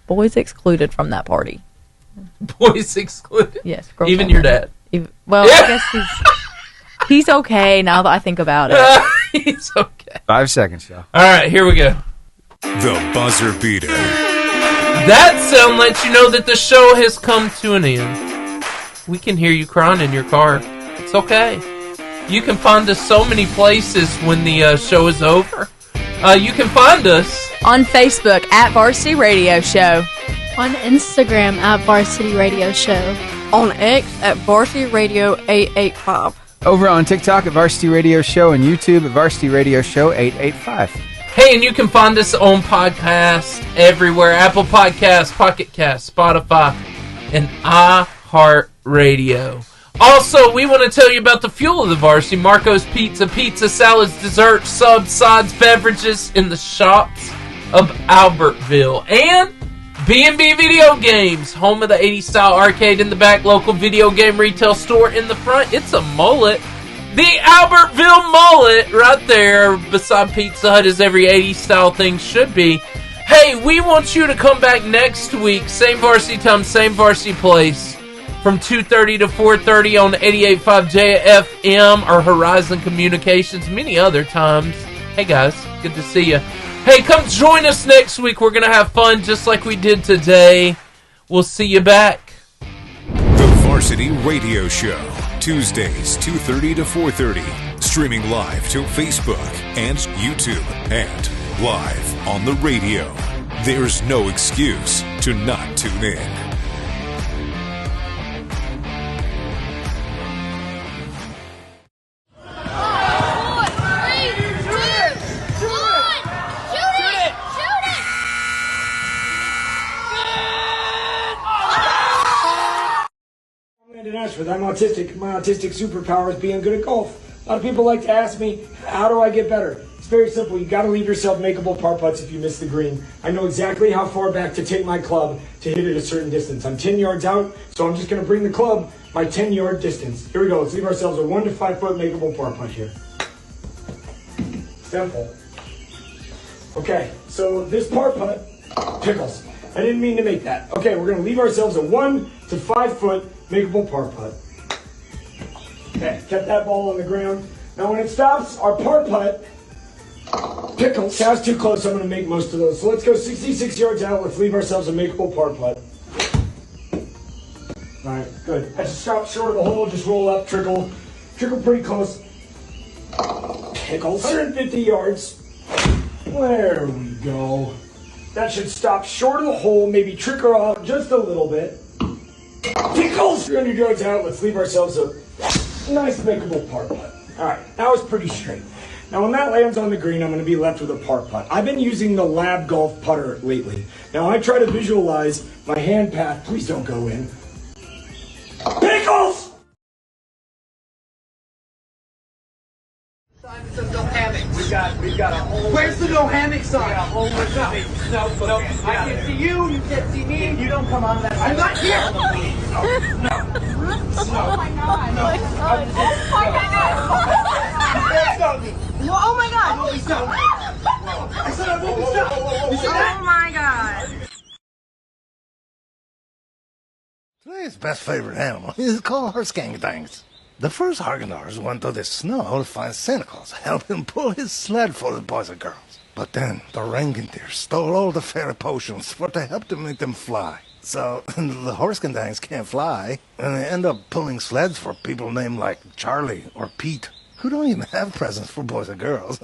Boys excluded from that party.
Boys excluded?
Yes. Girls
Even
only.
your dad?
Well, I guess he's okay now that I think about it.
He's okay.
5 seconds, y'all.
All right, here we go.
The buzzer beater.
That sound lets you know that the show has come to an end. We can hear you crying in your car. It's okay. You can find us so many places when the show is over. You can find us
on Facebook at Varsity Radio Show.
On Instagram at Varsity Radio Show.
On X at Varsity Radio 885.
Over on TikTok at Varsity Radio Show and YouTube at Varsity Radio Show 885.
Hey, and you can find us on podcasts everywhere. Apple Podcasts, Pocket Cast, Spotify, and iHeartRadio. Also, we want to tell you about the fuel of the Varsity. Marco's Pizza, salads, desserts, subs, sides, beverages in the shops of Albertville. And B&B Video Games, home of the 80s style arcade in the back, local video game retail store in the front. It's a mullet. The Albertville Mullet right there beside Pizza Hut, as every 80s style thing should be. Hey, we want you to come back next week. Same varsity time, same varsity place. From 2:30 to 4:30 on 88.5 JFM or Horizon Communications, many other times. Hey guys, good to see you. Hey, come join us next week. We're going to have fun just like we did today. We'll see you back.
The Varsity Radio Show. Tuesdays, 2:30 to 4:30. Streaming live to Facebook and YouTube and live on the radio. There's no excuse to not tune in.
I'm autistic. My autistic superpower is being good at golf. A lot of people like to ask me, how do I get better? It's very simple. You got to leave yourself makeable par putts if you miss the green. I know exactly how far back to take my club to hit it a certain distance. I'm 10 yards out, so I'm just going to bring the club my 10-yard distance. Here we go. Let's leave ourselves a 1 to 5 foot makeable par putt here. Simple. Okay, so this par putt, pickles. I didn't mean to make that. Okay, we're going to leave ourselves a 1 to 5 foot makeable par putt. Okay, kept that ball on the ground. Now when it stops, our par putt, pickles, that's too close, I'm going to make most of those. So let's go 66 yards out, let's leave ourselves a makeable par putt. Alright, good. I just stop short of the hole, just roll up, trickle pretty close. Pickles, 150 yards. There we go. That should stop short of the hole, maybe trickle out just a little bit. Pickles! 300 yards out, let's leave ourselves a nice makeable par putt. Alright, that was pretty straight. Now when that lands on the green, I'm going to be left with a par putt. I've been using the Lab Golf putter lately. Now I try to visualize my hand path. Please don't go in. Pickles! We've got a whole... Where's the no hammock sign? No, I can see you can't see me. If you don't come on that side. I'm not here! No. Oh my god. No. Oh my god. I won't be stopped. I said I won't be stopped. Oh my god.
Today's best favorite animal is called orangutans. The first Argonauts went to the snow to find Santa Claus, help him pull his sled full of boys and girls. But then the reindeer stole all the fairy potions to help to make them fly. So the orangutans can't fly, and they end up pulling sleds for people named like Charlie or Pete, who don't even have presents for boys and girls.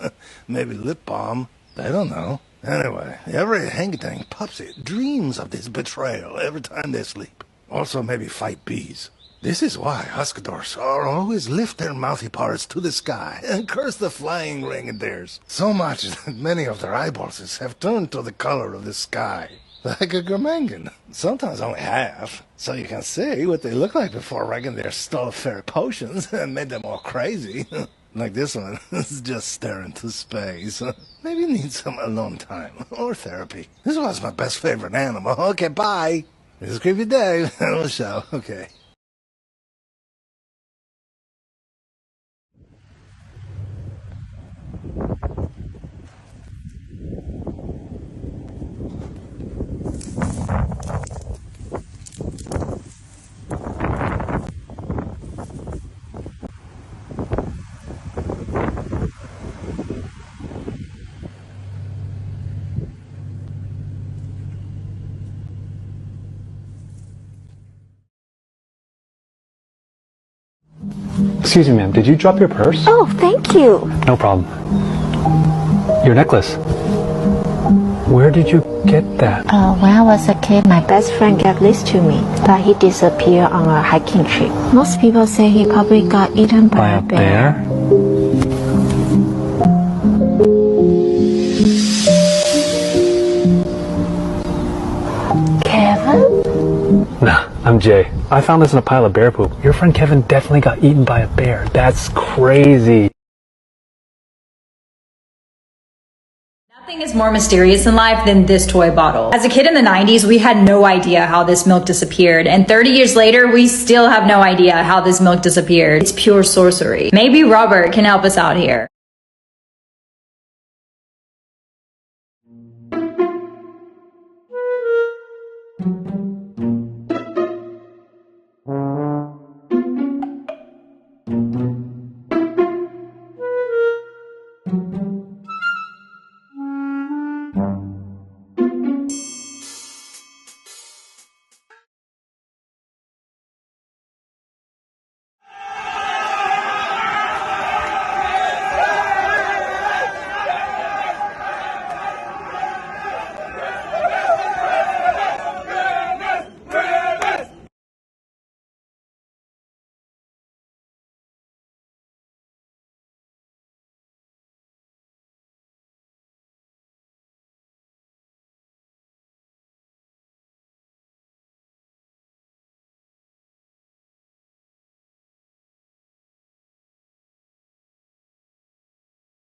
Maybe lip balm. They don't know. Anyway, every orangutan pupsy dreams of this betrayal every time they sleep. Also maybe fight bees. This is why Huskadors are always lift their mouthy parts to the sky and curse the flying reindeers. So much that many of their eyeballs have turned to the color of the sky. Like a Gramangan. Sometimes only half. So you can see what they look like before reindeers stole fairy potions and made them all crazy. Like this one is just staring into space. Maybe need some alone time or therapy. This was my best favorite animal. Okay, bye. This is Creepy Dave on the show. Okay.
Excuse me, ma'am, did you drop your purse?
Oh, thank you.
No problem. Your necklace. Where did you get that?
When I was a kid, my best friend gave this to me, but he disappeared on a hiking trip. Most people say he probably got eaten by a bear. Kevin?
Nah, I'm Jay. I found this in a pile of bear poop. Your friend Kevin definitely got eaten by a bear. That's crazy.
Nothing is gets more mysterious in life than this toy bottle. As a kid in the 90s, we had no idea how this milk disappeared, and 30 years later, we still have no idea how this milk disappeared. It's pure sorcery. Maybe Robert can help us out here.